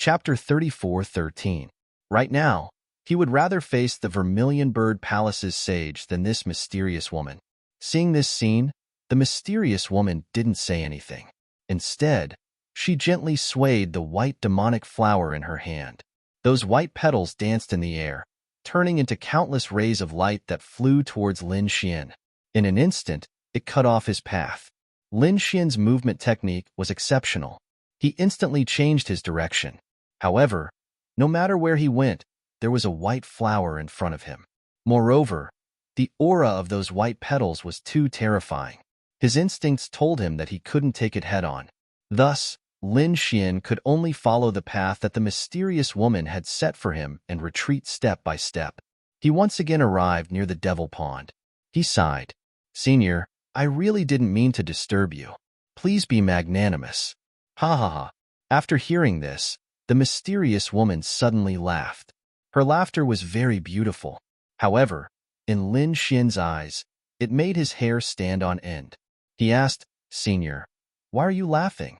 Chapter 34:13. Right now, he would rather face the Vermilion Bird Palace's sage than this mysterious woman. Seeing this scene, the mysterious woman didn't say anything. Instead, she gently swayed the white demonic flower in her hand. Those white petals danced in the air, turning into countless rays of light that flew towards Lin Xian. In an instant, it cut off his path. Lin Xian's movement technique was exceptional. He instantly changed his direction. However, no matter where he went, there was a white flower in front of him. Moreover, the aura of those white petals was too terrifying. His instincts told him that he couldn't take it head-on. Thus, Lin Xian could only follow the path that the mysterious woman had set for him and retreat step by step. He once again arrived near the Devil Pond. He sighed. "Senior, I really didn't mean to disturb you. Please be magnanimous." Ha ha ha. After hearing this, the mysterious woman suddenly laughed. Her laughter was very beautiful. However, in Lin Xian's eyes, it made his hair stand on end. He asked, "Senior, why are you laughing?"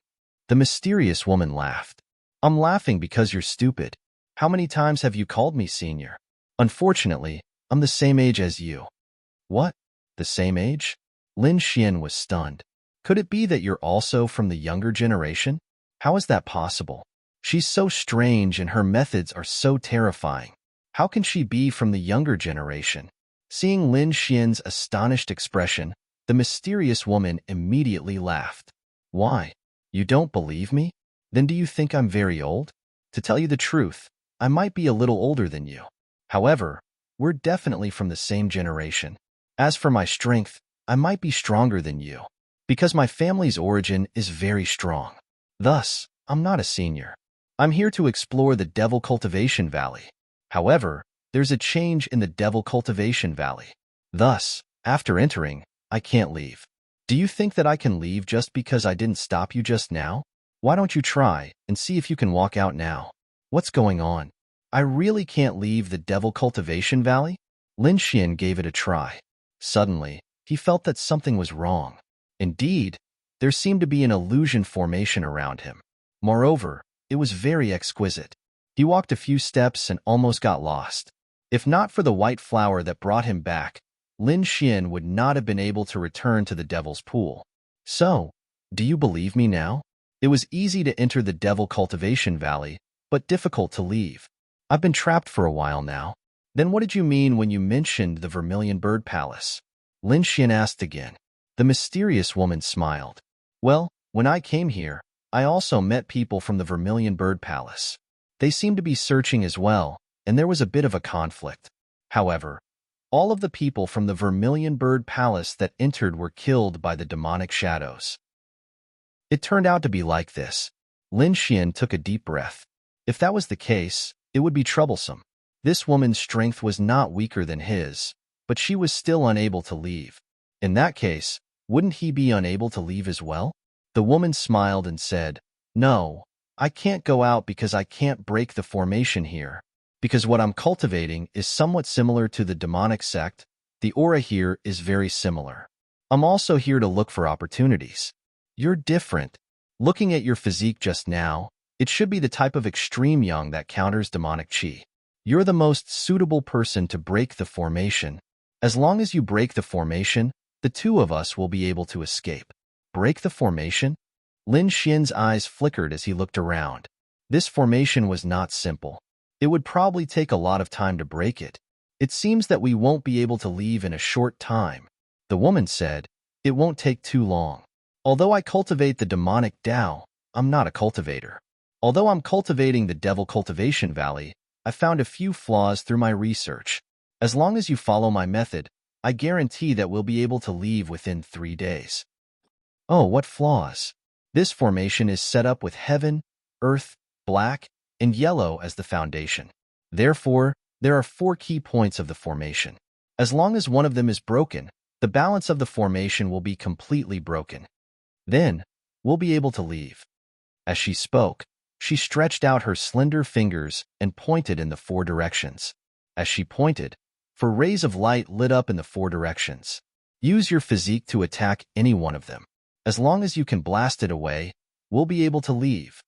The mysterious woman laughed. "I'm laughing because you're stupid. How many times have you called me senior? Unfortunately, I'm the same age as you." "What? The same age?" Lin Xian was stunned. "Could it be that you're also from the younger generation? How is that possible? She's so strange and her methods are so terrifying. How can she be from the younger generation?" Seeing Lin Xian's astonished expression, the mysterious woman immediately laughed. "Why? You don't believe me? Then do you think I'm very old? To tell you the truth, I might be a little older than you. However, we're definitely from the same generation. As for my strength, I might be stronger than you, because my family's origin is very strong. Thus, I'm not a senior. I'm here to explore the Devil Cultivation Valley. However, there's a change in the Devil Cultivation Valley. Thus, after entering, I can't leave. Do you think that I can leave just because I didn't stop you just now? Why don't you try and see if you can walk out now? What's going on? I really can't leave the Devil Cultivation Valley?" Lin Xian gave it a try. Suddenly, he felt that something was wrong. Indeed, there seemed to be an illusion formation around him. Moreover, it was very exquisite. He walked a few steps and almost got lost. If not for the white flower that brought him back, Lin Xian would not have been able to return to the Devil's Pool. "So, do you believe me now? It was easy to enter the Devil Cultivation Valley, but difficult to leave. I've been trapped for a while now. Then what did you mean when you mentioned the Vermilion Bird Palace?" Lin Xian asked again. The mysterious woman smiled. "Well, when I came here, I also met people from the Vermilion Bird Palace. They seemed to be searching as well, and there was a bit of a conflict. However, all of the people from the Vermilion Bird Palace that entered were killed by the demonic shadows." It turned out to be like this. Lin Xian took a deep breath. If that was the case, it would be troublesome. This woman's strength was not weaker than his, but she was still unable to leave. In that case, wouldn't he be unable to leave as well? The woman smiled and said, "No, I can't go out because I can't break the formation here. Because what I'm cultivating is somewhat similar to the demonic sect, the aura here is very similar. I'm also here to look for opportunities. You're different. Looking at your physique just now, it should be the type of extreme young that counters demonic chi. You're the most suitable person to break the formation. As long as you break the formation, the two of us will be able to escape." Break the formation? Lin Xian's eyes flickered as he looked around. This formation was not simple. It would probably take a lot of time to break it. "It seems that we won't be able to leave in a short time." The woman said, "It won't take too long. Although I cultivate the demonic Tao, I'm not a cultivator. Although I'm cultivating the Devil Cultivation Valley, I found a few flaws through my research. As long as you follow my method, I guarantee that we'll be able to leave within 3 days." "Oh, what flaws?" This formation is set up with heaven, earth, black, and yellow as the foundation. Therefore, there are 4 key points of the formation. As long as one of them is broken, the balance of the formation will be completely broken. Then, we'll be able to leave." As she spoke, she stretched out her slender fingers and pointed in the 4 directions. As she pointed, 4 rays of light lit up in the 4 directions. Use your physique to attack any one of them. As long as you can blast it away, we'll be able to leave.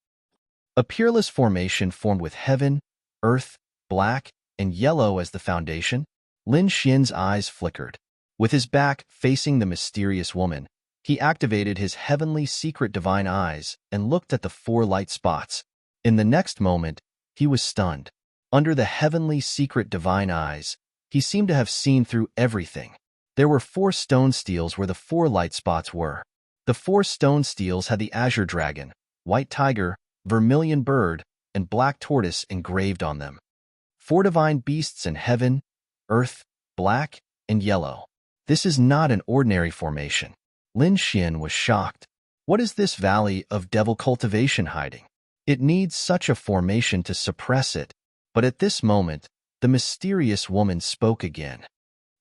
A peerless formation formed with heaven, earth, black, and yellow as the foundation. Lin Xian's eyes flickered. With his back facing the mysterious woman, he activated his heavenly secret divine eyes and looked at the 4 light spots. In the next moment, he was stunned. Under the heavenly secret divine eyes, he seemed to have seen through everything. There were 4 stone steels where the 4 light spots were. The 4 stone steels had the azure dragon, white tiger, vermilion bird, and black tortoise engraved on them. 4 divine beasts in heaven, earth, black, and yellow. This is not an ordinary formation. Lin Xian was shocked. What is this valley of devil cultivation hiding? It needs such a formation to suppress it. But at this moment, the mysterious woman spoke again.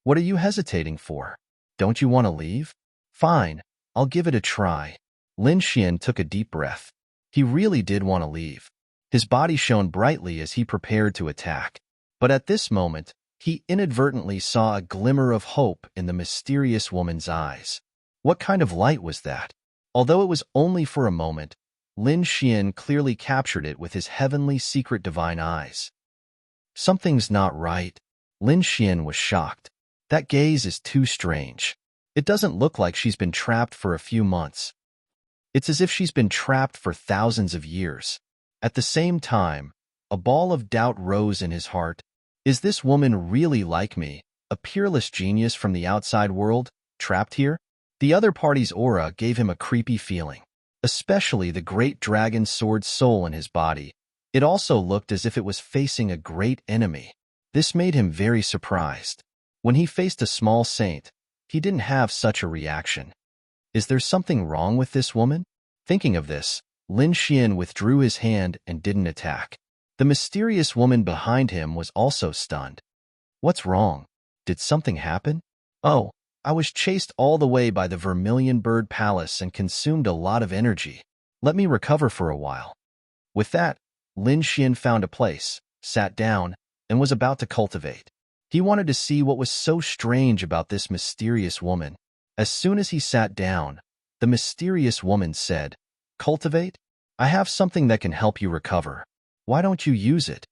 What are you hesitating for? Don't you want to leave? Fine, I'll give it a try. Lin Xian took a deep breath. He really did want to leave. His body shone brightly as he prepared to attack. But at this moment, he inadvertently saw a glimmer of hope in the mysterious woman's eyes. What kind of light was that? Although it was only for a moment, Lin Xian clearly captured it with his heavenly secret divine eyes. Something's not right. Lin Xian was shocked. That gaze is too strange. It doesn't look like she's been trapped for a few months. It's as if she's been trapped for thousands of years. At the same time, a ball of doubt rose in his heart. Is this woman really like me, a peerless genius from the outside world, trapped here? The other party's aura gave him a creepy feeling, especially the great dragon sword soul in his body. It also looked as if it was facing a great enemy. This made him very surprised. When he faced a small saint, he didn't have such a reaction. Is there something wrong with this woman? Thinking of this, Lin Xian withdrew his hand and didn't attack. The mysterious woman behind him was also stunned. What's wrong? Did something happen? Oh, I was chased all the way by the Vermilion Bird Palace and consumed a lot of energy. Let me recover for a while. With that, Lin Xian found a place, sat down, and was about to cultivate. He wanted to see what was so strange about this mysterious woman. As soon as he sat down, the mysterious woman said, "Cultivate? I have something that can help you recover. Why don't you use it?"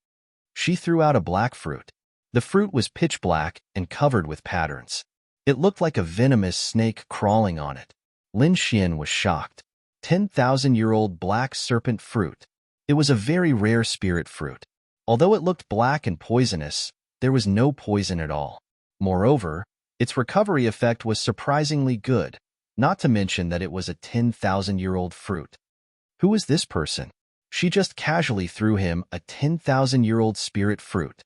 She threw out a black fruit. The fruit was pitch black and covered with patterns. It looked like a venomous snake crawling on it. Lin Xian was shocked. 10,000-year-old black serpent fruit. It was a very rare spirit fruit. Although it looked black and poisonous, there was no poison at all. Moreover, its recovery effect was surprisingly good, not to mention that it was a 10,000-year-old fruit. Who is this person? She just casually threw him a 10,000-year-old spirit fruit.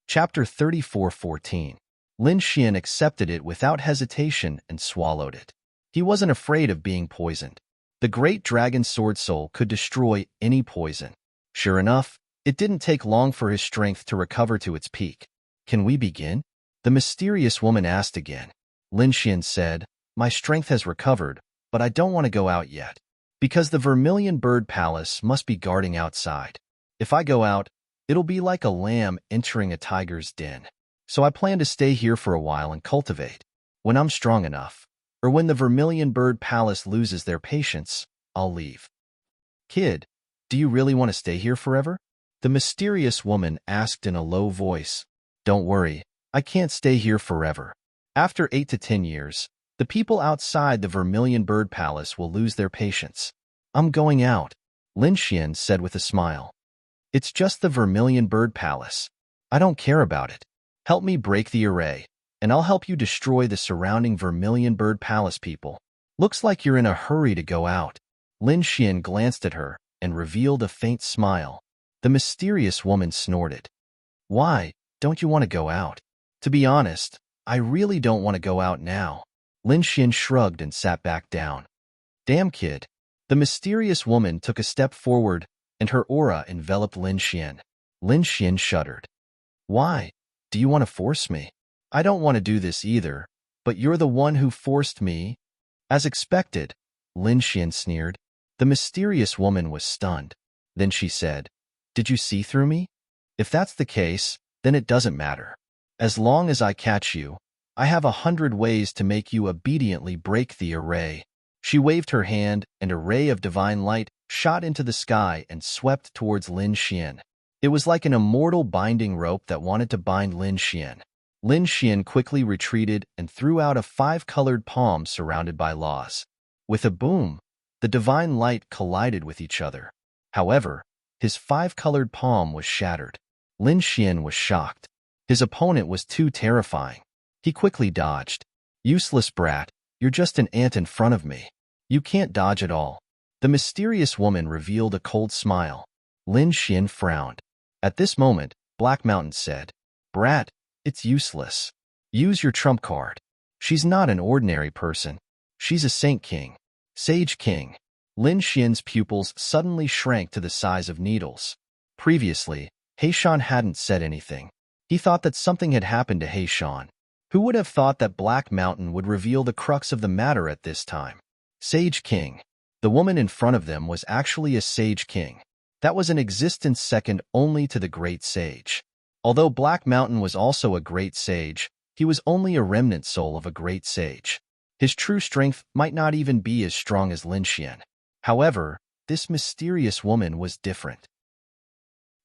Chapter 34:14. Lin Xian accepted it without hesitation and swallowed it. He wasn't afraid of being poisoned. The great dragon sword soul could destroy any poison. Sure enough, it didn't take long for his strength to recover to its peak. Can we begin? The mysterious woman asked again. Lin Xian said, My strength has recovered, but I don't want to go out yet. Because the Vermilion Bird Palace must be guarding outside. If I go out, it'll be like a lamb entering a tiger's den. So I plan to stay here for a while and cultivate. When I'm strong enough, or when the Vermilion Bird Palace loses their patience, I'll leave. Kid, do you really want to stay here forever? The mysterious woman asked in a low voice. Don't worry, I can't stay here forever. After 8 to 10 years, the people outside the Vermilion Bird Palace will lose their patience. I'm going out, Lin Xian said with a smile. It's just the Vermilion Bird Palace. I don't care about it. Help me break the array, and I'll help you destroy the surrounding Vermilion Bird Palace people. Looks like you're in a hurry to go out. Lin Xian glanced at her and revealed a faint smile. The mysterious woman snorted. Why don't you want to go out? To be honest, I really don't want to go out now. Lin Xian shrugged and sat back down. Damn kid. The mysterious woman took a step forward, and her aura enveloped Lin Xian. Lin Xian shuddered. Why? Do you want to force me? I don't want to do this either, but you're the one who forced me. As expected, Lin Xian sneered. The mysterious woman was stunned. Then she said, Did you see through me? If that's the case, then it doesn't matter. As long as I catch you, I have 100 ways to make you obediently break the array. She waved her hand, and a ray of divine light shot into the sky and swept towards Lin Xian. It was like an immortal binding rope that wanted to bind Lin Xian. Lin Xian quickly retreated and threw out a 5-colored palm surrounded by laws. With a boom, the divine light collided with each other. However, his 5-colored palm was shattered. Lin Xian was shocked. His opponent was too terrifying. He quickly dodged. "Useless brat, you're just an ant in front of me. You can't dodge at all." The mysterious woman revealed a cold smile. Lin Xian frowned. At this moment, Black Mountain said, "Brat, it's useless. Use your trump card." She's not an ordinary person. She's a Saint King. Sage King. Lin Xian's pupils suddenly shrank to the size of needles. Previously, Heishan hadn't said anything. He thought that something had happened to Heishan. Who would have thought that Black Mountain would reveal the crux of the matter at this time? Sage King. The woman in front of them was actually a Sage King. That was an existence second only to the Great Sage. Although Black Mountain was also a Great Sage, he was only a remnant soul of a Great Sage. His true strength might not even be as strong as Lin Xian. However, this mysterious woman was different.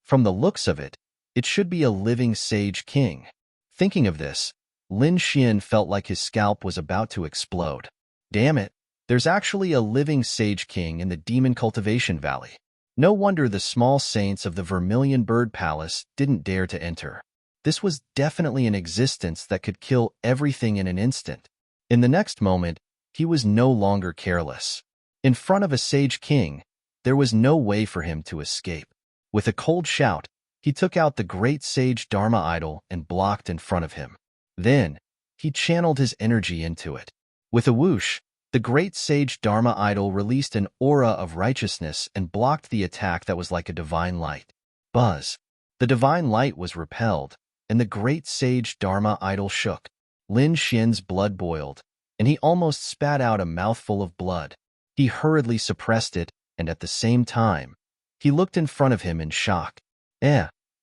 From the looks of it, it should be a living Sage King. Thinking of this, Lin Xian felt like his scalp was about to explode. Damn it, there's actually a living Sage King in the Demon Cultivation Valley. No wonder the small saints of the Vermilion Bird Palace didn't dare to enter. This was definitely an existence that could kill everything in an instant. In the next moment, he was no longer careless. In front of a Sage King, there was no way for him to escape. With a cold shout, he took out the Great Sage Dharma idol and blocked in front of him. Then, he channeled his energy into it. With a whoosh, the Great Sage Dharma idol released an aura of righteousness and blocked the attack that was like a divine light. Buzz. The divine light was repelled, and the Great Sage Dharma idol shook. Lin Xian's blood boiled, and he almost spat out a mouthful of blood. He hurriedly suppressed it, and at the same time, he looked in front of him in shock.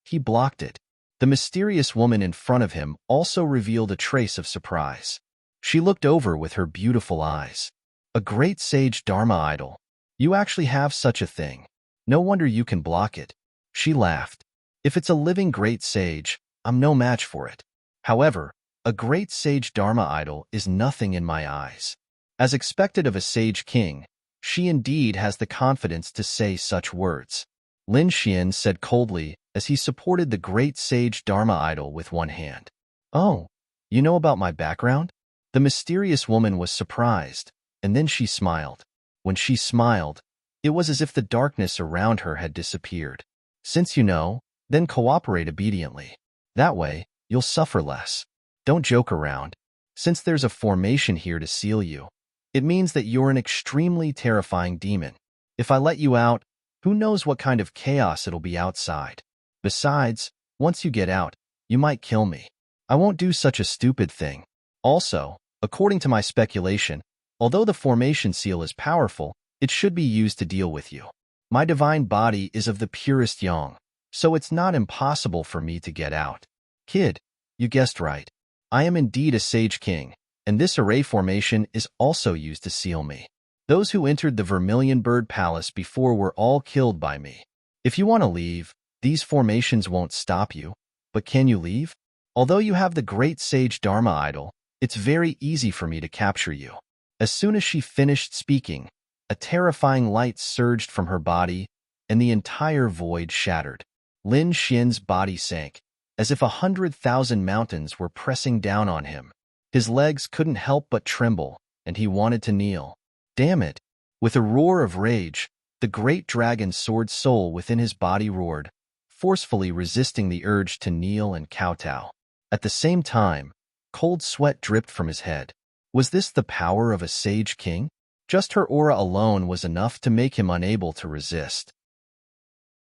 He blocked it. The mysterious woman in front of him also revealed a trace of surprise. She looked over with her beautiful eyes. "A Great Sage Dharma idol. You actually have such a thing. No wonder you can block it." She laughed. "If it's a living Great Sage, I'm no match for it. However, a Great Sage Dharma idol is nothing in my eyes." As expected of a Sage King, she indeed has the confidence to say such words. Lin Xian said coldly as he supported the Great Sage Dharma idol with one hand. "Oh, you know about my background?" The mysterious woman was surprised, and then she smiled. When she smiled, it was as if the darkness around her had disappeared. "Since you know, then cooperate obediently. That way, you'll suffer less. Don't joke around. Since there's a formation here to seal you, it means that you're an extremely terrifying demon. If I let you out, who knows what kind of chaos it'll be outside. Besides, once you get out, you might kill me. I won't do such a stupid thing. Also, according to my speculation, although the formation seal is powerful, it should be used to deal with you. My divine body is of the purest yang, so it's not impossible for me to get out." "Kid, you guessed right. I am indeed a Sage King, and this array formation is also used to seal me. Those who entered the Vermilion Bird Palace before were all killed by me. If you want to leave, these formations won't stop you. But can you leave? Although you have the Great Sage Dharma idol, it's very easy for me to capture you." As soon as she finished speaking, a terrifying light surged from her body, and the entire void shattered. Lin Xian's body sank, as if 100,000 mountains were pressing down on him. His legs couldn't help but tremble, and he wanted to kneel. Damn it! With a roar of rage, the great dragon sword soul within his body roared, forcefully resisting the urge to kneel and kowtow. At the same time, cold sweat dripped from his head. Was this the power of a Sage King? Just her aura alone was enough to make him unable to resist.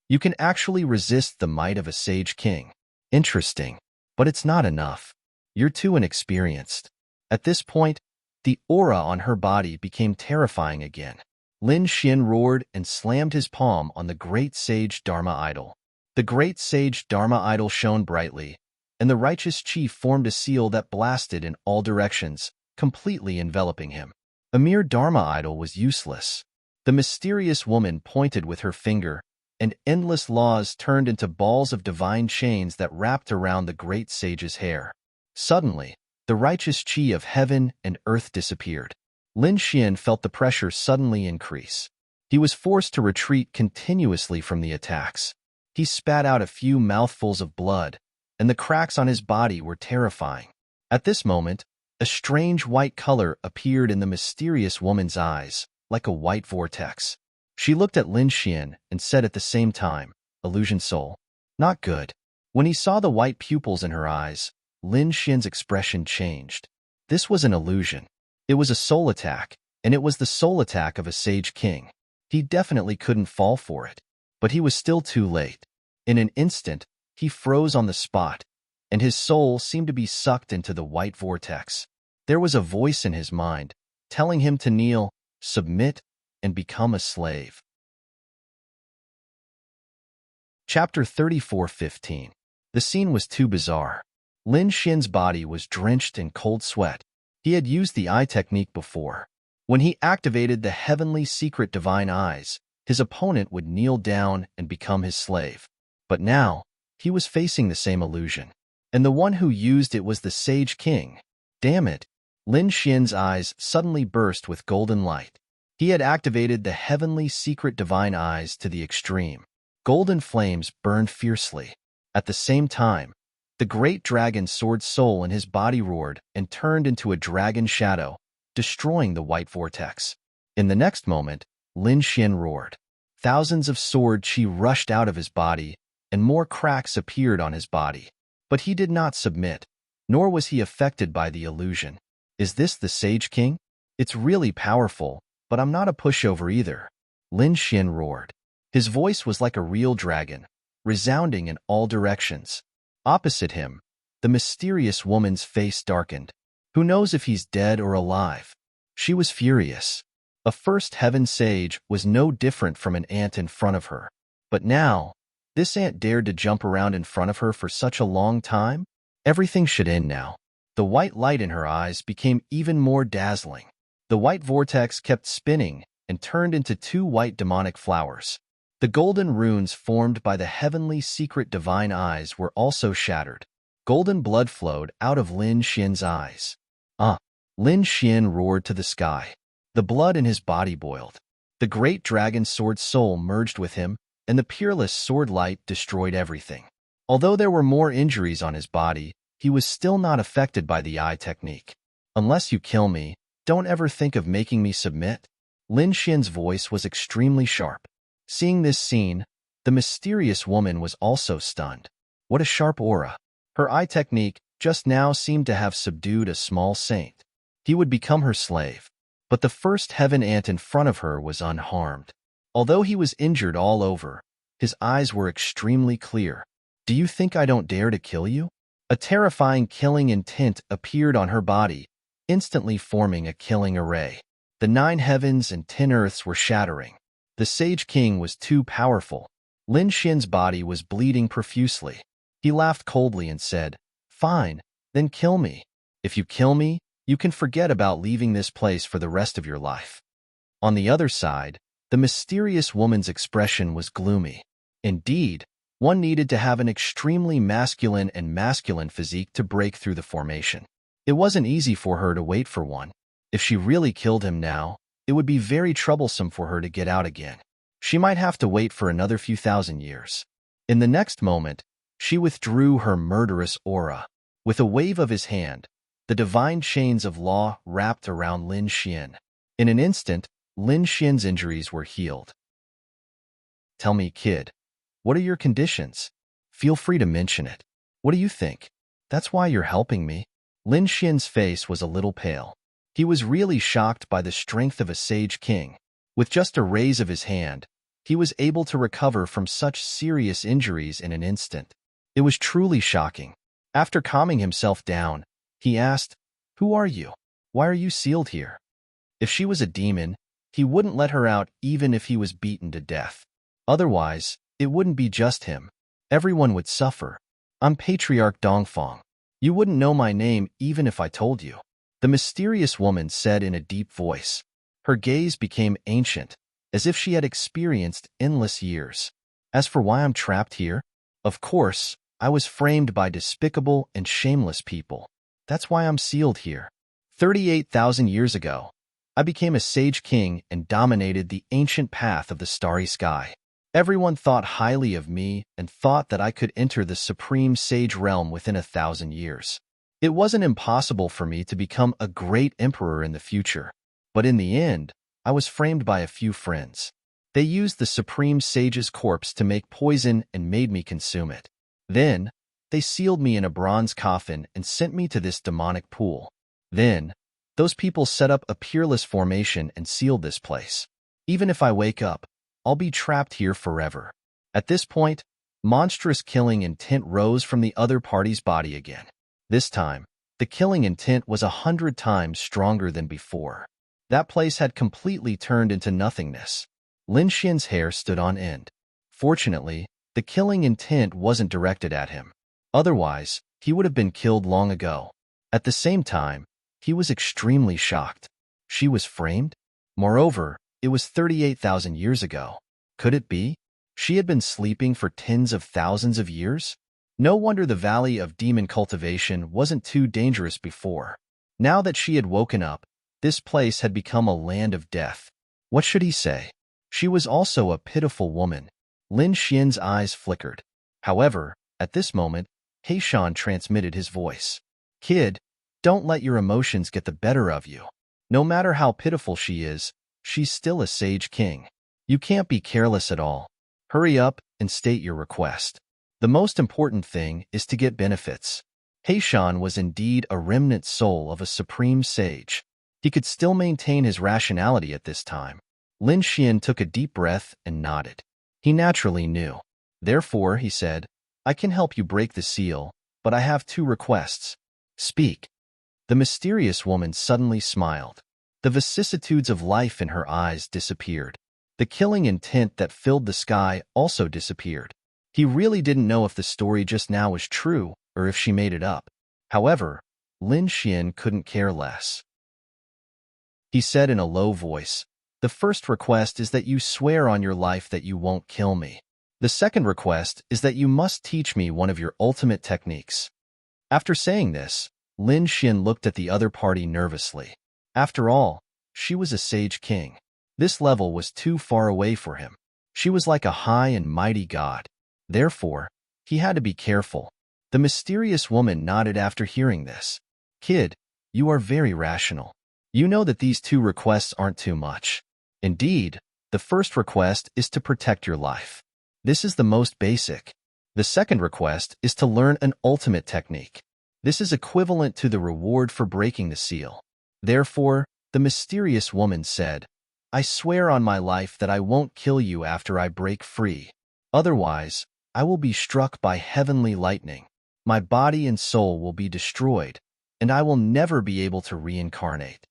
You can actually resist the might of a Sage King. Interesting, but it's not enough. You're too inexperienced. At this point, the aura on her body became terrifying again. Lin Xian roared and slammed his palm on the Great Sage Dharma idol. The Great Sage Dharma idol shone brightly, and the righteous chief formed a seal that blasted in all directions, completely enveloping him. A mere Dharma idol was useless. The mysterious woman pointed with her finger, and endless laws turned into balls of divine chains that wrapped around the great sage's hair. Suddenly, the righteous chi of heaven and earth disappeared. Lin Xian felt the pressure suddenly increase. He was forced to retreat continuously from the attacks. He spat out a few mouthfuls of blood, and the cracks on his body were terrifying. At this moment, a strange white color appeared in the mysterious woman's eyes, like a white vortex. She looked at Lin Xian and said at the same time, "Illusion soul. Not good." When he saw the white pupils in her eyes, Lin Xian's expression changed. This was an illusion. It was a soul attack, and it was the soul attack of a sage king. He definitely couldn't fall for it. But he was still too late. In an instant, he froze on the spot, and his soul seemed to be sucked into the white vortex. There was a voice in his mind, telling him to kneel, submit, and become a slave. Chapter 34:15. The scene was too bizarre. Lin Xian's body was drenched in cold sweat. He had used the eye technique before. When he activated the heavenly secret divine eyes, his opponent would kneel down and become his slave. But now, he was facing the same illusion. And the one who used it was the Sage King. Damn it! Lin Xian's eyes suddenly burst with golden light. He had activated the heavenly secret divine eyes to the extreme. Golden flames burned fiercely. At the same time, the great dragon sword soul in his body roared and turned into a dragon shadow, destroying the white vortex. In the next moment, Lin Xian roared. Thousands of sword chi rushed out of his body, and more cracks appeared on his body. But he did not submit, nor was he affected by the illusion. Is this the Sage King? It's really powerful, but I'm not a pushover either. Lin Xian roared. His voice was like a real dragon, resounding in all directions. Opposite him, the mysterious woman's face darkened. Who knows if he's dead or alive? She was furious. A first heaven sage was no different from an ant in front of her. But now, this ant dared to jump around in front of her for such a long time? Everything should end now. The white light in her eyes became even more dazzling. The white vortex kept spinning and turned into two white demonic flowers. The golden runes formed by the heavenly secret divine eyes were also shattered. Golden blood flowed out of Lin Xian's eyes. Lin Xian roared to the sky. The blood in his body boiled. The great dragon sword soul merged with him, and the peerless sword light destroyed everything. Although there were more injuries on his body, he was still not affected by the eye technique. Unless you kill me, don't ever think of making me submit. Lin Xian's voice was extremely sharp. Seeing this scene, the mysterious woman was also stunned. What a sharp aura. Her eye technique just now seemed to have subdued a small saint. He would become her slave. But the first heaven ant in front of her was unharmed. Although he was injured all over, his eyes were extremely clear. Do you think I don't dare to kill you? A terrifying killing intent appeared on her body, instantly forming a killing array. The 9 heavens and 10 earths were shattering. The Sage King was too powerful. Lin Xian's body was bleeding profusely. He laughed coldly and said, "Fine, then kill me. If you kill me, you can forget about leaving this place for the rest of your life." On the other side, the mysterious woman's expression was gloomy. Indeed, one needed to have an extremely masculine physique to break through the formation. It wasn't easy for her to wait for one. If she really killed him now, it would be very troublesome for her to get out again. She might have to wait for another few thousand years. In the next moment, she withdrew her murderous aura. With a wave of his hand, the divine chains of law wrapped around Lin Xian. In an instant, Lin Xian's injuries were healed. Tell me, kid, what are your conditions? Feel free to mention it. What do you think? That's why you're helping me. Lin Xian's face was a little pale. He was really shocked by the strength of a Sage King. With just a raise of his hand, he was able to recover from such serious injuries in an instant. It was truly shocking. After calming himself down, he asked, "Who are you? Why are you sealed here?" If she was a demon, he wouldn't let her out even if he was beaten to death. Otherwise, it wouldn't be just him. Everyone would suffer. I'm Patriarch Dongfang. You wouldn't know my name even if I told you. The mysterious woman said in a deep voice. Her gaze became ancient, as if she had experienced endless years. As for why I'm trapped here, of course, I was framed by despicable and shameless people. That's why I'm sealed here. 38,000 years ago, I became a sage king and dominated the ancient path of the starry sky. Everyone thought highly of me and thought that I could enter the supreme sage realm within 1,000 years. It wasn't impossible for me to become a great emperor in the future, but in the end, I was framed by a few friends. They used the supreme sage's corpse to make poison and made me consume it. Then, they sealed me in a bronze coffin and sent me to this demonic pool. Then, those people set up a peerless formation and sealed this place. Even if I wake up, I'll be trapped here forever. At this point, monstrous killing intent rose from the other party's body again. This time, the killing intent was 100 times stronger than before. That place had completely turned into nothingness. Lin Xian's hair stood on end. Fortunately, the killing intent wasn't directed at him. Otherwise, he would have been killed long ago. At the same time, he was extremely shocked. She was framed? Moreover, it was 38,000 years ago. Could it be? She had been sleeping for tens of thousands of years? No wonder the Valley of Demon Cultivation wasn't too dangerous before. Now that she had woken up, this place had become a land of death. What should he say? She was also a pitiful woman. Lin Xian's eyes flickered. However, at this moment, Heishan transmitted his voice. Kid, don't let your emotions get the better of you. No matter how pitiful she is, she's still a sage king. You can't be careless at all. Hurry up and state your request. The most important thing is to get benefits. Heishan was indeed a remnant soul of a supreme sage. He could still maintain his rationality at this time. Lin Xian took a deep breath and nodded. He naturally knew. Therefore, he said, I can help you break the seal, but I have 2 requests. Speak. The mysterious woman suddenly smiled. The vicissitudes of life in her eyes disappeared. The killing intent that filled the sky also disappeared. He really didn't know if the story just now was true or if she made it up. However, Lin Xian couldn't care less. He said in a low voice, the first request is that you swear on your life that you won't kill me. The second request is that you must teach me one of your ultimate techniques. After saying this, Lin Xian looked at the other party nervously. After all, she was a sage king. This level was too far away for him. She was like a high and mighty god. Therefore, he had to be careful. The mysterious woman nodded after hearing this. Kid, you are very rational. You know that these 2 requests aren't too much. Indeed, the first request is to protect your life. This is the most basic. The second request is to learn an ultimate technique. This is equivalent to the reward for breaking the seal. Therefore, the mysterious woman said, I swear on my life that I won't kill you after I break free. Otherwise, I will be struck by heavenly lightning. My body and soul will be destroyed, and I will never be able to reincarnate.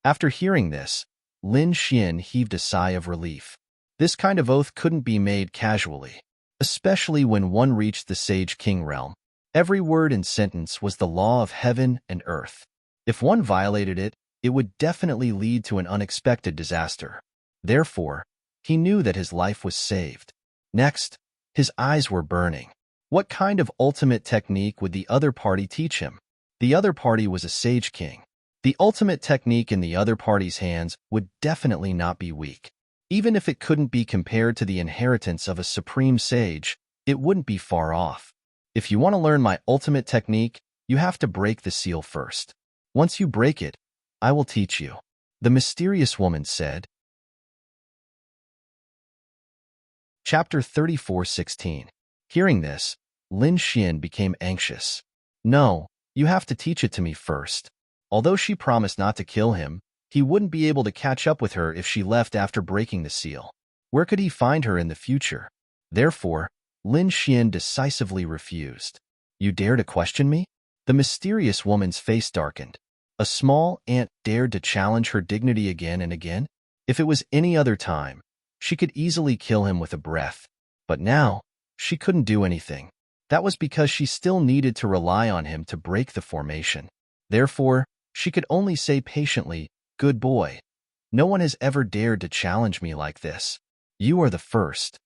After hearing this, Lin Xian heaved a sigh of relief. This kind of oath couldn't be made casually, especially when one reached the Sage King realm. Every word and sentence was the law of heaven and earth. If one violated it, it would definitely lead to an unexpected disaster. Therefore, he knew that his life was saved. Next, his eyes were burning. What kind of ultimate technique would the other party teach him? The other party was a Sage King. The ultimate technique in the other party's hands would definitely not be weak. Even if it couldn't be compared to the inheritance of a supreme sage, it wouldn't be far off. If you want to learn my ultimate technique, you have to break the seal first. Once you break it, I will teach you. The mysterious woman said. Chapter 34:16. Hearing this, Lin Xian became anxious. No, you have to teach it to me first. Although she promised not to kill him, he wouldn't be able to catch up with her if she left after breaking the seal. Where could he find her in the future? Therefore, Lin Xian decisively refused. You dare to question me? The mysterious woman's face darkened. A small ant dared to challenge her dignity again and again? If it was any other time, she could easily kill him with a breath. But now, she couldn't do anything. That was because she still needed to rely on him to break the formation. Therefore, She could only say patiently, "Good boy. No one has ever dared to challenge me like this. You are the first.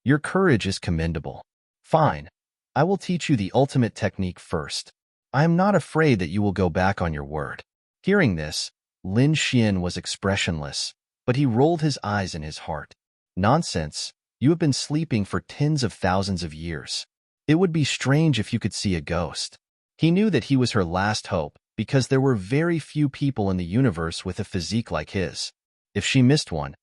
Your courage is commendable. Fine. I will teach you the ultimate technique first. I am not afraid that you will go back on your word." Hearing this, Lin Xian was expressionless, but he rolled his eyes in his heart. "Nonsense. You have been sleeping for tens of thousands of years. It would be strange if you could see a ghost." He knew that he was her last hope because there were very few people in the universe with a physique like his. If she missed one,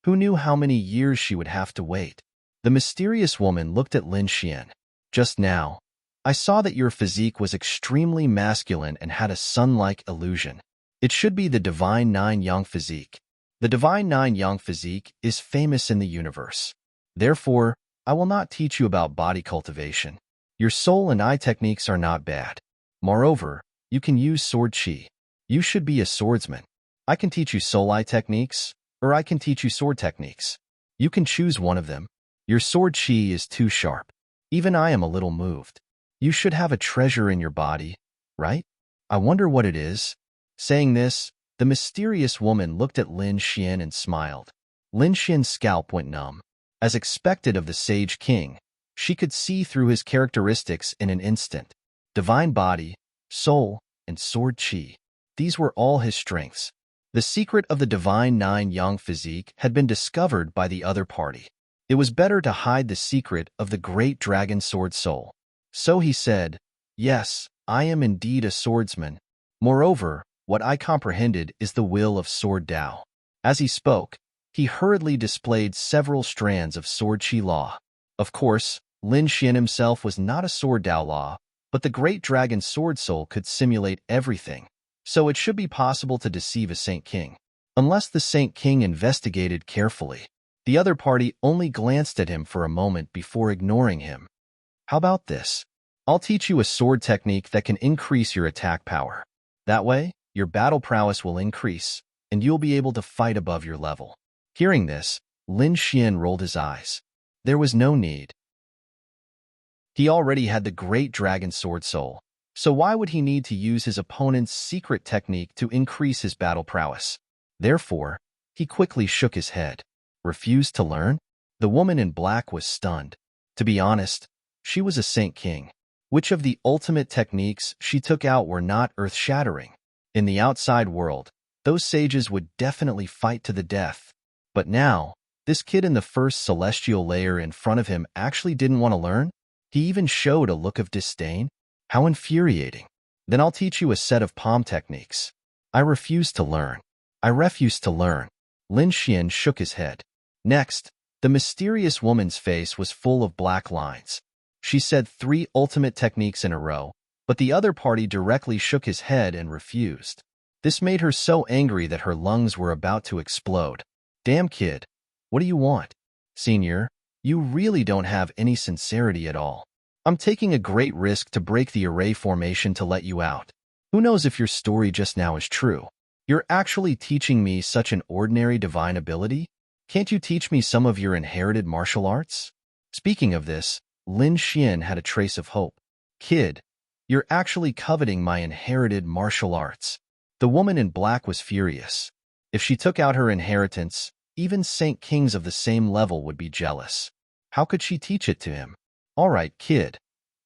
who knew how many years she would have to wait? The mysterious woman looked at Lin Xian. "Just now, I saw that your physique was extremely masculine and had a sun-like illusion. It should be the Divine Nine Yang physique. The Divine Nine Yang physique is famous in the universe. Therefore, I will not teach you about body cultivation. Your soul and eye techniques are not bad. Moreover, you can use sword chi. You should be a swordsman. I can teach you soul eye techniques, or I can teach you sword techniques. You can choose one of them. Your sword chi is too sharp. Even I am a little moved. You should have a treasure in your body, right? I wonder what it is." Saying this, the mysterious woman looked at Lin Xian and smiled. Lin Xian's scalp went numb. As expected of the Sage King, she could see through his characteristics in an instant. Divine body, soul, and sword chi. These were all his strengths. The secret of the Divine Nine Yang physique had been discovered by the other party. It was better to hide the secret of the great dragon sword soul. So he said, "Yes, I am indeed a swordsman. Moreover, what I comprehended is the will of Sword Tao." As he spoke, he hurriedly displayed several strands of Sword Chi Law. Of course, Lin Xian himself was not a Sword Tao Law, but the great dragon sword soul could simulate everything, so it should be possible to deceive a Saint King. Unless the Saint King investigated carefully. The other party only glanced at him for a moment before ignoring him. "How about this? I'll teach you a sword technique that can increase your attack power. That way, your battle prowess will increase, and you'll be able to fight above your level." Hearing this, Lin Xian rolled his eyes. There was no need. He already had the great dragon sword soul, so why would he need to use his opponent's secret technique to increase his battle prowess? Therefore, he quickly shook his head. Refused to learn? The woman in black was stunned. To be honest, she was a Saint King. Which of the ultimate techniques she took out were not earth-shattering? In the outside world, those sages would definitely fight to the death. But now, this kid in the first celestial layer in front of him actually didn't want to learn? He even showed a look of disdain? How infuriating. "Then I'll teach you a set of palm techniques." "I refuse to learn. I refuse to learn." Lin Xian shook his head. Next, the mysterious woman's face was full of black lines. She said 3 ultimate techniques in a row, but the other party directly shook his head and refused. This made her so angry that her lungs were about to explode. "Damn kid, what do you want? Senior, you really don't have any sincerity at all. I'm taking a great risk to break the array formation to let you out. Who knows if your story just now is true? You're actually teaching me such an ordinary divine ability? Can't you teach me some of your inherited martial arts?" Speaking of this, Lin Xian had a trace of hope. "Kid, you're actually coveting my inherited martial arts." The woman in black was furious. If she took out her inheritance, even Saint Kings of the same level would be jealous. How could she teach it to him? "All right, kid.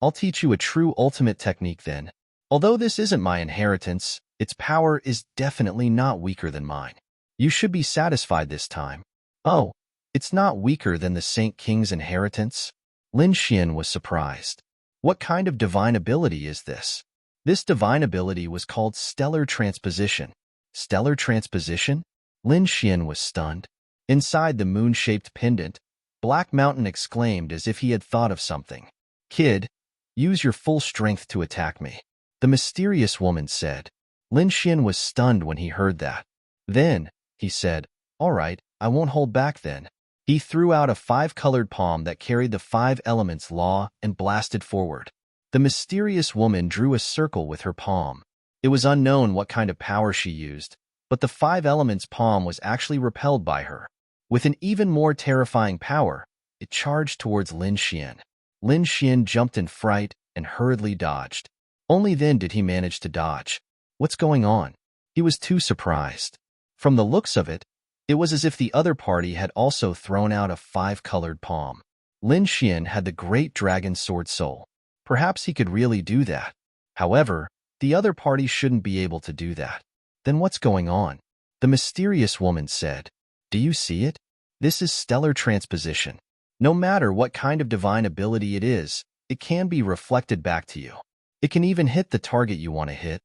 I'll teach you a true ultimate technique then. Although this isn't my inheritance, its power is definitely not weaker than mine. You should be satisfied this time." "Oh, it's not weaker than the Saint King's inheritance?" Lin Xian was surprised. What kind of divine ability is this? This divine ability was called stellar transposition. Stellar transposition? Lin Xian was stunned. Inside the moon-shaped pendant, Black Mountain exclaimed as if he had thought of something. "Kid, use your full strength to attack me," the mysterious woman said. Lin Xian was stunned when he heard that. Then, he said, "All right, I won't hold back then." He threw out a 5-colored palm that carried the 5 elements law and blasted forward. The mysterious woman drew a circle with her palm. It was unknown what kind of power she used, but the 5 elements palm was actually repelled by her. With an even more terrifying power, it charged towards Lin Xian. Lin Xian jumped in fright and hurriedly dodged. Only then did he manage to dodge. What's going on? He was too surprised. From the looks of it, it was as if the other party had also thrown out a five-colored palm. Lin Xian had the great dragon sword soul. Perhaps he could really do that. However, the other party shouldn't be able to do that. Then what's going on? The mysterious woman said. Do you see it? This is stellar transposition. No matter what kind of divine ability it is, it can be reflected back to you. It can even hit the target you want to hit.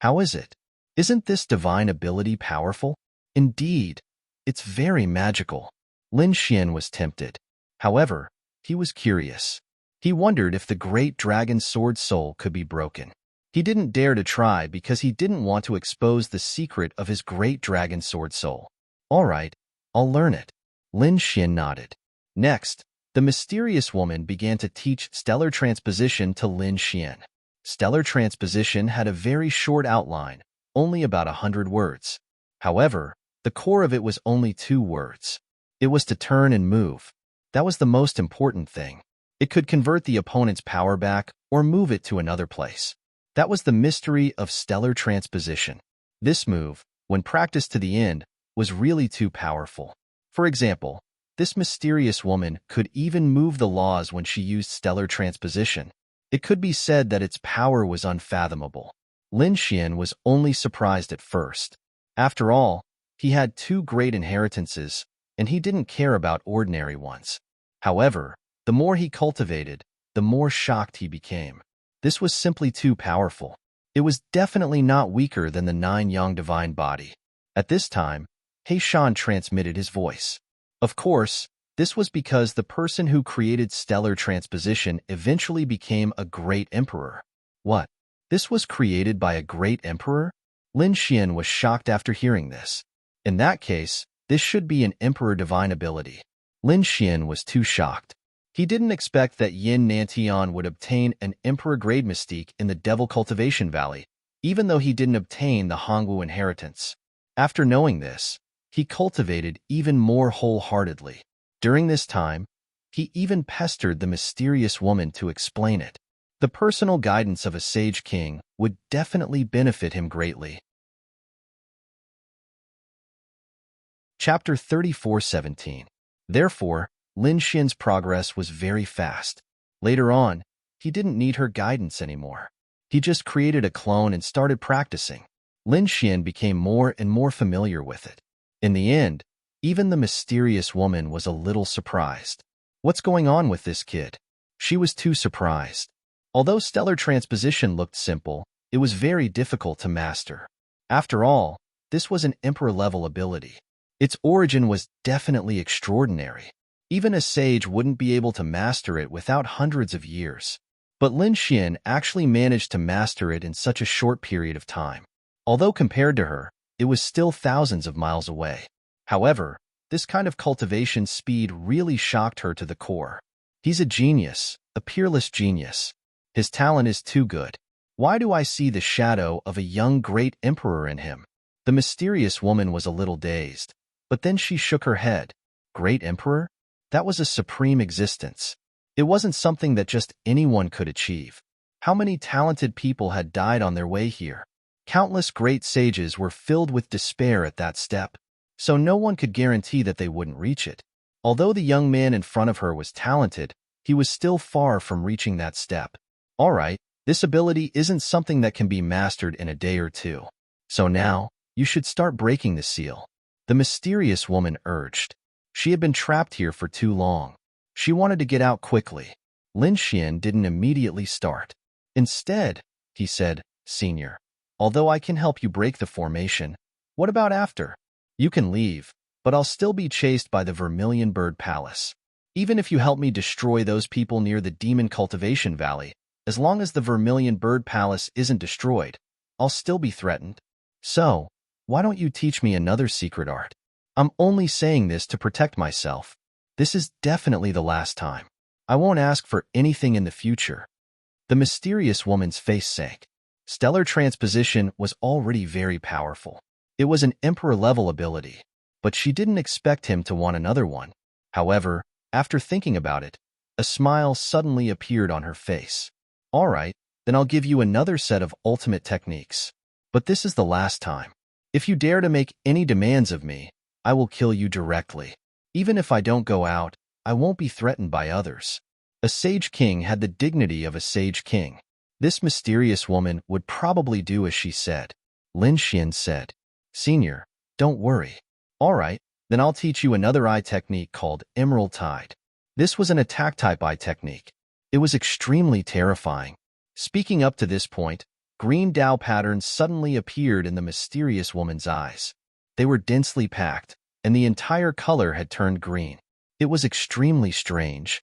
How is it? Isn't this divine ability powerful? Indeed, it's very magical. Lin Xian was tempted. However, he was curious. He wondered if the great dragon sword soul could be broken. He didn't dare to try because he didn't want to expose the secret of his great dragon sword soul. All right, I'll learn it. Lin Xian nodded. Next, the mysterious woman began to teach stellar transposition to Lin Xian. Stellar transposition had a very short outline, only about 100 words. However, the core of it was only 2 words. It was to turn and move. That was the most important thing. It could convert the opponent's power back or move it to another place. That was the mystery of stellar transposition. This move, when practiced to the end, was really too powerful. For example, this mysterious woman could even move the laws when she used stellar transposition. It could be said that its power was unfathomable. Lin Xian was only surprised at first. After all, he had 2 great inheritances, and he didn't care about ordinary ones. However, the more he cultivated, the more shocked he became. This was simply too powerful. It was definitely not weaker than the 9 yang divine body. At this time, He Shan transmitted his voice. Of course, this was because the person who created stellar transposition eventually became a great emperor. What? This was created by a great emperor? Lin Xian was shocked after hearing this. In that case, this should be an emperor divine ability. Lin Xian was too shocked. He didn't expect that Yin Nantian would obtain an emperor-grade mystique in the Devil Cultivation Valley, even though he didn't obtain the Hongwu inheritance. After knowing this, he cultivated even more wholeheartedly. During this time, he even pestered the mysterious woman to explain it. The personal guidance of a sage king would definitely benefit him greatly. Chapter 34:17. Therefore, Lin Xian's progress was very fast. Later on, he didn't need her guidance anymore. He just created a clone and started practicing. Lin Xian became more and more familiar with it. In the end, even the mysterious woman was a little surprised. What's going on with this kid? She was too surprised. Although stellar transposition looked simple, it was very difficult to master. After all, this was an emperor-level ability. Its origin was definitely extraordinary. Even a sage wouldn't be able to master it without hundreds of years. But Lin Xian actually managed to master it in such a short period of time. Although compared to her, it was still thousands of miles away. However, this kind of cultivation speed really shocked her to the core. He's a genius, a peerless genius. His talent is too good. Why do I see the shadow of a young great emperor in him? The mysterious woman was a little dazed, but then she shook her head. Great emperor? That was a supreme existence. It wasn't something that just anyone could achieve. How many talented people had died on their way here? Countless great sages were filled with despair at that step, so no one could guarantee that they wouldn't reach it. Although the young man in front of her was talented, he was still far from reaching that step. All right, this ability isn't something that can be mastered in a day or two. So now, you should start breaking the seal. The mysterious woman urged. She had been trapped here for too long. She wanted to get out quickly. Lin Xian didn't immediately start. Instead, he said, Senior, although I can help you break the formation, what about after? You can leave, but I'll still be chased by the Vermilion Bird Palace. Even if you help me destroy those people near the Demon Cultivation Valley, as long as the Vermilion Bird Palace isn't destroyed, I'll still be threatened. So, why don't you teach me another secret art? I'm only saying this to protect myself. This is definitely the last time. I won't ask for anything in the future. The mysterious woman's face sank. Stellar transposition was already very powerful. It was an emperor-level ability, but she didn't expect him to want another one. However, after thinking about it, a smile suddenly appeared on her face. All right, Then I'll give you another set of ultimate techniques. But this is the last time. If you dare to make any demands of me, I will kill you directly. Even if I don't go out, I won't be threatened by others. A sage king had the dignity of a sage king. This mysterious woman would probably do as she said. Lin Xian said, "Senior, don't worry. All right, then I'll teach you another eye technique called Emerald Tide." This was an attack-type eye technique. It was extremely terrifying. Speaking up to this point, green Dao patterns suddenly appeared in the mysterious woman's eyes. They were densely packed, and the entire color had turned green. It was extremely strange.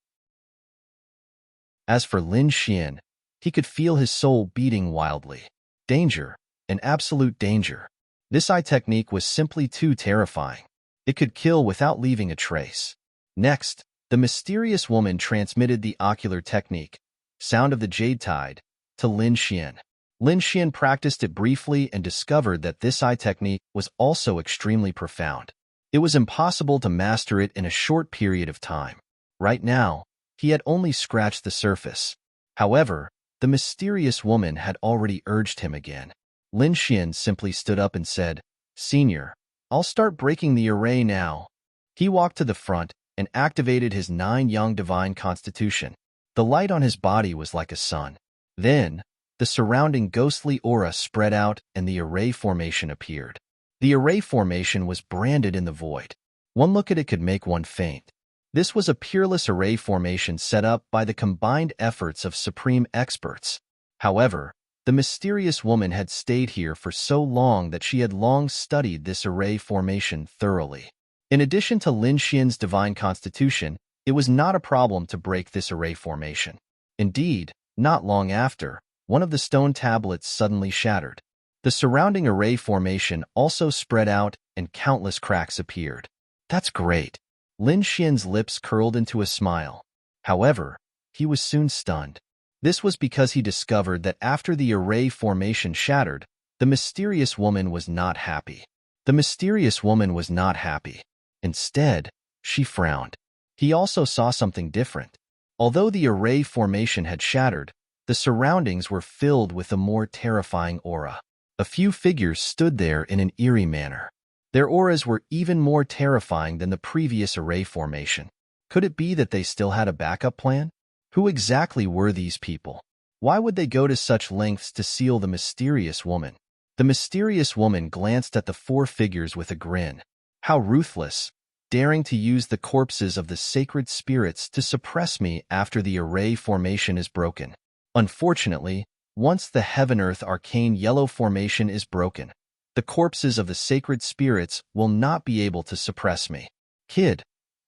As for Lin Xian, he could feel his soul beating wildly. Danger, an absolute danger. This eye technique was simply too terrifying. It could kill without leaving a trace. Next, the mysterious woman transmitted the ocular technique, Sound of the Jade Tide, to Lin Xian. Lin Xian practiced it briefly and discovered that this eye technique was also extremely profound. It was impossible to master it in a short period of time. Right now, he had only scratched the surface. However, the mysterious woman had already urged him again. Lin Xian simply stood up and said, "Senior, I'll start breaking the array now." He walked to the front and activated his 9 Yang divine constitution. The light on his body was like a sun. Then, the surrounding ghostly aura spread out and the array formation appeared. The array formation was branded in the void. One look at it could make one faint. This was a peerless array formation set up by the combined efforts of supreme experts. However, the mysterious woman had stayed here for so long that she had long studied this array formation thoroughly. In addition to Lin Xian's divine constitution, it was not a problem to break this array formation. Indeed, not long after, one of the stone tablets suddenly shattered. The surrounding array formation also spread out and countless cracks appeared. "That's great." Lin Xian's lips curled into a smile. However, he was soon stunned. This was because he discovered that after the array formation shattered, the mysterious woman was not happy. The mysterious woman was not happy. Instead, she frowned. He also saw something different. Although the array formation had shattered, the surroundings were filled with a more terrifying aura. A few figures stood there in an eerie manner. Their auras were even more terrifying than the previous array formation. Could it be that they still had a backup plan? Who exactly were these people? Why would they go to such lengths to seal the mysterious woman? The mysterious woman glanced at the 4 figures with a grin. How ruthless, daring to use the corpses of the sacred spirits to suppress me after the array formation is broken. Unfortunately, once the Heaven-Earth arcane yellow formation is broken, the corpses of the sacred spirits will not be able to suppress me. "Kid,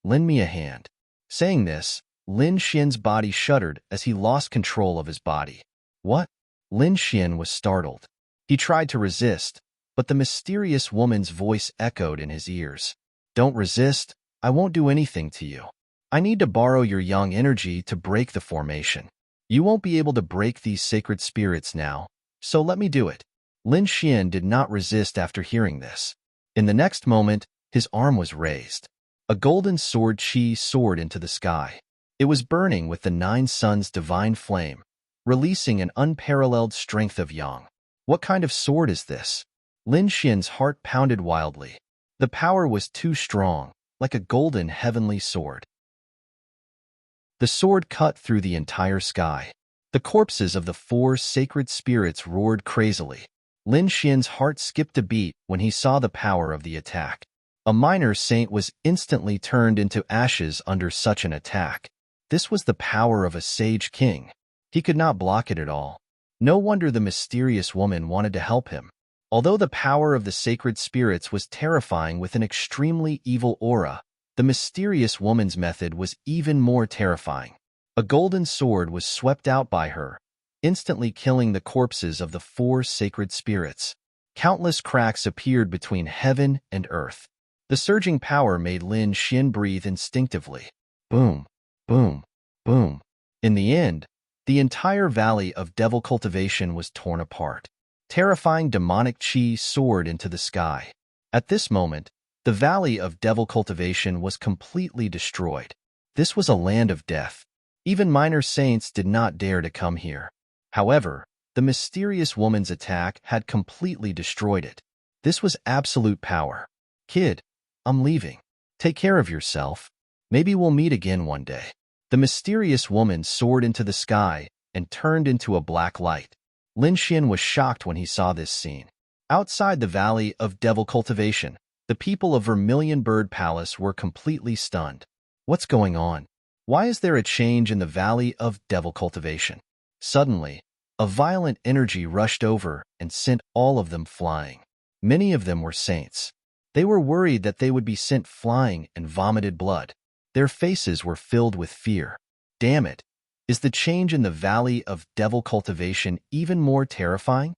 lend me a hand." Saying this, Lin Xian's body shuddered as he lost control of his body. "What?" Lin Xian was startled. He tried to resist, but the mysterious woman's voice echoed in his ears. "Don't resist, I won't do anything to you. I need to borrow your yang energy to break the formation. You won't be able to break these sacred spirits now, so let me do it." Lin Xian did not resist after hearing this. In the next moment, his arm was raised. A golden sword chi soared into the sky. It was burning with the 9 suns' divine flame, releasing an unparalleled strength of yang. What kind of sword is this? Lin Xian's heart pounded wildly. The power was too strong, like a golden heavenly sword. The sword cut through the entire sky. The corpses of the 4 sacred spirits roared crazily. Lin Xian's heart skipped a beat when he saw the power of the attack. A minor saint was instantly turned into ashes under such an attack. This was the power of a sage king. He could not block it at all. No wonder the mysterious woman wanted to help him. Although the power of the sacred spirits was terrifying with an extremely evil aura, the mysterious woman's method was even more terrifying. A golden sword was swept out by her, instantly killing the corpses of the 4 sacred spirits. Countless cracks appeared between heaven and earth. The surging power made Lin Xian breathe instinctively. Boom, boom, boom. In the end, the entire valley of devil cultivation was torn apart. Terrifying demonic chi soared into the sky. At this moment, the valley of devil cultivation was completely destroyed. This was a land of death. Even minor saints did not dare to come here. However, the mysterious woman's attack had completely destroyed it. This was absolute power. Kid, I'm leaving. Take care of yourself. Maybe we'll meet again one day. The mysterious woman soared into the sky and turned into a black light. Lin Xian was shocked when he saw this scene. Outside the Valley of Devil Cultivation, the people of Vermilion Bird Palace were completely stunned. What's going on? Why is there a change in the Valley of Devil Cultivation? Suddenly, a violent energy rushed over and sent all of them flying. Many of them were saints. They were worried that they would be sent flying and vomited blood. Their faces were filled with fear. Damn it! Is the change in the Valley of Devil Cultivation even more terrifying?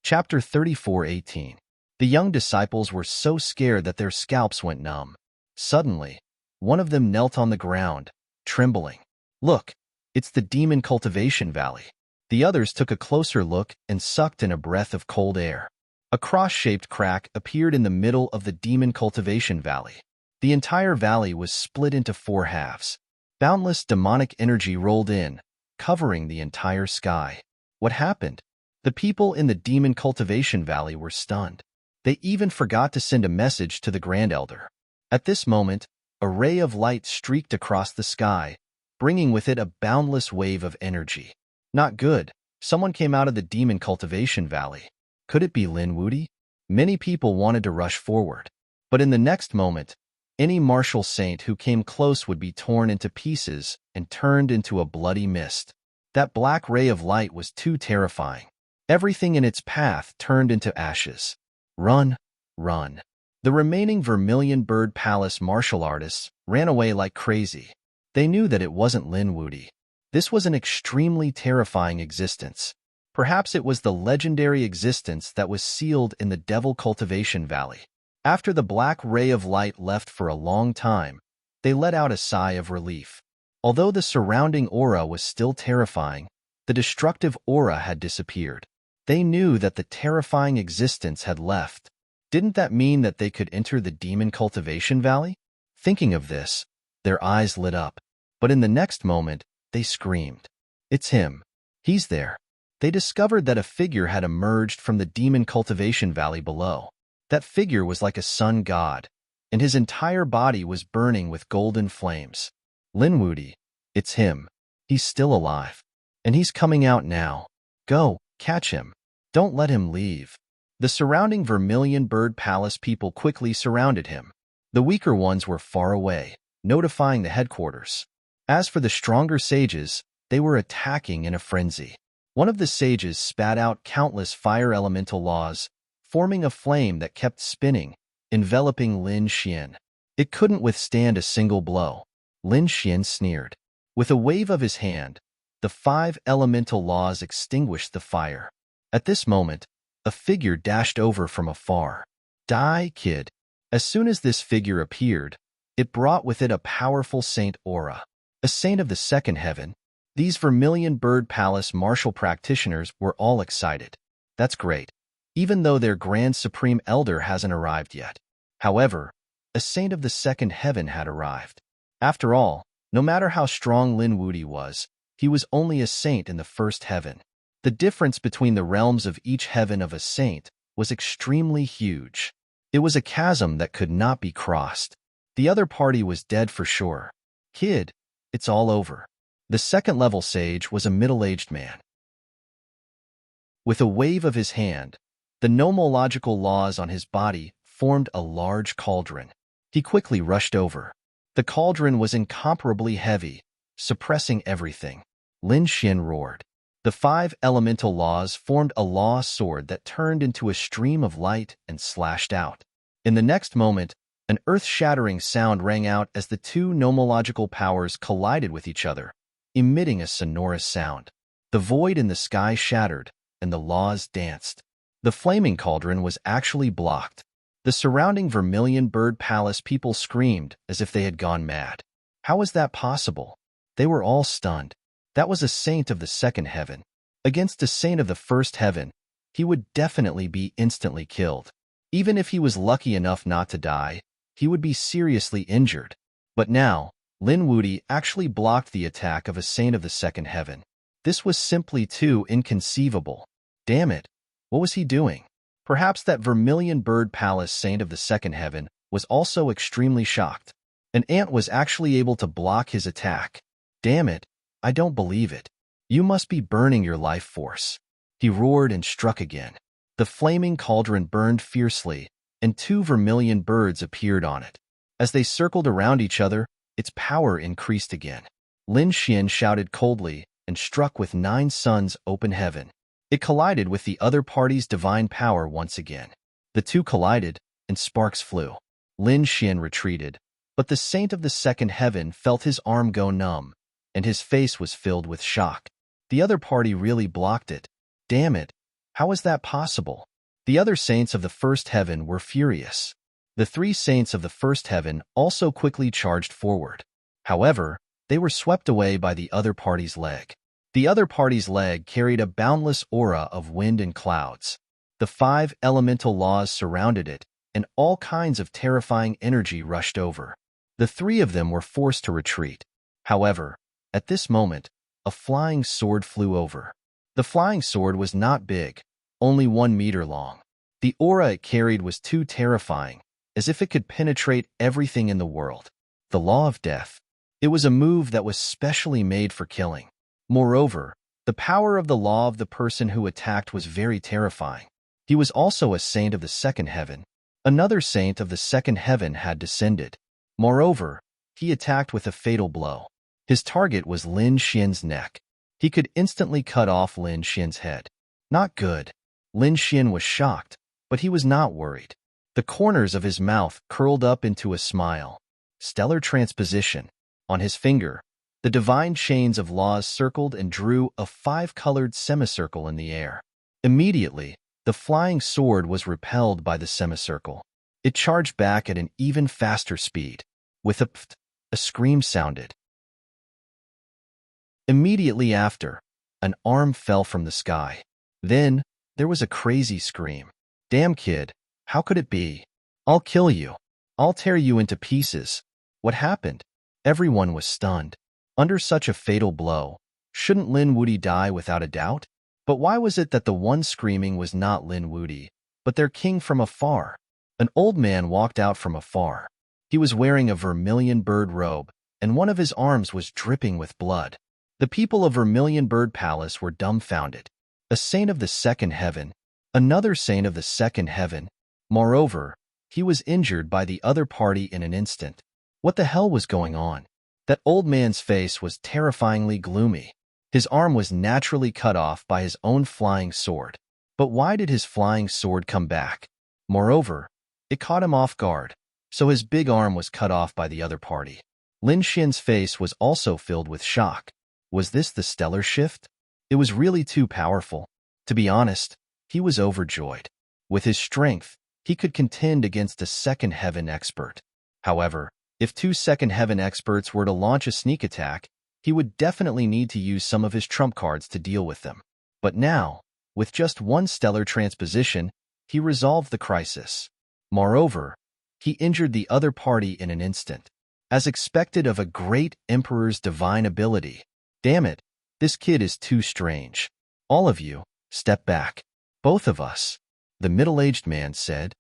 Chapter 34:18. The young disciples were so scared that their scalps went numb. Suddenly, one of them knelt on the ground, trembling. Look, it's the Demon Cultivation Valley. The others took a closer look and sucked in a breath of cold air. A cross-shaped crack appeared in the middle of the Demon Cultivation Valley. The entire valley was split into 4 halves. Boundless demonic energy rolled in, covering the entire sky. What happened? The people in the Demon Cultivation Valley were stunned. They even forgot to send a message to the Grand Elder. At this moment, a ray of light streaked across the sky, bringing with it a boundless wave of energy. Not good. Someone came out of the Demon Cultivation Valley. Could it be Lin Wudi? Many people wanted to rush forward. But in the next moment, any martial saint who came close would be torn into pieces and turned into a bloody mist. That black ray of light was too terrifying. Everything in its path turned into ashes. Run, run. The remaining Vermilion Bird Palace martial artists ran away like crazy. They knew that it wasn't Lin Wudi. This was an extremely terrifying existence. Perhaps it was the legendary existence that was sealed in the Devil Cultivation Valley. After the black ray of light left for a long time, they let out a sigh of relief. Although the surrounding aura was still terrifying, the destructive aura had disappeared. They knew that the terrifying existence had left. Didn't that mean that they could enter the Demon Cultivation Valley? Thinking of this, their eyes lit up. But in the next moment, they screamed. It's him. He's there. They discovered that a figure had emerged from the Demon Cultivation Valley below. That figure was like a sun god, and his entire body was burning with golden flames. Lin Wudi, it's him. He's still alive. And he's coming out now. Go, catch him. Don't let him leave. The surrounding Vermilion Bird Palace people quickly surrounded him. The weaker ones were far away, notifying the headquarters. As for the stronger sages, they were attacking in a frenzy. One of the sages spat out countless fire elemental laws, forming a flame that kept spinning, enveloping Lin Xian. It couldn't withstand a single blow. Lin Xian sneered. With a wave of his hand, the 5 elemental laws extinguished the fire. At this moment, a figure dashed over from afar. Die, kid. As soon as this figure appeared, it brought with it a powerful saint aura. A saint of the second heaven. These Vermilion Bird Palace martial practitioners were all excited. That's great, even though their Grand Supreme Elder hasn't arrived yet. However, a saint of the second heaven had arrived. After all, no matter how strong Lin Wudi was, he was only a saint in the first heaven. The difference between the realms of each heaven of a saint was extremely huge. It was a chasm that could not be crossed. The other party was dead for sure. Kid, it's all over. The second-level sage was a middle-aged man. With a wave of his hand, the nomological laws on his body formed a large cauldron. He quickly rushed over. The cauldron was incomparably heavy, suppressing everything. Lin Xian roared. The 5 elemental laws formed a law sword that turned into a stream of light and slashed out. In the next moment, an earth-shattering sound rang out as the 2 nomological powers collided with each other, emitting a sonorous sound. The void in the sky shattered, and the laws danced. The flaming cauldron was actually blocked. The surrounding Vermilion Bird Palace people screamed as if they had gone mad. How was that possible? They were all stunned. That was a saint of the second heaven. Against a saint of the first heaven, he would definitely be instantly killed. Even if he was lucky enough not to die, he would be seriously injured. But now, Lin Wuti actually blocked the attack of a saint of the second heaven. This was simply too inconceivable. Damn it, what was he doing? Perhaps that vermilion bird palace saint of the second heaven was also extremely shocked. An ant was actually able to block his attack. Damn it, I don't believe it. You must be burning your life force. He roared and struck again. The flaming cauldron burned fiercely, and 2 vermilion birds appeared on it. As they circled around each other, its power increased again. Lin Xian shouted coldly and struck with 9 suns open heaven. It collided with the other party's divine power once again. The two collided, and sparks flew. Lin Xian retreated, but the saint of the second heaven felt his arm go numb, and his face was filled with shock. The other party really blocked it. Damn it, how is that possible? The other saints of the first heaven were furious. The 3 saints of the first heaven also quickly charged forward. However, they were swept away by the other party's leg. The other party's leg carried a boundless aura of wind and clouds. The 5 elemental laws surrounded it, and all kinds of terrifying energy rushed over. The 3 of them were forced to retreat. However, at this moment, a flying sword flew over. The flying sword was not big, only 1 meter long. The aura it carried was too terrifying, as if it could penetrate everything in the world. The law of death. It was a move that was specially made for killing. Moreover, the power of the law of the person who attacked was very terrifying. He was also a saint of the second heaven. Another saint of the second heaven had descended. Moreover, he attacked with a fatal blow. His target was Lin Xian's neck. He could instantly cut off Lin Xian's head. Not good. Lin Xian was shocked, but he was not worried. The corners of his mouth curled up into a smile. Stellar transposition. On his finger, the divine chains of laws circled and drew a 5-colored semicircle in the air. Immediately, the flying sword was repelled by the semicircle. It charged back at an even faster speed. With a pft, a scream sounded. Immediately after, an arm fell from the sky. Then, there was a crazy scream. Damn kid, how could it be? I'll kill you. I'll tear you into pieces. What happened? Everyone was stunned. Under such a fatal blow, shouldn't Lin Wuti die without a doubt? But why was it that the one screaming was not Lin Wuti, but their king from afar? An old man walked out from afar. He was wearing a vermilion bird robe, and one of his arms was dripping with blood. The people of Vermilion Bird Palace were dumbfounded. A saint of the second heaven, another saint of the second heaven. Moreover, he was injured by the other party in an instant. What the hell was going on? That old man's face was terrifyingly gloomy. His arm was naturally cut off by his own flying sword. But why did his flying sword come back? Moreover, it caught him off guard, so his big arm was cut off by the other party. Lin Xian's face was also filled with shock. Was this the stellar shift? It was really too powerful. To be honest, he was overjoyed. With his strength, he could contend against a second heaven expert. However, if 2 second heaven experts were to launch a sneak attack, he would definitely need to use some of his trump cards to deal with them. But now, with just 1 stellar transposition, he resolved the crisis. Moreover, he injured the other party in an instant. As expected of a great emperor's divine ability. Damn it, this kid is too strange. All of you, step back. Both of us, the middle-aged man said.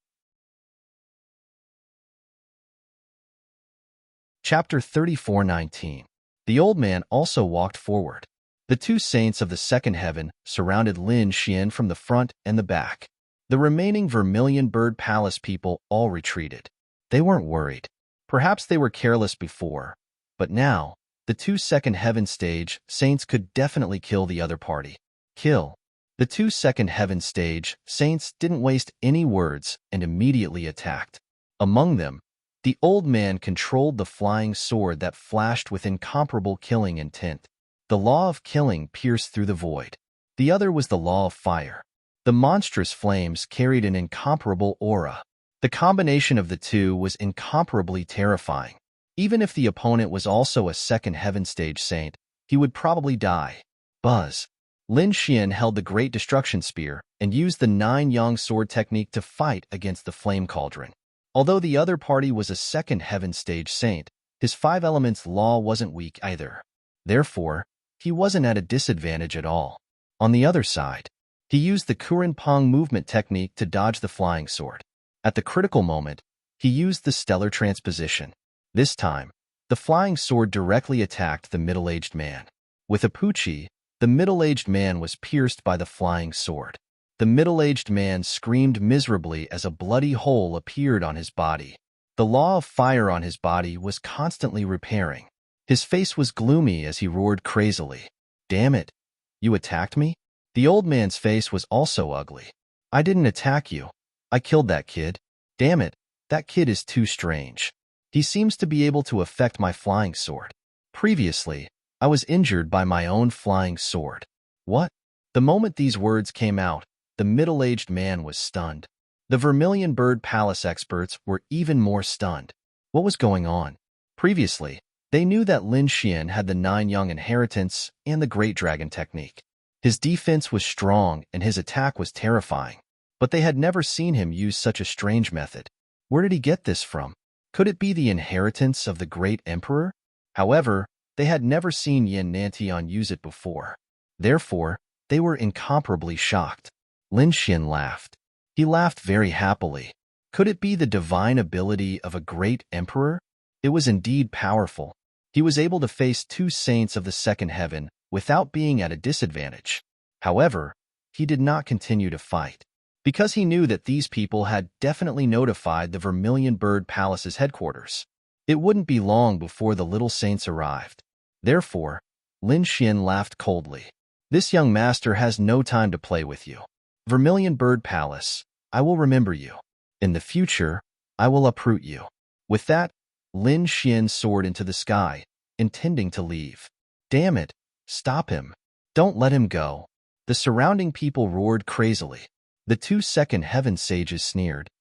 Chapter 34:19. The old man also walked forward. The 2 saints of the second heaven surrounded Lin Xian from the front and the back. The remaining Vermilion Bird Palace people all retreated. They weren't worried. Perhaps they were careless before, but now, the 2 second heaven stage saints could definitely kill the other party. Kill. The 2 second heaven stage saints didn't waste any words and immediately attacked. Among them, the old man controlled the flying sword that flashed with incomparable killing intent. The law of killing pierced through the void. The other was the law of fire. The monstrous flames carried an incomparable aura. The combination of the two was incomparably terrifying. Even if the opponent was also a second heaven stage saint, he would probably die. Buzz. Lin Xian held the Great Destruction Spear and used the 9-yang sword technique to fight against the flame cauldron. Although the other party was a second heaven stage saint, His five elements law wasn't weak either. Therefore, he wasn't at a disadvantage at all. On the other side, he used the Kuren Pong movement technique to dodge the flying sword. At the critical moment, he used the stellar transposition. This time, the flying sword directly attacked the middle-aged man. With a pucci, the middle-aged man was pierced by the flying sword. The middle-aged man screamed miserably as a bloody hole appeared on his body. The law of fire on his body was constantly repairing. His face was gloomy as he roared crazily. "Damn it! You attacked me?" The old man's face was also ugly. "I didn't attack you. I killed that kid. Damn it, that kid is too strange. He seems to be able to affect my flying sword. Previously, I was injured by my own flying sword." What? The moment these words came out, the middle-aged man was stunned. The Vermilion Bird Palace experts were even more stunned. What was going on? Previously, they knew that Lin Xian had the 9 Young Inheritance and the Great Dragon Technique. His defense was strong and his attack was terrifying. But they had never seen him use such a strange method. Where did he get this from? Could it be the inheritance of the Great Emperor? However, they had never seen Yin Nantian use it before. Therefore, they were incomparably shocked. Lin Xian laughed. He laughed very happily. Could it be the divine ability of a great emperor? It was indeed powerful. He was able to face 2 saints of the second heaven without being at a disadvantage. However, he did not continue to fight, because he knew that these people had definitely notified the Vermilion Bird Palace's headquarters. It wouldn't be long before the little saints arrived. Therefore, Lin Xian laughed coldly. "This young master has no time to play with you. Vermilion Bird Palace, I will remember you. In the future, I will uproot you." With that, Lin Xian soared into the sky, intending to leave. "Damn it, stop him. Don't let him go." The surrounding people roared crazily. The 2 second heaven sages sneered.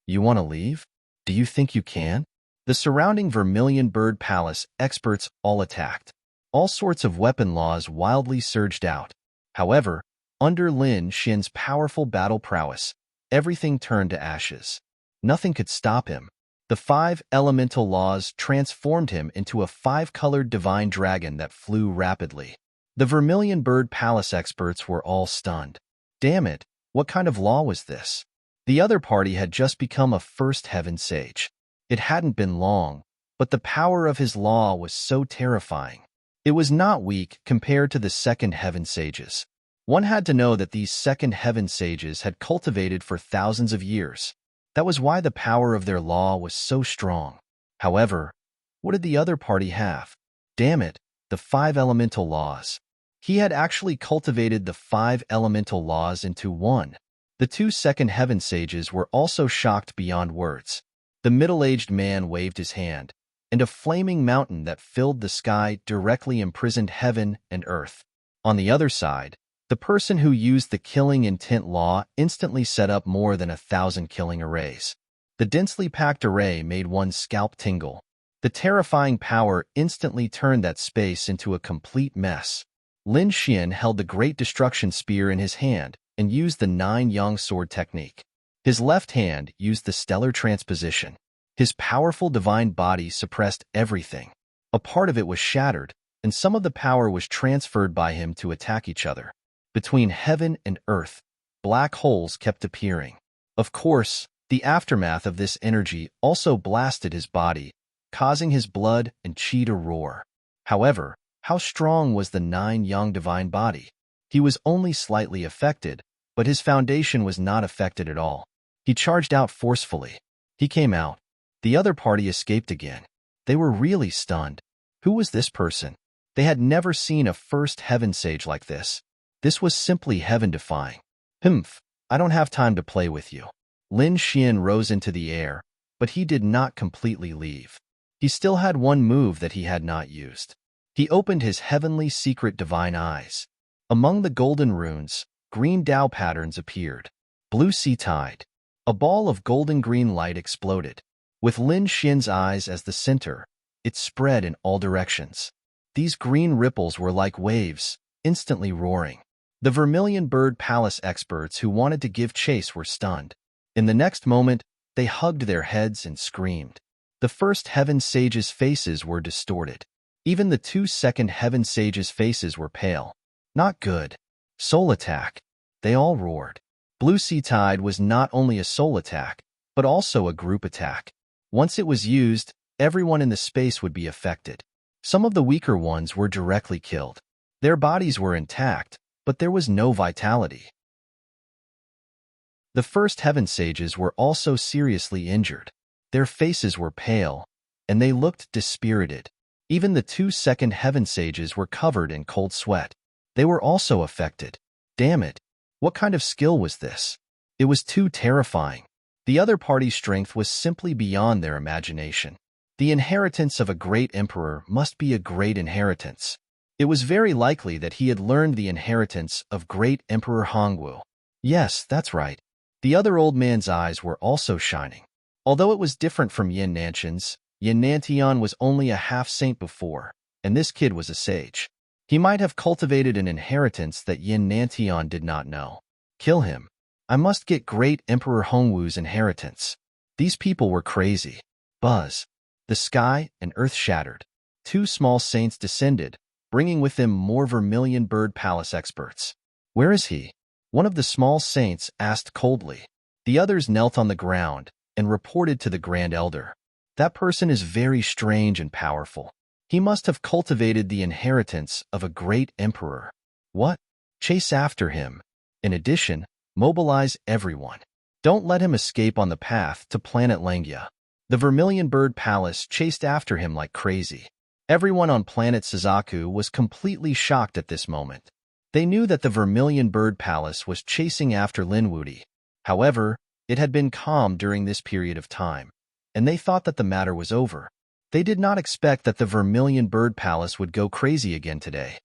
"You want to leave? Do you think you can?" The surrounding Vermilion Bird Palace experts all attacked. All sorts of weapon laws wildly surged out. However, under Lin Xian's powerful battle prowess, everything turned to ashes. Nothing could stop him. The 5 elemental laws transformed him into a 5-colored divine dragon that flew rapidly. The Vermilion Bird Palace experts were all stunned. Damn it, what kind of law was this? The other party had just become a first heaven sage. It hadn't been long, but the power of his law was so terrifying. It was not weak compared to the second heaven sages. One had to know that these second heaven sages had cultivated for thousands of years. That was why the power of their law was so strong. However, what did the other party have? Damn it, the 5 elemental laws. He had actually cultivated the 5 elemental laws into one. The 2 second heaven sages were also shocked beyond words. The middle-aged man waved his hand, and a flaming mountain that filled the sky directly imprisoned heaven and earth. On the other side, the person who used the killing intent law instantly set up more than 1,000 killing arrays. The densely packed array made one's scalp tingle. The terrifying power instantly turned that space into a complete mess. Lin Xian held the Great Destruction Spear in his hand and used the 9 Yang Sword technique. His left hand used the Stellar Transposition. His powerful divine body suppressed everything. A part of it was shattered, and some of the power was transferred by him to attack each other. Between heaven and earth, black holes kept appearing. Of course, the aftermath of this energy also blasted his body, causing his blood and chi to roar. However, how strong was the 9 Yang divine body? He was only slightly affected, but his foundation was not affected at all. He charged out forcefully. He came out. The other party escaped again. They were really stunned. Who was this person? They had never seen a first heaven sage like this. This was simply heaven-defying. "Humph, I don't have time to play with you." Lin Xian rose into the air, but he did not completely leave. He still had one move that he had not used. He opened his heavenly secret divine eyes. Among the golden runes, green Tao patterns appeared. Blue sea tide. A ball of golden-green light exploded. With Lin Xian's eyes as the center, it spread in all directions. These green ripples were like waves, instantly roaring. The Vermilion Bird Palace experts who wanted to give chase were stunned. In the next moment, they hugged their heads and screamed. The first Heaven Sage's faces were distorted. Even the 2-second Heaven Sage's faces were pale. Not good. Soul attack. They all roared. Blue Sea Tide was not only a soul attack, but also a group attack. Once it was used, everyone in the space would be affected. Some of the weaker ones were directly killed. Their bodies were intact, but there was no vitality. The first Heaven Sages were also seriously injured. Their faces were pale, and they looked dispirited. Even the 2-second Heaven Sages were covered in cold sweat. They were also affected. Damn it! What kind of skill was this? It was too terrifying. The other party's strength was simply beyond their imagination. The inheritance of a great emperor must be a great inheritance. It was very likely that he had learned the inheritance of great Emperor Hongwu. Yes, that's right. The other old man's eyes were also shining. Although it was different from Yin Nanshan's, Yin Nantian was only a half-saint before, and this kid was a sage. He might have cultivated an inheritance that Yin Nantian did not know. Kill him. I must get great Emperor Hongwu's inheritance. These people were crazy. Buzz. The sky and earth shattered. 2 small saints descended, bringing with them more Vermilion Bird Palace experts. Where is he? One of the small saints asked coldly. The others knelt on the ground and reported to the Grand Elder. That person is very strange and powerful. He must have cultivated the inheritance of a great emperor. What? Chase after him. In addition, mobilize everyone. Don't let him escape on the path to planet Langia. The Vermilion Bird Palace chased after him like crazy. Everyone on planet Suzaku was completely shocked at this moment. They knew that the Vermilion Bird Palace was chasing after Linwudi. However, it had been calm during this period of time, and they thought that the matter was over. They did not expect that the Vermilion Bird Palace would go crazy again today.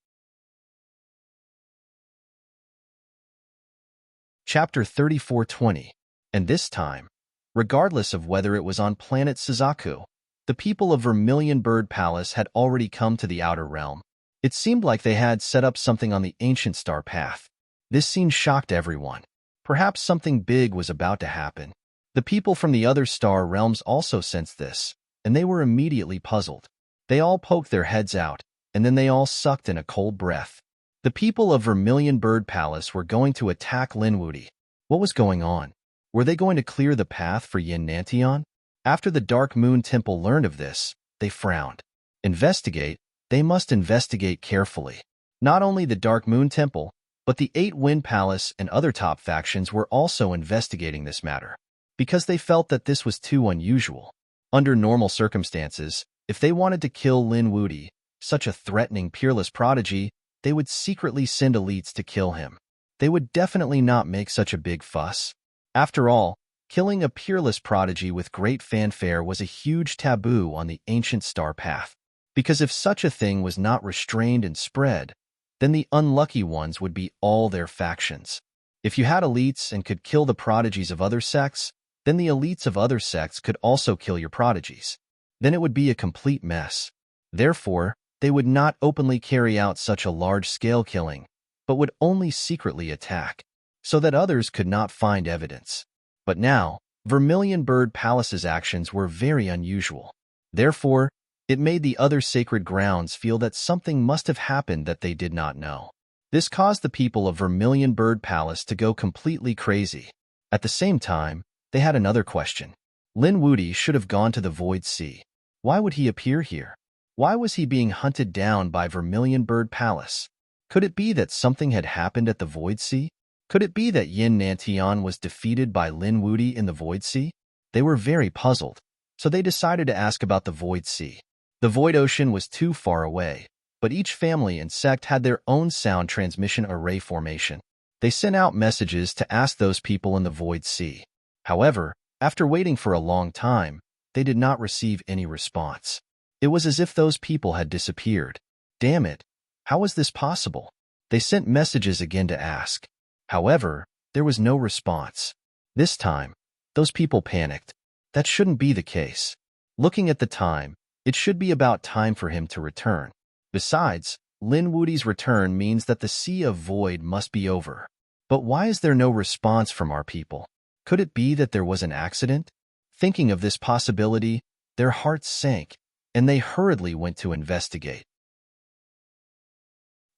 Chapter 3420. And this time, regardless of whether it was on planet Suzaku, the people of Vermilion Bird Palace had already come to the outer realm. It seemed like they had set up something on the ancient star path. This scene shocked everyone. Perhaps something big was about to happen. The people from the other star realms also sensed this, and they were immediately puzzled. They all poked their heads out, and then they all sucked in a cold breath. The people of Vermilion Bird Palace were going to attack Linwudi. What was going on? Were they going to clear the path for Yin Nantian? After the Dark Moon Temple learned of this, they frowned. Investigate? They must investigate carefully. Not only the Dark Moon Temple, but the 8 Wind Palace and other top factions were also investigating this matter, because they felt that this was too unusual. Under normal circumstances, if they wanted to kill Linwudi, such a threatening peerless prodigy, they would secretly send elites to kill him. They would definitely not make such a big fuss. After all, killing a peerless prodigy with great fanfare was a huge taboo on the ancient star path, because if such a thing was not restrained and spread, then the unlucky ones would be all their factions. If you had elites and could kill the prodigies of other sects, then the elites of other sects could also kill your prodigies. Then it would be a complete mess. Therefore, they would not openly carry out such a large-scale killing, but would only secretly attack, so that others could not find evidence. But now, Vermilion Bird Palace's actions were very unusual. Therefore, it made the other sacred grounds feel that something must have happened that they did not know. This caused the people of Vermilion Bird Palace to go completely crazy. At the same time, they had another question. Linwudi should have gone to the Void Sea. Why would he appear here? Why was he being hunted down by Vermilion Bird Palace? Could it be that something had happened at the Void Sea? Could it be that Yin Nantian was defeated by Linwudi in the Void Sea? They were very puzzled, so they decided to ask about the Void Sea. The Void Ocean was too far away, but each family and sect had their own sound transmission array formation. They sent out messages to ask those people in the Void Sea. However, after waiting for a long time, they did not receive any response. It was as if those people had disappeared. Damn it! How was this possible? They sent messages again to ask. However, there was no response. This time, those people panicked. That shouldn't be the case. Looking at the time, it should be about time for him to return. Besides, Linwudi's return means that the Sea of Void must be over. But why is there no response from our people? Could it be that there was an accident? Thinking of this possibility, their hearts sank, and they hurriedly went to investigate.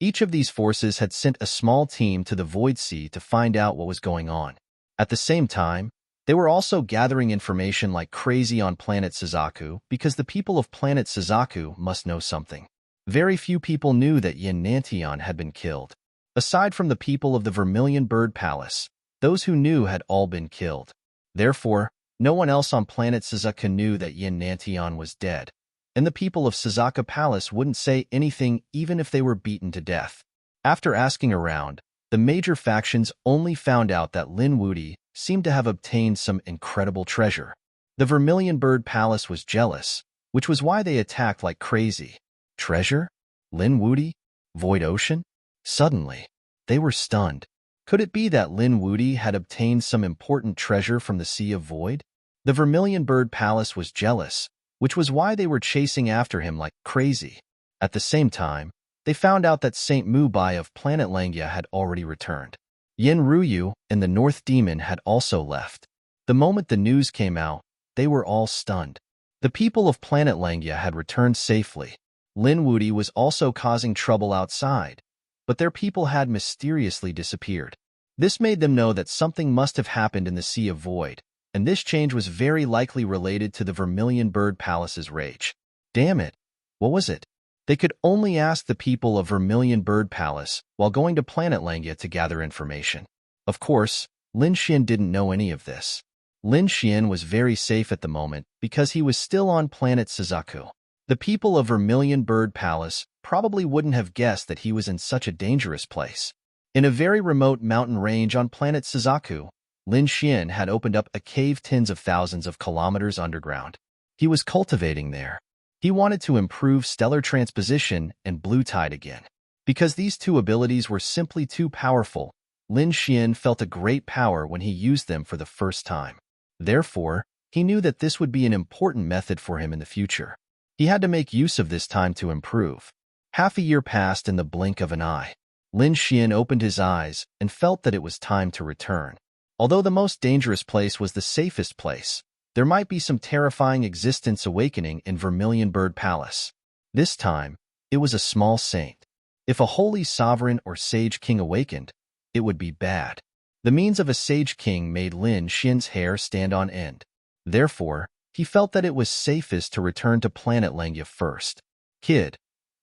Each of these forces had sent a small team to the Void Sea to find out what was going on. At the same time, they were also gathering information like crazy on planet Suzaku because the people of planet Suzaku must know something. Very few people knew that Yin Nantian had been killed. Aside from the people of the Vermilion Bird Palace, those who knew had all been killed. Therefore, no one else on planet Suzaku knew that Yin Nantian was dead, and the people of Suzaku Palace wouldn't say anything even if they were beaten to death. After asking around, the major factions only found out that Lin Wudi seemed to have obtained some incredible treasure. The Vermilion Bird Palace was jealous, which was why they attacked like crazy. Treasure? Lin Wudi? Void Ocean? Suddenly, they were stunned. Could it be that Lin Wudi had obtained some important treasure from the Sea of Void? The Vermilion Bird Palace was jealous, which was why they were chasing after him like crazy. At the same time, they found out that Saint Mubai of Planet Langia had already returned. Yin Ruyu and the North Demon had also left. The moment the news came out, they were all stunned. The people of Planet Langia had returned safely. Lin Wudi was also causing trouble outside, but their people had mysteriously disappeared. This made them know that something must have happened in the Sea of Void, and this change was very likely related to the Vermilion Bird Palace's rage. Damn it! What was it? They could only ask the people of Vermilion Bird Palace while going to Planet Langia to gather information. Of course, Lin Xian didn't know any of this. Lin Xian was very safe at the moment because he was still on planet Suzaku. The people of Vermilion Bird Palace probably wouldn't have guessed that he was in such a dangerous place. In a very remote mountain range on planet Suzaku, Lin Xian had opened up a cave tens of thousands of kilometers underground. He was cultivating there. He wanted to improve stellar transposition and blue tide again. Because these two abilities were simply too powerful, Lin Xian felt a great power when he used them for the first time. Therefore, he knew that this would be an important method for him in the future. He had to make use of this time to improve. Half a year passed in the blink of an eye. Lin Xian opened his eyes and felt that it was time to return. Although the most dangerous place was the safest place, there might be some terrifying existence awakening in Vermilion Bird Palace. This time, it was a small saint. If a holy sovereign or sage king awakened, it would be bad. The means of a sage king made Lin Xian's hair stand on end. Therefore, he felt that it was safest to return to Planet Langia first. Kid,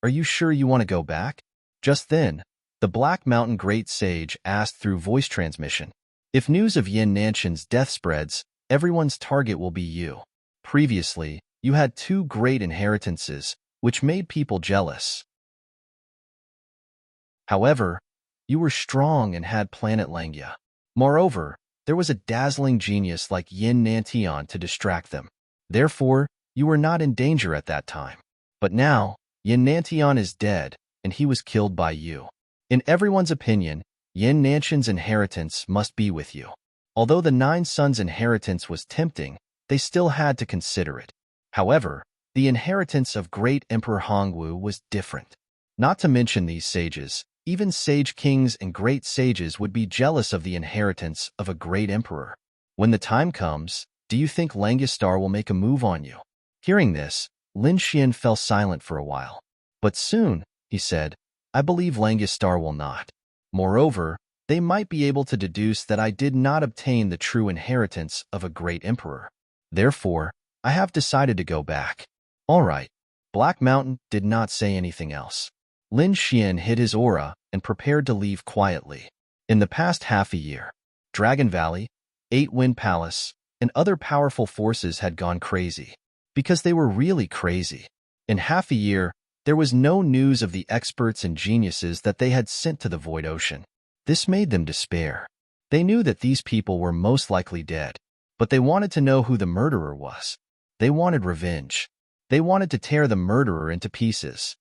are you sure you want to go back? Just then, the Black Mountain Great Sage asked through voice transmission. If news of Yin Nantian's death spreads, everyone's target will be you. Previously, you had 2 great inheritances, which made people jealous. However, you were strong and had Planet Langia. Moreover, there was a dazzling genius like Yin Nantian to distract them. Therefore, you were not in danger at that time. But now, Yin Nantian is dead, and he was killed by you. In everyone's opinion, Yin Nantian's inheritance must be with you. Although the 9 sons' inheritance was tempting, they still had to consider it. However, the inheritance of great Emperor Hongwu was different. Not to mention these sages, even sage kings and great sages would be jealous of the inheritance of a great emperor. When the time comes, do you think Langistar will make a move on you? Hearing this, Lin Xian fell silent for a while. But soon, he said, I believe Langistar will not. Moreover, they might be able to deduce that I did not obtain the true inheritance of a great emperor. Therefore, I have decided to go back. All right. Black Mountain did not say anything else. Lin Xian hid his aura and prepared to leave quietly. In the past half a year, Dragon Valley, 8 Wind Palace, and other powerful forces had gone crazy. Because they were really crazy. In half a year, there was no news of the experts and geniuses that they had sent to the Void Ocean. This made them despair. They knew that these people were most likely dead, but they wanted to know who the murderer was. They wanted revenge. They wanted to tear the murderer into pieces.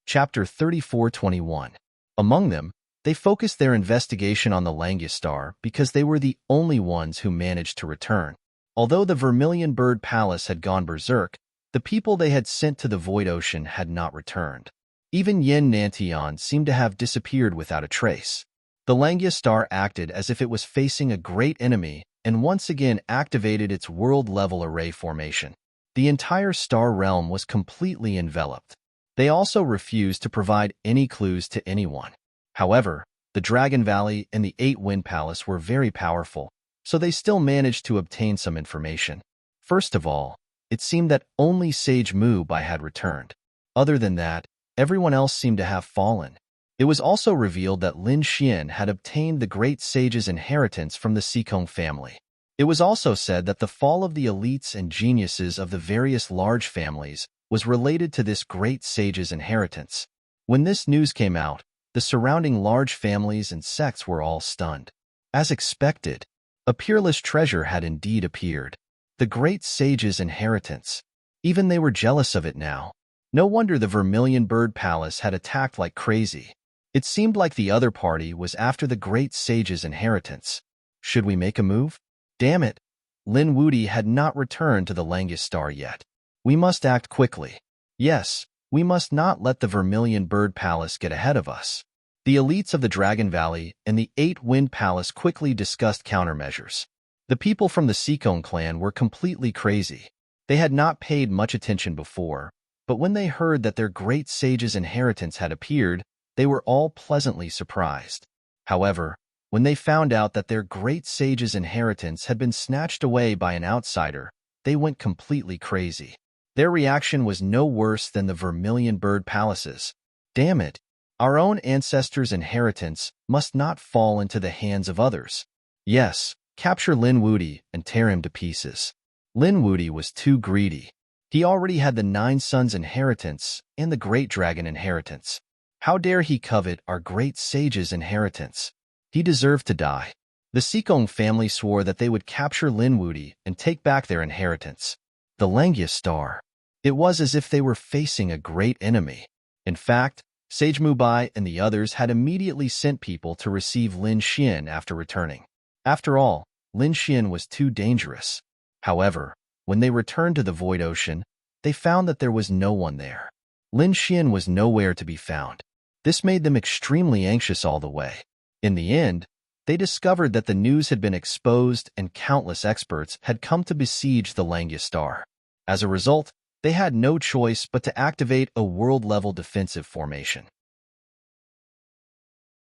Chapter 34-21. Among them, they focused their investigation on the Langistar because they were the only ones who managed to return. Although the Vermilion Bird Palace had gone berserk, the people they had sent to the Void Ocean had not returned. Even Yin Nantian seemed to have disappeared without a trace. The Langistar acted as if it was facing a great enemy and once again activated its world-level array formation. The entire star realm was completely enveloped. They also refused to provide any clues to anyone. However, the Dragon Valley and the Eight Wind Palace were very powerful, so they still managed to obtain some information. First of all, it seemed that only Sage Mubai had returned. Other than that, everyone else seemed to have fallen. It was also revealed that Lin Xian had obtained the Great Sage's inheritance from the Sikong family. It was also said that the fall of the elites and geniuses of the various large families was related to this Great Sage's inheritance. When this news came out, the surrounding large families and sects were all stunned. As expected, a peerless treasure had indeed appeared. The Great Sage's inheritance. Even they were jealous of it now. No wonder the Vermilion Bird Palace had attacked like crazy. It seemed like the other party was after the Great Sage's inheritance. Should we make a move? Damn it! Lin Wudi had not returned to the Langus Star yet. We must act quickly. Yes, we must not let the Vermilion Bird Palace get ahead of us. The elites of the Dragon Valley and the Eight Wind Palace quickly discussed countermeasures. The people from the Sikong clan were completely crazy. They had not paid much attention before, but when they heard that their Great Sage's inheritance had appeared, they were all pleasantly surprised. However, when they found out that their Great Sage's inheritance had been snatched away by an outsider, they went completely crazy. Their reaction was no worse than the Vermilion Bird Palace's. Damn it! Our own ancestors' inheritance must not fall into the hands of others. Yes, capture Lin Wudi and tear him to pieces. Lin Wudi was too greedy. He already had the 9 sons' inheritance and the Great Dragon inheritance. How dare he covet our Great Sage's inheritance? He deserved to die. The Sikong family swore that they would capture Lin Wudi and take back their inheritance. The Langus Star. It was as if they were facing a great enemy. In fact, Sage Mubai and the others had immediately sent people to receive Lin Xian after returning. After all, Lin Xian was too dangerous. However, when they returned to the Void Ocean, they found that there was no one there. Lin Xian was nowhere to be found. This made them extremely anxious all the way. In the end, they discovered that the news had been exposed and countless experts had come to besiege the Langus Star. As a result, they had no choice but to activate a world-level defensive formation.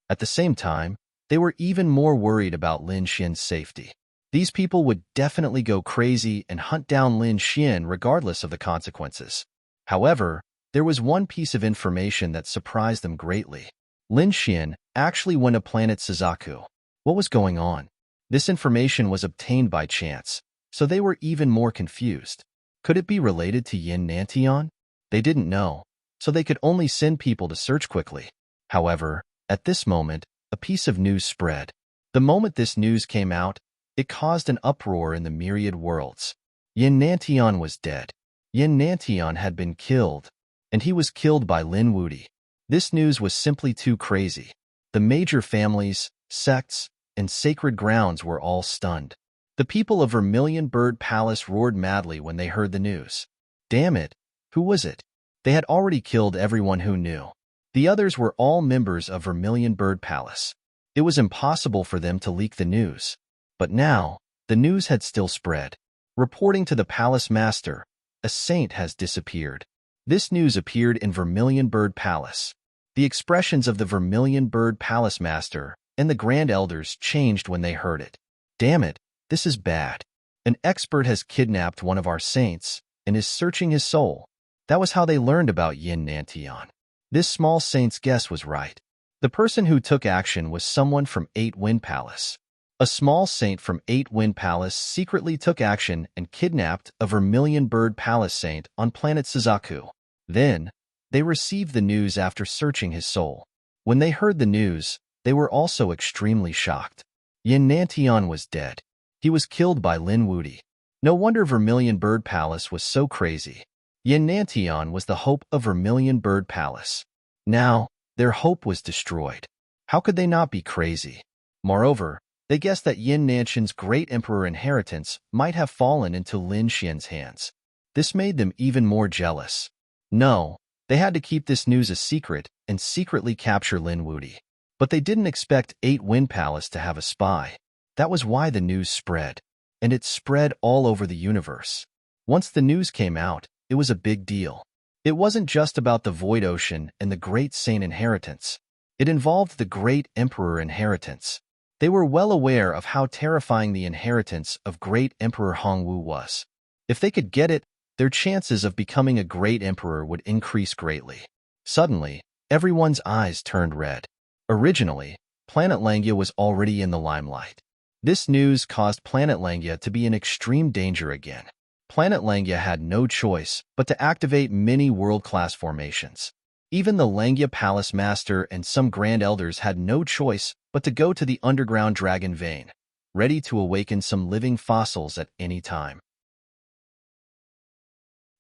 At the same time, they were even more worried about Lin Xian's safety. These people would definitely go crazy and hunt down Lin Xian regardless of the consequences. However, there was one piece of information that surprised them greatly. Lin Xian actually went to planet Suzaku. What was going on? This information was obtained by chance, so they were even more confused. Could it be related to Yin Nantian? They didn't know, so they could only send people to search quickly. However, at this moment, a piece of news spread. The moment this news came out, it caused an uproar in the myriad worlds. Yin Nantian was dead. Yin Nantian had been killed, and he was killed by Lin Wudi. This news was simply too crazy. The major families, sects, and sacred grounds were all stunned. The people of Vermilion Bird Palace roared madly when they heard the news. Damn it! Who was it? They had already killed everyone who knew. The others were all members of Vermilion Bird Palace. It was impossible for them to leak the news. But now, the news had still spread. Reporting to the Palace Master, a saint has disappeared. This news appeared in Vermilion Bird Palace. The expressions of the Vermilion Bird Palace Master and the Grand Elders changed when they heard it. Damn it! This is bad. An expert has kidnapped one of our saints and is searching his soul. That was how they learned about Yin Nantian. This small saint's guess was right. The person who took action was someone from Eight Wind Palace. A small saint from Eight Wind Palace secretly took action and kidnapped a Vermilion Bird Palace saint on planet Suzaku. Then, they received the news after searching his soul. When they heard the news, they were also extremely shocked. Yin Nantian was dead. He was killed by Lin Wudi. No wonder Vermilion Bird Palace was so crazy. Yin Nantian was the hope of Vermilion Bird Palace. Now, their hope was destroyed. How could they not be crazy? Moreover, they guessed that Yin Nantian's great emperor inheritance might have fallen into Lin Xian's hands. This made them even more jealous. No, they had to keep this news a secret and secretly capture Lin Wudi. But they didn't expect Eight Wind Palace to have a spy. That was why the news spread. and it spread all over the universe. Once the news came out, it was a big deal. It wasn't just about the Void Ocean and the Great Saint inheritance. It involved the Great Emperor inheritance. They were well aware of how terrifying the inheritance of Great Emperor Hongwu was. If they could get it, their chances of becoming a great emperor would increase greatly. Suddenly, everyone's eyes turned red. Originally, Planet Langia was already in the limelight. This news caused Planet Langia to be in extreme danger again. Planet Langia had no choice but to activate many world-class formations. Even the Langia Palace Master and some Grand Elders had no choice but to go to the underground dragon vein, ready to awaken some living fossils at any time.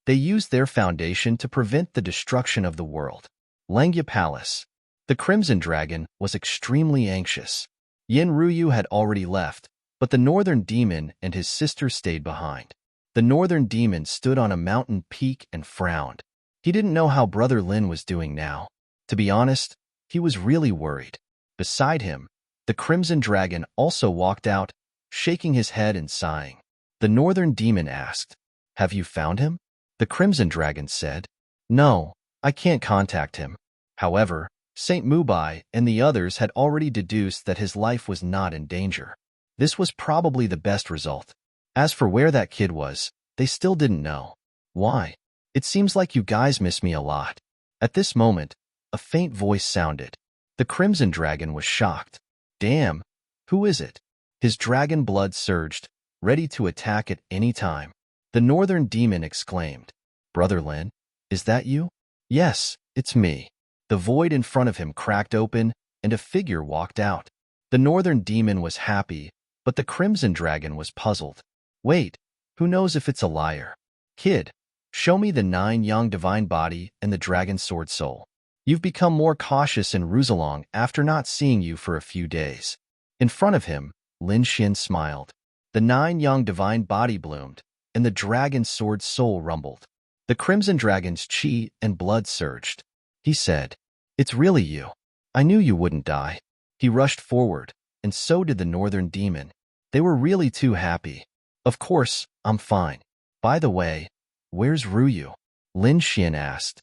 They used their foundation to prevent the destruction of the world. Langia Palace. The Crimson Dragon was extremely anxious. Yin Ruyu had already left, but the Northern Demon and his sister stayed behind. The Northern Demon stood on a mountain peak and frowned. He didn't know how Brother Lin was doing now. To be honest, he was really worried. Beside him, the Crimson Dragon also walked out, shaking his head and sighing. The Northern Demon asked, "Have you found him?" The Crimson Dragon said, "No, I can't contact him." However, Saint Mubai and the others had already deduced that his life was not in danger. This was probably the best result. As for where that kid was, they still didn't know. "Why? It seems like you guys miss me a lot." At this moment, a faint voice sounded. The Crimson Dragon was shocked. "Damn, who is it?" His dragon blood surged, ready to attack at any time. The Northern Demon exclaimed, "Brother Lin, is that you?" "Yes, it's me." The void in front of him cracked open, and a figure walked out. The Northern Demon was happy, but the Crimson Dragon was puzzled. "Wait, who knows if it's a liar? Kid, show me the 9-yang divine body and the dragon sword soul. You've become more cautious in Ruzalong after not seeing you for a few days." In front of him, Lin Xian smiled. The 9-yang divine body bloomed, and the dragon sword soul rumbled. The Crimson Dragon's chi and blood surged. He said, "It's really you. I knew you wouldn't die." He rushed forward, and so did the Northern Demon. They were really too happy. "Of course, I'm fine. By the way, where's Ruyu?" Lin Xian asked.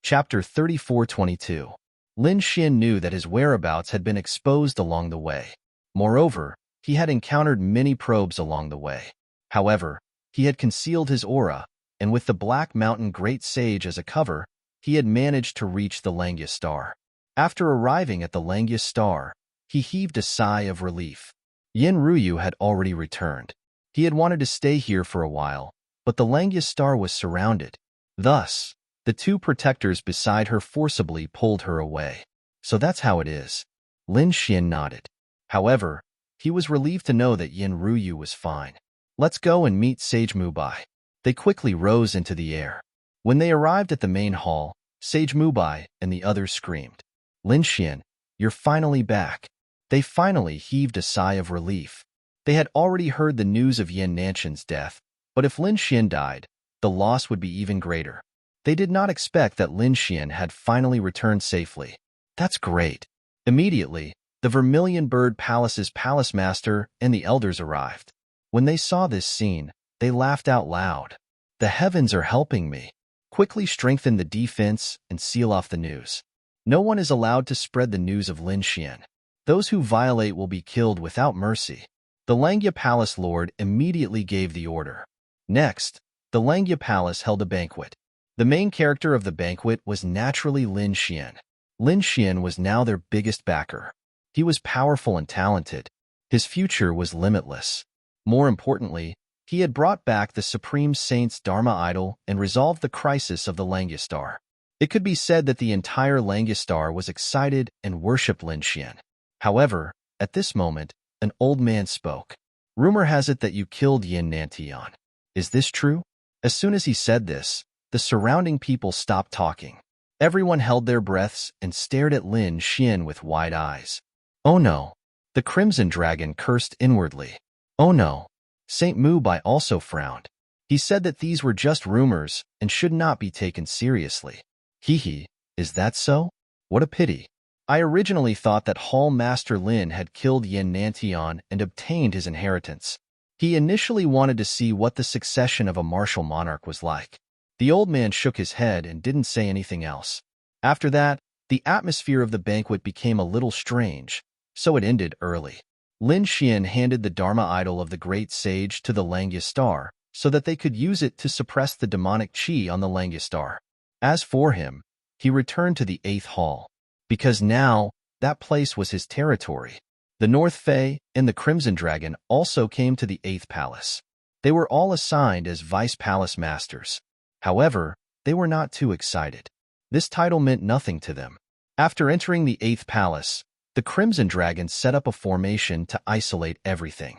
Chapter 3422. Lin Xian knew that his whereabouts had been exposed along the way. Moreover, he had encountered many probes along the way. However, he had concealed his aura, and with the Black Mountain Great Sage as a cover, he had managed to reach the Langia Star. After arriving at the Langia Star, he heaved a sigh of relief. Yin Ruyu had already returned. He had wanted to stay here for a while, but the Langia Star was surrounded. Thus, the two protectors beside her forcibly pulled her away. "So that's how it is." Lin Xian nodded. However, he was relieved to know that Yin Ruyu was fine. "Let's go and meet Sage Mubai." They quickly rose into the air. When they arrived at the main hall, Sage Mubai and the others screamed, "Lin Xian, you're finally back." They finally heaved a sigh of relief. They had already heard the news of Yin Nanshan's death, but if Lin Xian died, the loss would be even greater. They did not expect that Lin Xian had finally returned safely. "That's great." Immediately, the Vermilion Bird Palace's palace master and the elders arrived. When they saw this scene, they laughed out loud. "The heavens are helping me." Quickly strengthen the defense and seal off the news. No one is allowed to spread the news of Lin Xian. Those who violate will be killed without mercy. The Langia Palace Lord immediately gave the order. Next, the Langia Palace held a banquet. The main character of the banquet was naturally Lin Xian. Lin Xian was now their biggest backer. He was powerful and talented. His future was limitless. More importantly, he had brought back the Supreme Saint's Dharma idol and resolved the crisis of the Langia Star. It could be said that the entire Langia Star was excited and worshipped Lin Xian. However, at this moment, an old man spoke. "Rumor has it that you killed Yin Nantian. Is this true?" As soon as he said this, the surrounding people stopped talking. Everyone held their breaths and stared at Lin Xian with wide eyes. "Oh no." The Crimson Dragon cursed inwardly. "Oh no." Saint Mubai also frowned. He said that these were just rumors and should not be taken seriously. "Hee hee, is that so? What a pity." I originally thought that Hall Master Lin had killed Yin Nantian and obtained his inheritance. He initially wanted to see what the succession of a martial monarch was like. The old man shook his head and didn't say anything else. After that, the atmosphere of the banquet became a little strange, so it ended early. Lin Xian handed the Dharma idol of the great sage to the Langya star so that they could use it to suppress the demonic qi on the Langya star. As for him, he returned to the 8th hall, because now that place was his territory. The North Fae and the Crimson Dragon also came to the 8th palace. They were all assigned as vice palace masters. However, they were not too excited. This title meant nothing to them. After entering the 8th palace, the Crimson Dragon set up a formation to isolate everything.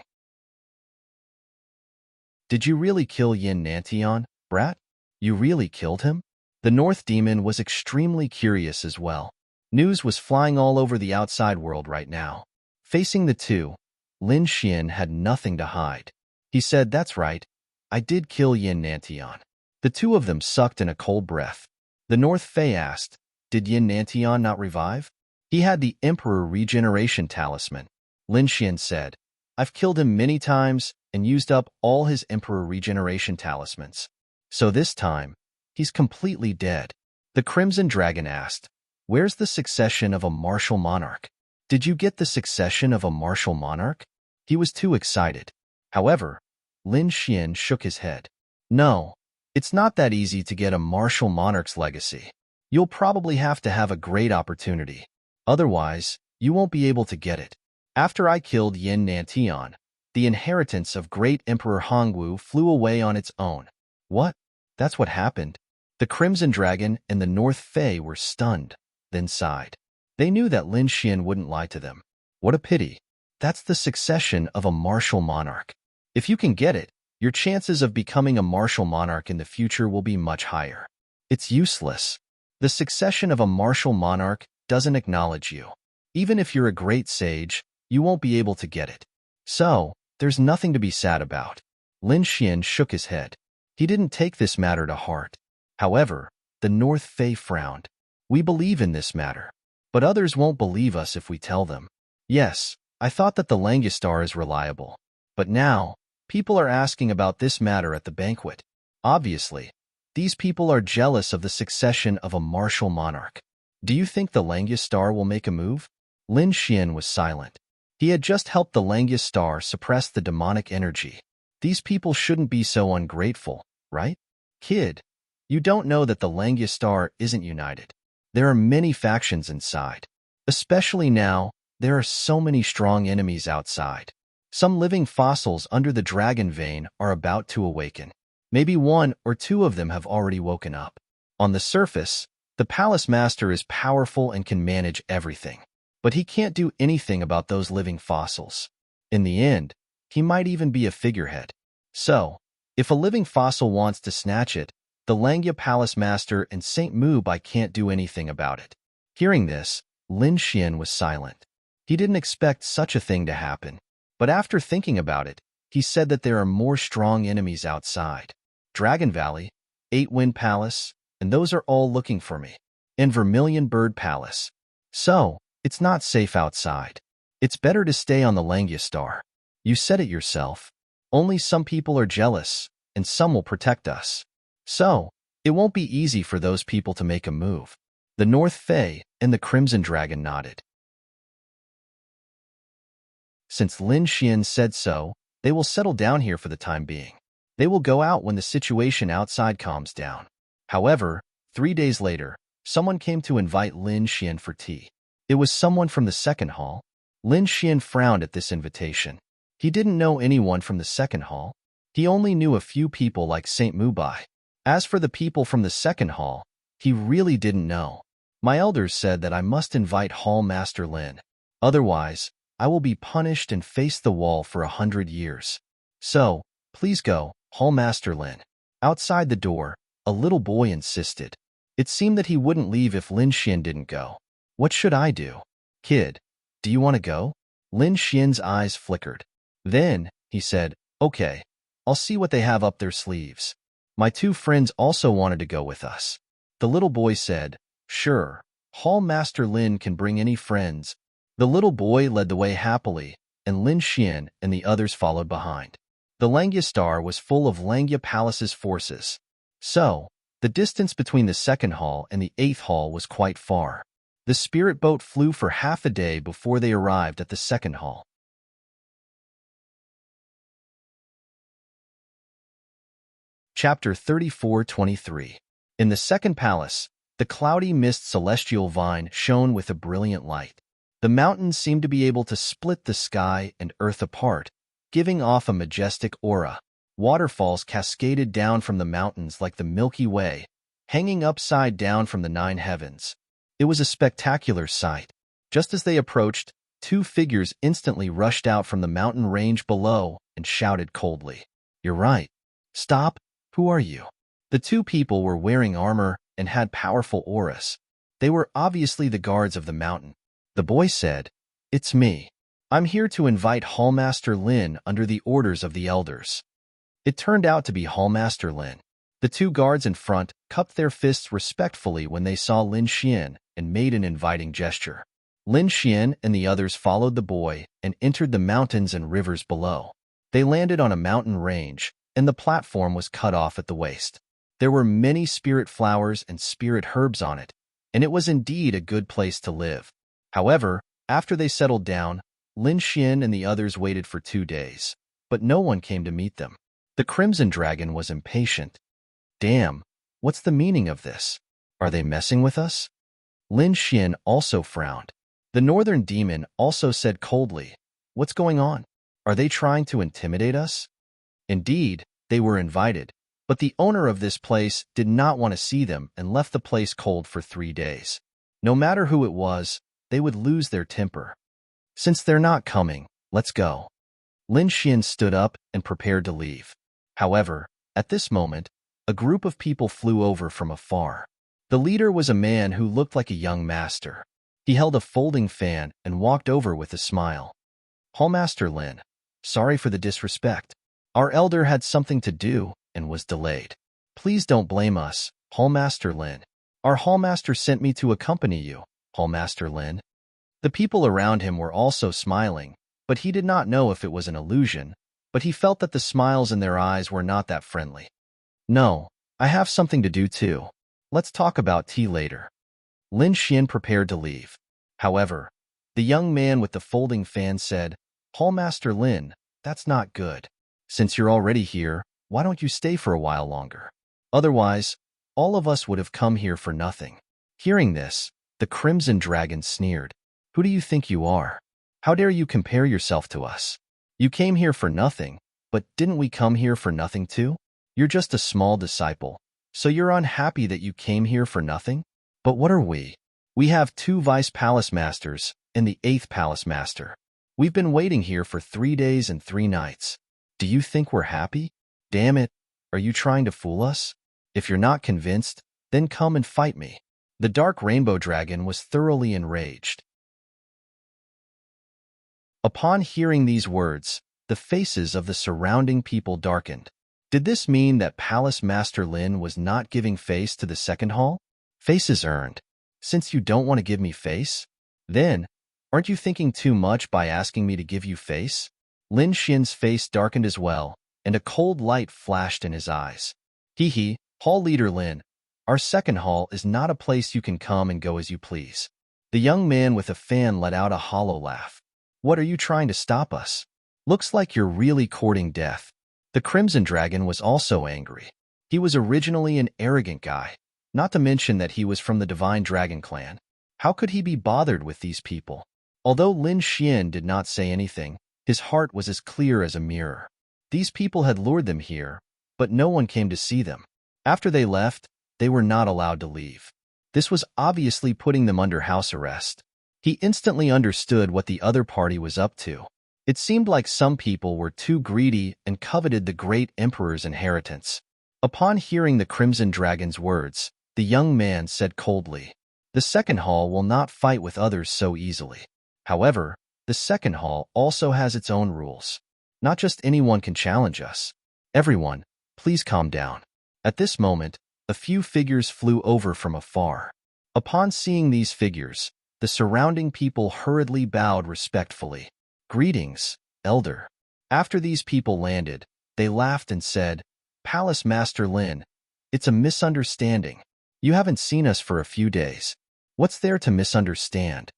Did you really kill Yin Nantian, brat? You really killed him? The North Demon was extremely curious as well. News was flying all over the outside world right now. Facing the two, Lin Xian had nothing to hide. He said, "That's right, I did kill Yin Nantian." The two of them sucked in a cold breath. The North Fae asked, "Did Yin Nantian not revive?" He had the Emperor Regeneration Talisman. Lin Xian said, "I've killed him many times and used up all his Emperor Regeneration Talismans. So this time, he's completely dead." The Crimson Dragon asked, "Where's the succession of a martial monarch? Did you get the succession of a martial monarch?" He was too excited. However, Lin Xian shook his head. "No, it's not that easy to get a martial monarch's legacy. You'll probably have to have a great opportunity. Otherwise, you won't be able to get it. After I killed Yin Nantian, the inheritance of great Emperor Hongwu flew away on its own." "What? That's what happened?" The Crimson Dragon and the North Fae were stunned, then sighed. They knew that Lin Xian wouldn't lie to them. What a pity. That's the succession of a martial monarch. If you can get it, your chances of becoming a martial monarch in the future will be much higher. It's useless. The succession of a martial monarch doesn't acknowledge you. Even if you're a great sage, you won't be able to get it. So, there's nothing to be sad about. Lin Xian shook his head. He didn't take this matter to heart. However, the North Fae frowned. "We believe in this matter, but others won't believe us if we tell them. Yes, I thought that the Langya star is reliable. But now, people are asking about this matter at the banquet. Obviously, these people are jealous of the succession of a martial monarch. Do you think the Langya star will make a move?" Lin Xian was silent. He had just helped the Langya star suppress the demonic energy. These people shouldn't be so ungrateful, right? "Kid, you don't know that the Langya star isn't united. There are many factions inside. Especially now, there are so many strong enemies outside. Some living fossils under the dragon vein are about to awaken. Maybe 1 or 2 of them have already woken up. On the surface, the Palace Master is powerful and can manage everything. But he can't do anything about those living fossils. In the end, he might even be a figurehead. So, if a living fossil wants to snatch it, the Langya Palace Master and Saint Mubai can't do anything about it." Hearing this, Lin Xian was silent. He didn't expect such a thing to happen. But after thinking about it, he said that there are more strong enemies outside. Dragon Valley, 8-Wind Palace, and those are all looking for me. And Vermilion Bird Palace. So, it's not safe outside. It's better to stay on the Langya star. You said it yourself. Only some people are jealous, and some will protect us. So, it won't be easy for those people to make a move. The North Fae and the Crimson Dragon nodded. Since Lin Xian said so, they will settle down here for the time being. They will go out when the situation outside calms down. However, 3 days later, someone came to invite Lin Xian for tea. It was someone from the 2nd hall. Lin Xian frowned at this invitation. He didn't know anyone from the 2nd hall. He only knew a few people like Saint Mubai. As for the people from the 2nd hall, he really didn't know. "My elders said that I must invite Hall Master Lin. Otherwise, I will be punished and face the wall for 100 years. So, please go, Hall Master Lin." Outside the door, a little boy insisted. It seemed that he wouldn't leave if Lin Xian didn't go. "What should I do?" "Kid, do you want to go?" Lin Xian's eyes flickered. Then, he said, "Okay, I'll see what they have up their sleeves." "My 2 friends also wanted to go with us." The little boy said, "Sure, Hall Master Lin can bring any friends. The little boy led the way happily, and Lin Xian and the others followed behind. The Langya Star was full of Langya Palace's forces. So, the distance between the second hall and the 8th hall was quite far. The spirit boat flew for half a day before they arrived at the second hall. Chapter 34-23. In the second palace, the cloudy mist celestial vine shone with a brilliant light. The mountains seemed to be able to split the sky and earth apart, giving off a majestic aura. Waterfalls cascaded down from the mountains like the Milky Way, hanging upside down from the 9 heavens. It was a spectacular sight. Just as they approached, 2 figures instantly rushed out from the mountain range below and shouted coldly, "You're right. Stop. Who are you?" The 2 people were wearing armor and had powerful auras. They were obviously the guards of the mountain. The boy said, "It's me. I'm here to invite Hallmaster Lin under the orders of the elders." It turned out to be Hallmaster Lin. The 2 guards in front cupped their fists respectfully when they saw Lin Xian and made an inviting gesture. Lin Xian and the others followed the boy and entered the mountains and rivers below. They landed on a mountain range, and the platform was cut off at the waist. There were many spirit flowers and spirit herbs on it, and it was indeed a good place to live. However, after they settled down, Lin Xian and the others waited for 2 days, but no one came to meet them. The Crimson Dragon was impatient. "Damn, what's the meaning of this? Are they messing with us?" Lin Xian also frowned. The Northern Demon also said coldly, "What's going on? Are they trying to intimidate us?" Indeed, they were invited, but the owner of this place did not want to see them and left the place cold for 3 days. No matter who it was, they would lose their temper. "Since they're not coming, let's go." Lin Xian stood up and prepared to leave. However, at this moment, a group of people flew over from afar. The leader was a man who looked like a young master. He held a folding fan and walked over with a smile. "Hallmaster Lin, sorry for the disrespect. Our elder had something to do and was delayed. Please don't blame us, Hallmaster Lin. Our Hallmaster sent me to accompany you, Hallmaster Lin." The people around him were also smiling, but he did not know if it was an illusion, but he felt that the smiles in their eyes were not that friendly. "No, I have something to do too. Let's talk about tea later." Lin Xian prepared to leave. However, the young man with the folding fan said, "Hallmaster Lin, that's not good. Since you're already here, why don't you stay for a while longer? Otherwise, all of us would have come here for nothing." Hearing this, the Crimson Dragon sneered. "Who do you think you are? How dare you compare yourself to us? You came here for nothing, but didn't we come here for nothing too? You're just a small disciple, so you're unhappy that you came here for nothing? But what are we? We have 2 Vice Palace Masters and the 8th Palace Master. We've been waiting here for 3 days and 3 nights. Do you think we're happy? Damn it, are you trying to fool us? If you're not convinced, then come and fight me." The Dark Rainbow Dragon was thoroughly enraged. Upon hearing these words, the faces of the surrounding people darkened. Did this mean that Palace Master Lin was not giving face to the second hall? Faces earned. Since you don't want to give me face, then, aren't you thinking too much by asking me to give you face? Lin Xian's face darkened as well, and a cold light flashed in his eyes. "Hee, Hall Leader Lin, our second hall is not a place you can come and go as you please." The young man with a fan let out a hollow laugh. "What are you trying to stop us? Looks like you're really courting death." The Crimson Dragon was also angry. He was originally an arrogant guy, not to mention that he was from the Divine Dragon clan. How could he be bothered with these people? Although Lin Xian did not say anything, his heart was as clear as a mirror. These people had lured them here, but no one came to see them. After they left, they were not allowed to leave. This was obviously putting them under house arrest. He instantly understood what the other party was up to. It seemed like some people were too greedy and coveted the great emperor's inheritance. Upon hearing the Crimson Dragon's words, the young man said coldly, "The second hall will not fight with others so easily. However, the second hall also has its own rules. Not just anyone can challenge us. Everyone, please calm down." At this moment, a few figures flew over from afar. Upon seeing these figures, the surrounding people hurriedly bowed respectfully. Greetings, elder. After these people landed, they laughed and said, Palace Master Lin, it's a misunderstanding. You haven't seen us for a few days. What's there to misunderstand?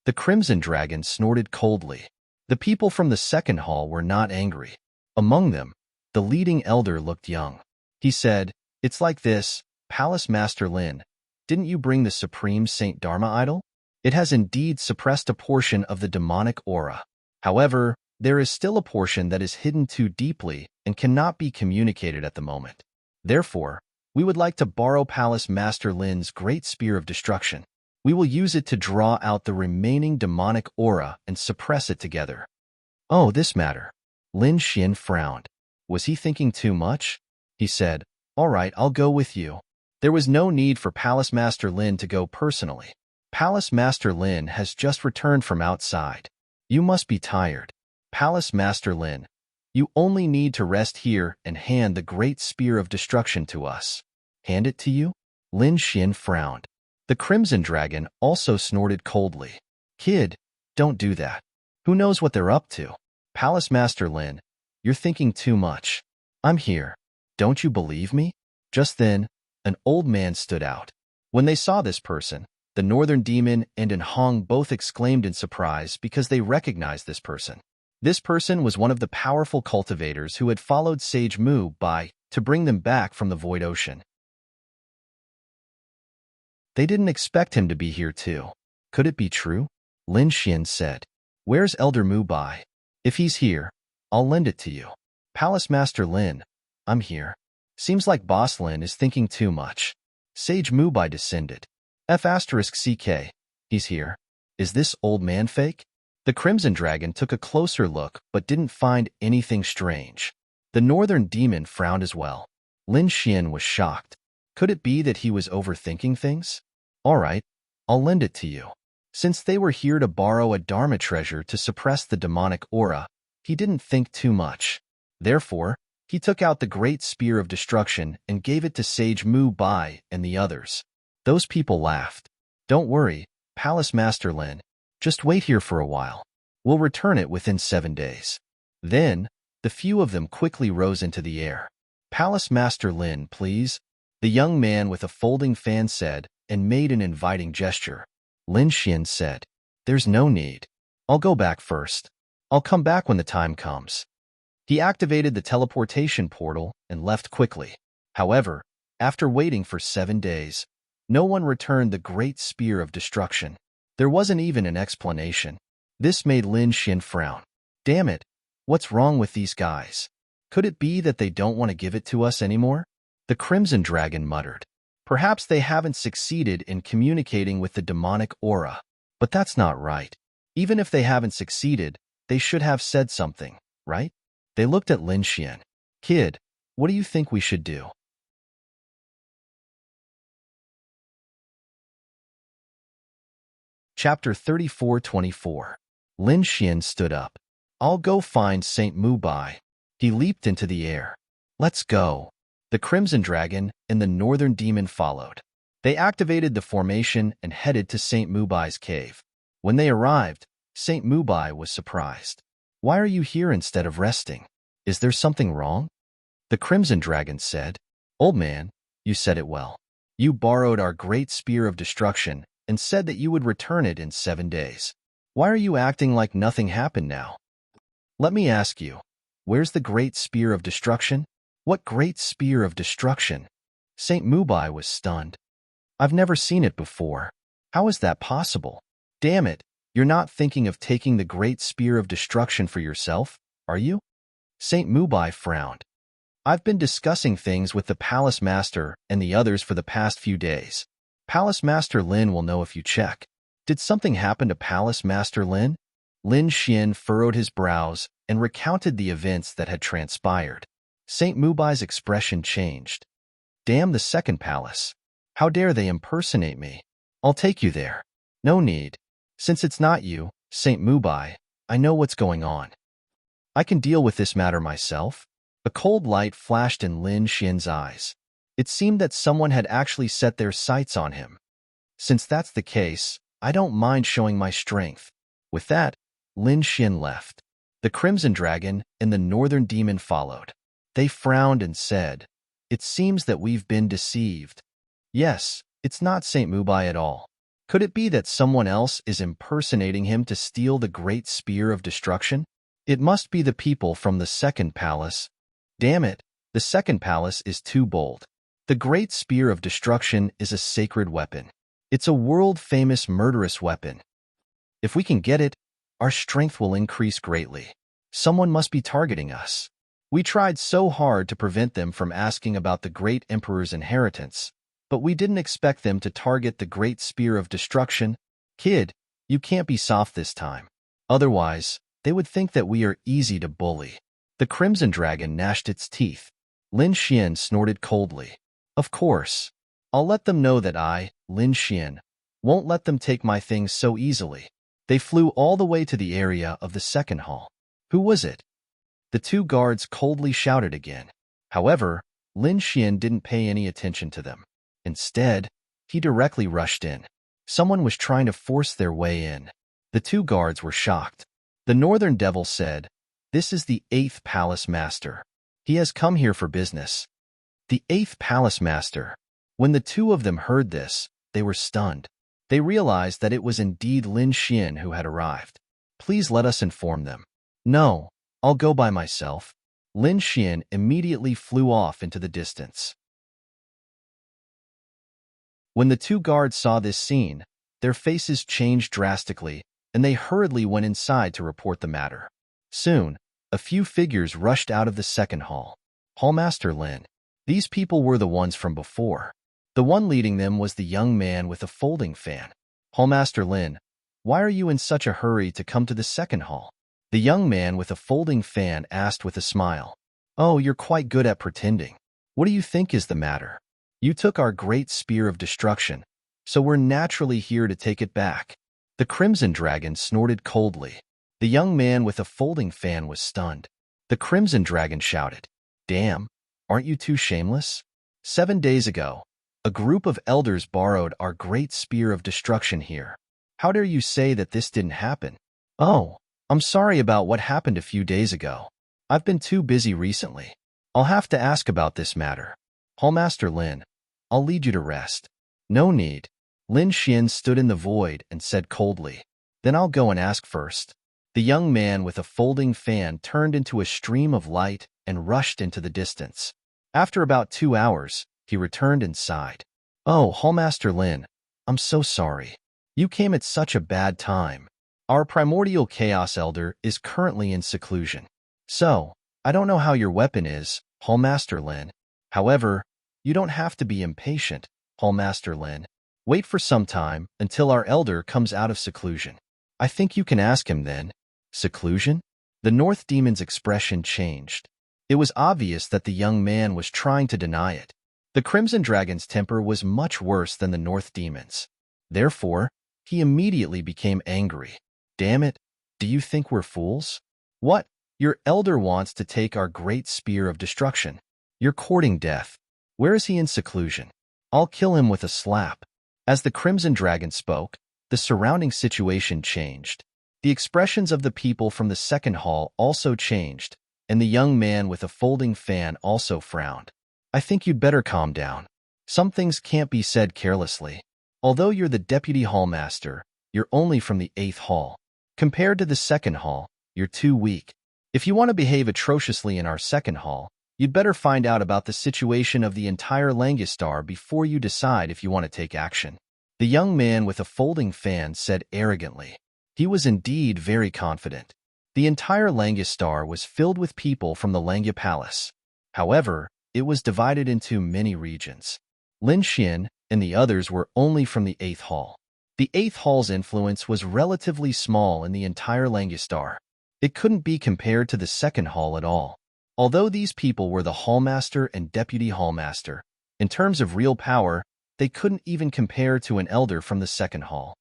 The Crimson Dragon snorted coldly. The people from the second hall were not angry. Among them, the leading elder looked young. He said, It's like this, Palace Master Lin. Didn't you bring the Supreme Saint Dharma idol? It has indeed suppressed a portion of the demonic aura. However, there is still a portion that is hidden too deeply and cannot be communicated at the moment. Therefore, we would like to borrow Palace Master Lin's Great Spear of Destruction. We will use it to draw out the remaining demonic aura and suppress it together. Oh, this matter. Lin Xian frowned. Was he thinking too much? He said, All right, I'll go with you. There was no need for Palace Master Lin to go personally. Palace Master Lin has just returned from outside. You must be tired. Palace Master Lin, you only need to rest here and hand the Great Spear of Destruction to us. Hand it to you? Lin Xian frowned. The Crimson Dragon also snorted coldly. Kid, don't do that. Who knows what they're up to? Palace Master Lin, you're thinking too much. I'm here. Don't you believe me? Just then, an old man stood out. When they saw this person, the Northern Demon and An Hong both exclaimed in surprise because they recognized this person. This person was one of the powerful cultivators who had followed Sage Mu Bai to bring them back from the Void Ocean. They didn't expect him to be here too. Could it be true? Lin Xian said. Where's Elder Mu Bai? If he's here, I'll lend it to you. Palace Master Lin, I'm here. Seems like Boss Lin is thinking too much. Sage Mu Bai descended. F***CK. He's here. Is this old man fake? The Crimson Dragon took a closer look but didn't find anything strange. The Northern Demon frowned as well. Lin Xian was shocked. Could it be that he was overthinking things? All right, I'll lend it to you. Since they were here to borrow a Dharma treasure to suppress the demonic aura, he didn't think too much. Therefore, he took out the Great Spear of Destruction and gave it to Sage Mu Bai and the others. Those people laughed. Don't worry, Palace Master Lin. Just wait here for a while. We'll return it within 7 days. Then, the few of them quickly rose into the air. Palace Master Lin, please. The young man with a folding fan said and made an inviting gesture. Lin Xian said, There's no need. I'll go back first. I'll come back when the time comes. He activated the teleportation portal and left quickly. However, after waiting for 7 days, no one returned the Great Spear of Destruction. There wasn't even an explanation. This made Lin Xian frown. Damn it, what's wrong with these guys? Could it be that they don't want to give it to us anymore? The Crimson Dragon muttered. Perhaps they haven't succeeded in communicating with the demonic aura. But that's not right. Even if they haven't succeeded, they should have said something, right? They looked at Lin Xian. Kid, what do you think we should do? Chapter 34-24. Lin Xian stood up. I'll go find Saint Mu Bai. He leaped into the air. Let's go. The Crimson Dragon and the Northern Demon followed. They activated the formation and headed to Saint Mu Bai's cave. When they arrived, Saint Mu Bai was surprised. Why are you here instead of resting? Is there something wrong? The Crimson Dragon said, Old man, you said it well. You borrowed our Great Spear of Destruction and said that you would return it in 7 days. Why are you acting like nothing happened now? Let me ask you, where's the Great Spear of Destruction? What Great Spear of Destruction? Saint Mu Bai was stunned. I've never seen it before. How is that possible? Damn it, you're not thinking of taking the Great Spear of Destruction for yourself, are you? Saint Mu Bai frowned. I've been discussing things with the Palace Master and the others for the past few days. Palace Master Lin will know if you check. Did something happen to Palace Master Lin? Lin Xian furrowed his brows and recounted the events that had transpired. Saint Mu Bai's expression changed. Damn the second palace. How dare they impersonate me? I'll take you there. No need. Since it's not you, Saint Mu Bai, I know what's going on. I can deal with this matter myself. A cold light flashed in Lin Xian's eyes. It seemed that someone had actually set their sights on him. Since that's the case, I don't mind showing my strength. With that, Lin Xian left. The Crimson Dragon and the Northern Demon followed. They frowned and said, "It seems that we've been deceived. Yes, it's not Saint Mubai at all. Could it be that someone else is impersonating him to steal the Great Spear of Destruction? It must be the people from the Second Palace. Damn it, the Second Palace is too bold. The Great Spear of Destruction is a sacred weapon. It's a world-famous murderous weapon. If we can get it, our strength will increase greatly. Someone must be targeting us. We tried so hard to prevent them from asking about the Great Emperor's inheritance, but we didn't expect them to target the Great Spear of Destruction. Kid, you can't be soft this time. Otherwise, they would think that we are easy to bully." The Crimson Dragon gnashed its teeth. Lin Xian snorted coldly. "Of course. I'll let them know that I, Lin Xian, won't let them take my things so easily." They flew all the way to the area of the second hall. "Who was it?" The two guards coldly shouted again. However, Lin Xian didn't pay any attention to them. Instead, he directly rushed in. Someone was trying to force their way in. The two guards were shocked. The Northern Devil said, "This is the 8th Palace Master. He has come here for business." The 8th Palace Master. When the two of them heard this, they were stunned. They realized that it was indeed Lin Xian who had arrived. "Please let us inform them." "No, I'll go by myself." Lin Xian immediately flew off into the distance. When the two guards saw this scene, their faces changed drastically, and they hurriedly went inside to report the matter. Soon, a few figures rushed out of the second hall. "Hallmaster Lin." These people were the ones from before. The one leading them was the young man with a folding fan. "Hallmaster Lin, why are you in such a hurry to come to the second hall?" The young man with a folding fan asked with a smile. "Oh, you're quite good at pretending. What do you think is the matter? You took our Great Spear of Destruction, so we're naturally here to take it back." The Crimson Dragon snorted coldly. The young man with a folding fan was stunned. The Crimson Dragon shouted, "Damn, aren't you too shameless? 7 days ago, a group of elders borrowed our Great Spear of Destruction here. How dare you say that this didn't happen?" "Oh, I'm sorry about what happened a few days ago. I've been too busy recently. I'll have to ask about this matter. Hallmaster Lin, I'll lead you to rest." "No need." Lin Xian stood in the void and said coldly, "Then I'll go and ask first." The young man with a folding fan turned into a stream of light and rushed into the distance. After about 2 hours, he returned and sighed. "Oh, Hallmaster Lin, I'm so sorry. You came at such a bad time. Our primordial Chaos Elder is currently in seclusion. So, I don't know how your weapon is, Hallmaster Lin. However, you don't have to be impatient, Hallmaster Lin. Wait for some time until our elder comes out of seclusion. I think you can ask him then." "Seclusion?" The North Demon's expression changed. It was obvious that the young man was trying to deny it. The Crimson Dragon's temper was much worse than the North Demon's. Therefore, he immediately became angry. "Damn it, do you think we're fools? What? Your elder wants to take our Great Spear of Destruction. You're courting death. Where is he in seclusion? I'll kill him with a slap." As the Crimson Dragon spoke, the surrounding situation changed. The expressions of the people from the second hall also changed, and the young man with a folding fan also frowned. "I think you'd better calm down. Some things can't be said carelessly. Although you're the Deputy Hallmaster, you're only from the 8th hall. Compared to the second hall, you're too weak. If you want to behave atrociously in our second hall, you'd better find out about the situation of the entire Langistar before you decide if you want to take action." The young man with a folding fan said arrogantly. He was indeed very confident. The entire Langistar was filled with people from the Langya Palace. However, it was divided into many regions. Lin Xian and the others were only from the 8th hall. The 8th hall's influence was relatively small in the entire Langistar. It couldn't be compared to the second hall at all. Although these people were the Hallmaster and Deputy Hallmaster, in terms of real power, they couldn't even compare to an elder from the second hall.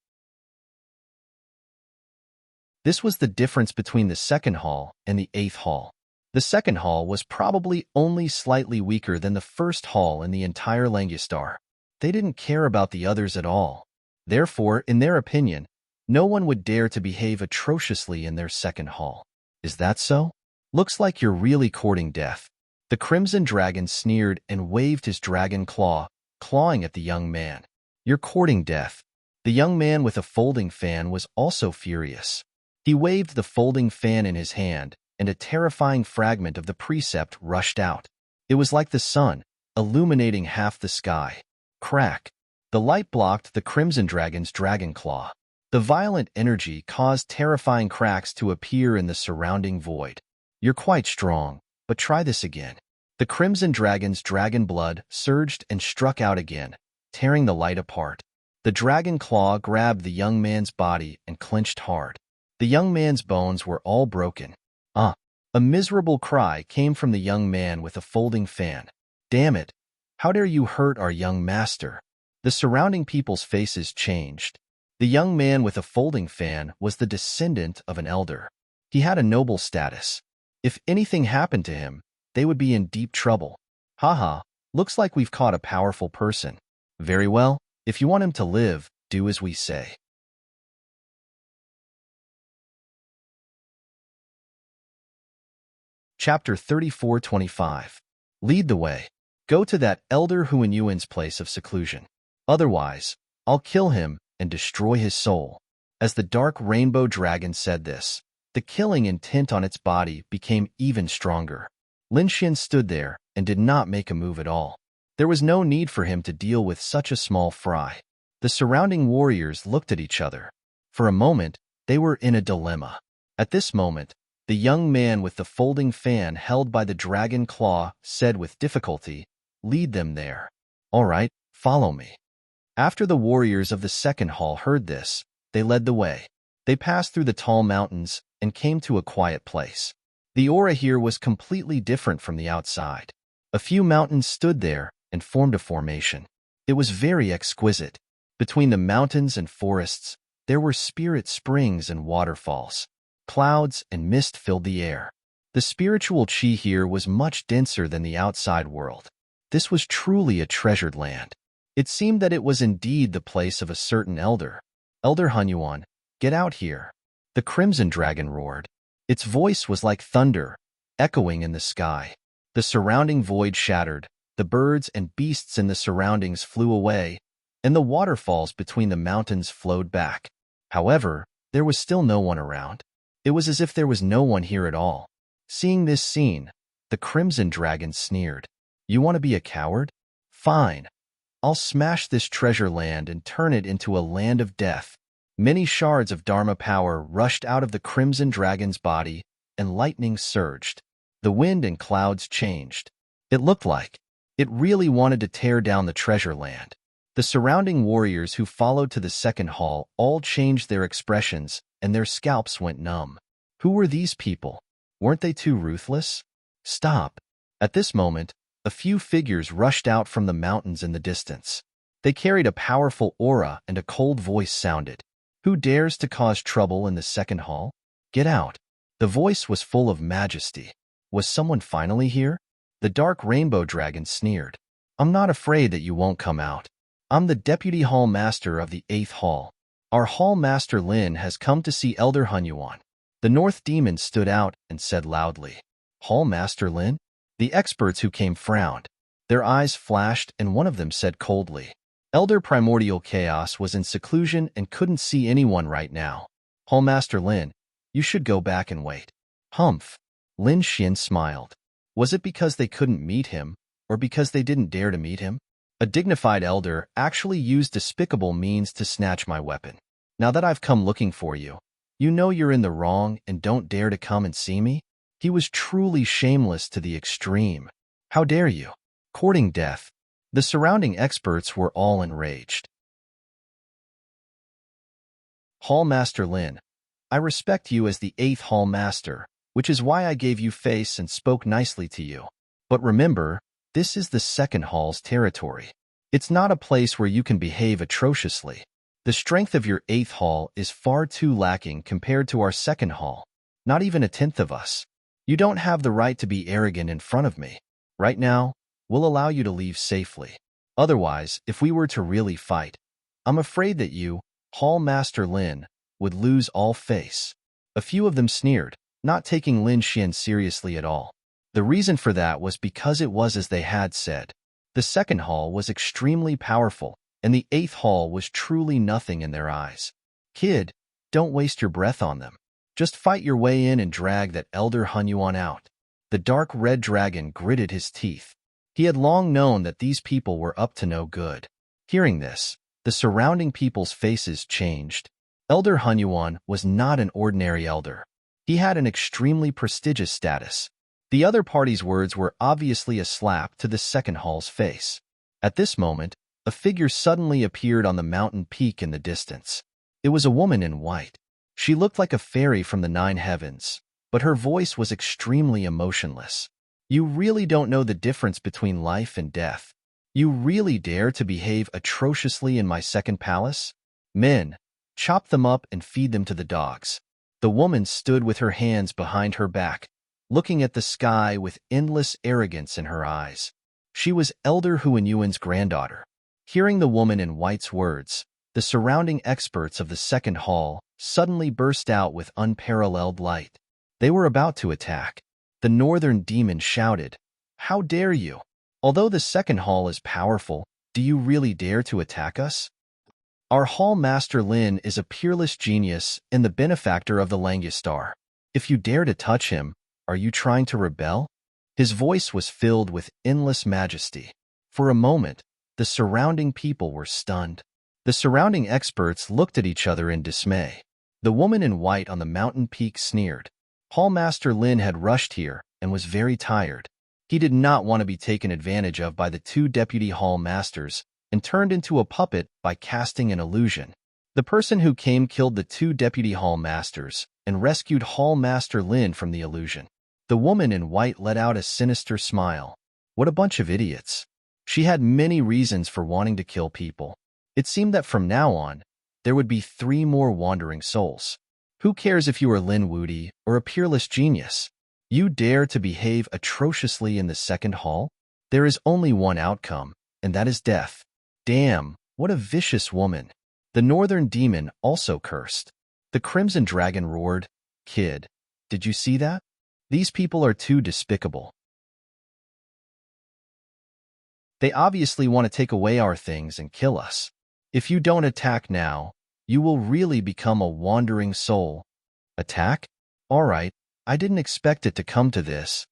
This was the difference between the second hall and the 8th hall. The second hall was probably only slightly weaker than the first hall in the entire Langistar. They didn't care about the others at all. Therefore, in their opinion, no one would dare to behave atrociously in their second hall. Is that so? Looks like you're really courting death. The Crimson Dragon sneered and waved his dragon claw, clawing at the young man. You're courting death. The young man with a folding fan was also furious. He waved the folding fan in his hand, and a terrifying fragment of the precept rushed out. It was like the sun, illuminating half the sky. Crack! The light blocked the Crimson Dragon's dragon claw. The violent energy caused terrifying cracks to appear in the surrounding void. You're quite strong, but try this again. The Crimson Dragon's dragon blood surged and struck out again, tearing the light apart. The dragon claw grabbed the young man's body and clenched hard. The young man's bones were all broken. A miserable cry came from the young man with a folding fan. Damn it! How dare you hurt our young master? The surrounding people's faces changed. The young man with a folding fan was the descendant of an elder. He had a noble status. If anything happened to him, they would be in deep trouble. Haha, looks like we've caught a powerful person. Very well, if you want him to live, do as we say. Chapter 34:25. Lead the way. Go to that elder Huanyuan's place of seclusion. Otherwise, I'll kill him and destroy his soul. As the dark rainbow dragon said this, the killing intent on its body became even stronger. Lin Xian stood there and did not make a move at all. There was no need for him to deal with such a small fry. The surrounding warriors looked at each other. For a moment, they were in a dilemma. At this moment, the young man with the folding fan held by the dragon claw said with difficulty, "Lead them there." "All right, follow me." After the warriors of the second hall heard this, they led the way. They passed through the tall mountains and came to a quiet place. The aura here was completely different from the outside. A few mountains stood there and formed a formation. It was very exquisite. Between the mountains and forests, there were spirit springs and waterfalls. Clouds and mist filled the air. The spiritual chi here was much denser than the outside world. This was truly a treasured land. It seemed that it was indeed the place of a certain elder. "Elder Huanyuan, get out here." The Crimson Dragon roared. Its voice was like thunder, echoing in the sky. The surrounding void shattered, the birds and beasts in the surroundings flew away, and the waterfalls between the mountains flowed back. However, there was still no one around. It was as if there was no one here at all. Seeing this scene, the Crimson Dragon sneered. "You want to be a coward? Fine. I'll smash this treasure land and turn it into a land of death." Many shards of Dharma power rushed out of the Crimson Dragon's body, and lightning surged. The wind and clouds changed. It looked like it really wanted to tear down the treasure land. The surrounding warriors who followed to the second hall all changed their expressions, and their scalps went numb. Who were these people? Weren't they too ruthless? Stop. At this moment, a few figures rushed out from the mountains in the distance. They carried a powerful aura, and a cold voice sounded. "Who dares to cause trouble in the second hall? Get out." The voice was full of majesty. Was someone finally here? The dark rainbow dragon sneered. "I'm not afraid that you won't come out. I'm the Deputy Hall Master of the 8th Hall. Our Hall Master Lin has come to see Elder Huanyuan." The North Demon stood out and said loudly, "Hall Master Lin?" The experts who came frowned. Their eyes flashed, and one of them said coldly, "Elder Primordial Chaos was in seclusion and couldn't see anyone right now. Hall Master Lin, you should go back and wait." Humph. Lin Xian smiled. Was it because they couldn't meet him, or because they didn't dare to meet him? A dignified elder actually used despicable means to snatch my weapon. Now that I've come looking for you, you know you're in the wrong and don't dare to come and see me? He was truly shameless to the extreme. How dare you? Courting death. The surrounding experts were all enraged. Hall Master Lin, I respect you as the 8th Hall Master, which is why I gave you face and spoke nicely to you. But remember, this is the second hall's territory. It's not a place where you can behave atrociously. The strength of your 8th hall is far too lacking compared to our second hall. Not even a tenth of us. You don't have the right to be arrogant in front of me. Right now, we'll allow you to leave safely. Otherwise, if we were to really fight, I'm afraid that you, Hall Master Lin, would lose all face. A few of them sneered, not taking Lin Xian seriously at all. The reason for that was because it was as they had said. The second hall was extremely powerful, and the eighth hall was truly nothing in their eyes. Kid, don't waste your breath on them. Just fight your way in and drag that Elder Hunyuan out. The dark red dragon gritted his teeth. He had long known that these people were up to no good. Hearing this, the surrounding people's faces changed. Elder Hunyuan was not an ordinary elder. He had an extremely prestigious status. The other party's words were obviously a slap to the second hall's face. At this moment, a figure suddenly appeared on the mountain peak in the distance. It was a woman in white. She looked like a fairy from the 9 heavens, but her voice was extremely emotionless. You really don't know the difference between life and death. You really dare to behave atrociously in my second palace? Men, chop them up and feed them to the dogs. The woman stood with her hands behind her back, looking at the sky with endless arrogance in her eyes. She was Elder Huanyuan's granddaughter. Hearing the woman in white's words, the surrounding experts of the second hall suddenly burst out with unparalleled light. They were about to attack. The northern demon shouted, "How dare you? Although the second hall is powerful, do you really dare to attack us? Our Hall Master Lin is a peerless genius and the benefactor of the Langistar. If you dare to touch him, are you trying to rebel?" His voice was filled with endless majesty. For a moment, the surrounding people were stunned. The surrounding experts looked at each other in dismay. The woman in white on the mountain peak sneered. Hall Master Lin had rushed here and was very tired. He did not want to be taken advantage of by the 2 deputy hall masters and turned into a puppet by casting an illusion. The person who came killed the 2 deputy hall masters and rescued Hall Master Lin from the illusion. The woman in white let out a sinister smile. What a bunch of idiots. She had many reasons for wanting to kill people. It seemed that from now on, there would be 3 more wandering souls. Who cares if you are Lin Wudi or a peerless genius? You dare to behave atrociously in the second hall? There is only one outcome, and that is death. Damn, what a vicious woman. The northern demon also cursed. The crimson dragon roared, "Kid, did you see that? These people are too despicable. They obviously want to take away our things and kill us. If you don't attack now, you will really become a wandering soul." Attack? All right, I didn't expect it to come to this.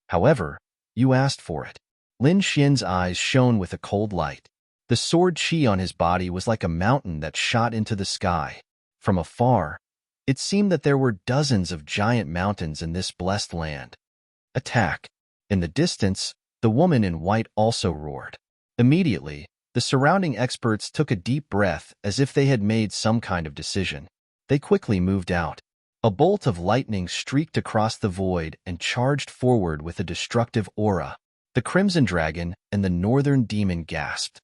However, you asked for it. Lin Xian's eyes shone with a cold light. The sword chi on his body was like a mountain that shot into the sky. From afar, it seemed that there were dozens of giant mountains in this blessed land. Attack. In the distance, the woman in white also roared. Immediately, the surrounding experts took a deep breath as if they had made some kind of decision. They quickly moved out. A bolt of lightning streaked across the void and charged forward with a destructive aura. The crimson dragon and the northern demon gasped.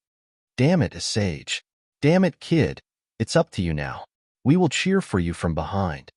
Damn it, a sage. Damn it, kid. It's up to you now. We will cheer for you from behind.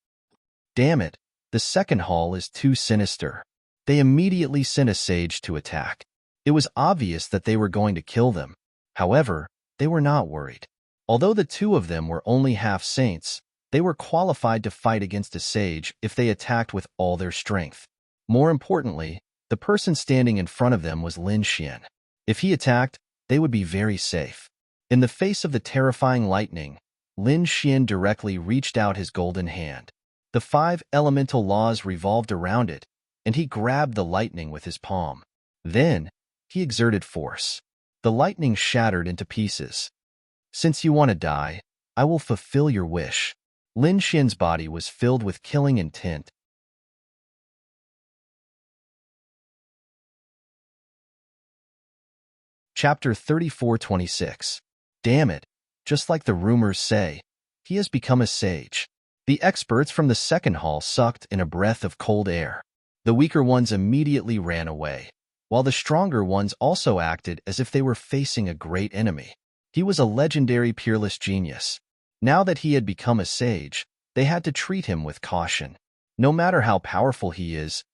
Damn it, the second hall is too sinister. They immediately sent a sage to attack. It was obvious that they were going to kill them. However, they were not worried. Although the 2 of them were only half saints, they were qualified to fight against a sage if they attacked with all their strength. More importantly, the person standing in front of them was Lin Xian. If he attacked, they would be very safe. In the face of the terrifying lightning, Lin Xian directly reached out his golden hand. The 5 elemental laws revolved around it, and he grabbed the lightning with his palm. Then, he exerted force. The lightning shattered into pieces. Since you want to die, I will fulfill your wish. Lin Xian's body was filled with killing intent. Chapter 34-26. Damn it, just like the rumors say, he has become a sage. The experts from the second hall sucked in a breath of cold air. The weaker ones immediately ran away, while the stronger ones also acted as if they were facing a great enemy. He was a legendary peerless genius. Now that he had become a sage, they had to treat him with caution. No matter how powerful he is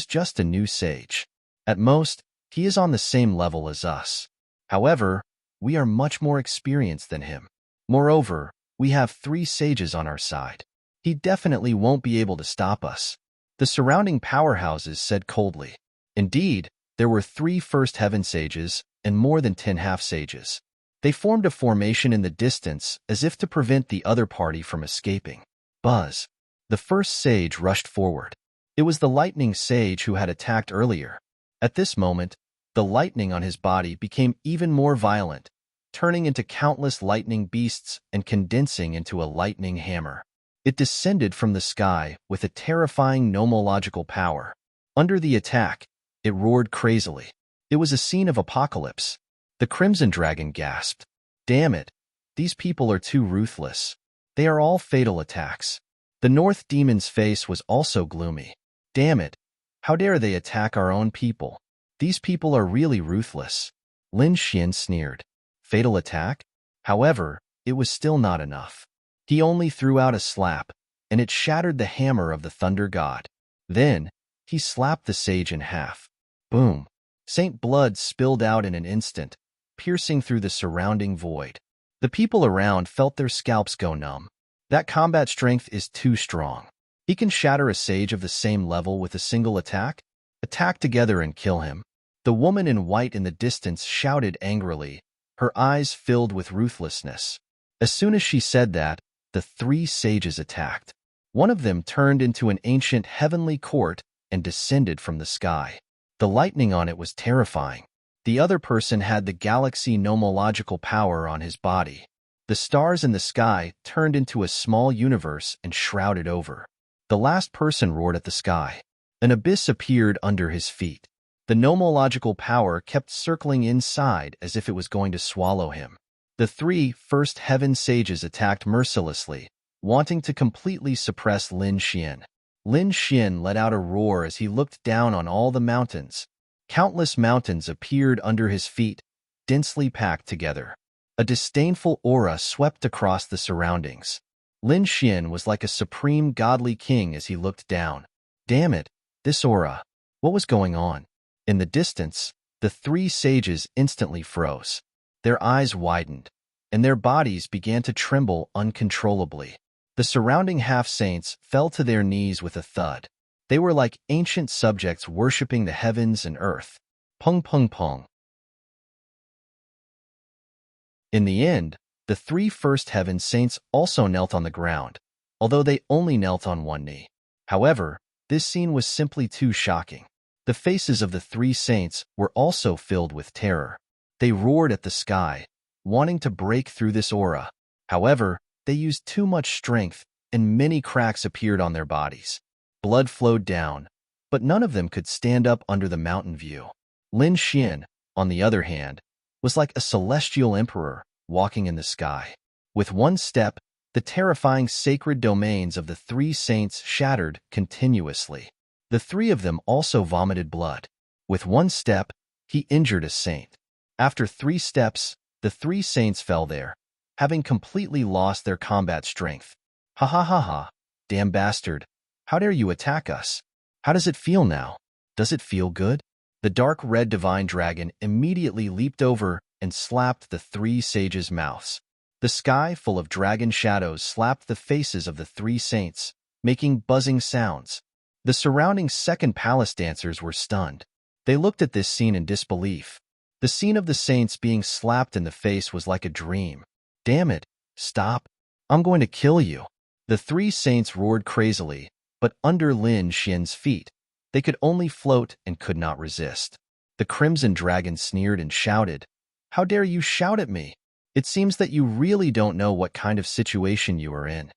just a new sage. At most, he is on the same level as us. However, we are much more experienced than him. Moreover, we have 3 sages on our side. He definitely won't be able to stop us. The surrounding powerhouses said coldly. Indeed, there were 3 first heaven sages and more than 10 half-sages. They formed a formation in the distance as if to prevent the other party from escaping. Buzz. The first sage rushed forward. It was the lightning sage who had attacked earlier. At this moment, the lightning on his body became even more violent, turning into countless lightning beasts and condensing into a lightning hammer. It descended from the sky with a terrifying nomological power. Under the attack, it roared crazily. It was a scene of apocalypse. The Crimson Dragon gasped. Damn it, these people are too ruthless. They are all fatal attacks. The North Demon's face was also gloomy. Damn it, how dare they attack our own people? These people are really ruthless. Lin Xian sneered. Fatal attack? However, it was still not enough. He only threw out a slap, and it shattered the hammer of the Thunder God. Then, he slapped the sage in half. Boom! Saint blood spilled out in an instant, piercing through the surrounding void. The people around felt their scalps go numb. That combat strength is too strong. He can shatter a sage of the same level with a single attack? Attack together and kill him. The woman in white in the distance shouted angrily, her eyes filled with ruthlessness. As soon as she said that, the 3 sages attacked. One of them turned into an ancient heavenly court and descended from the sky. The lightning on it was terrifying. The other person had the galaxy nomological power on his body. The stars in the sky turned into a small universe and shrouded over. The last person roared at the sky. An abyss appeared under his feet. The nomological power kept circling inside as if it was going to swallow him. The 3 first heaven sages attacked mercilessly, wanting to completely suppress Lin Xian. Lin Xian let out a roar as he looked down on all the mountains. Countless mountains appeared under his feet, densely packed together. A disdainful aura swept across the surroundings. Lin Xian was like a supreme godly king as he looked down. Damn it, this aura. What was going on? In the distance, the 3 sages instantly froze. Their eyes widened, and their bodies began to tremble uncontrollably. The surrounding half-saints fell to their knees with a thud. They were like ancient subjects worshipping the heavens and earth. Pung pung pung. In the end, the 3 first heaven saints also knelt on the ground, although they only knelt on one knee. However, this scene was simply too shocking. The faces of the 3 saints were also filled with terror. They roared at the sky, wanting to break through this aura. However, they used too much strength, and many cracks appeared on their bodies. Blood flowed down, but none of them could stand up under the mountain view. Lin Xian, on the other hand, was like a celestial emperor walking in the sky. With one step, the terrifying sacred domains of the 3 saints shattered continuously. The 3 of them also vomited blood. With one step, he injured a saint. After 3 steps, the 3 saints fell there, having completely lost their combat strength. Ha ha ha ha, damn bastard, how dare you attack us? How does it feel now? Does it feel good? The dark red divine dragon immediately leaped over and slapped the 3 sages' mouths. The sky, full of dragon shadows, slapped the faces of the 3 saints, making buzzing sounds. The surrounding second palace dancers were stunned. They looked at this scene in disbelief. The scene of the saints being slapped in the face was like a dream. Damn it, stop. I'm going to kill you. The 3 saints roared crazily, but under Lin Xian's feet, they could only float and could not resist. The Crimson Dragon sneered and shouted, "How dare you shout at me? It seems that you really don't know what kind of situation you are in."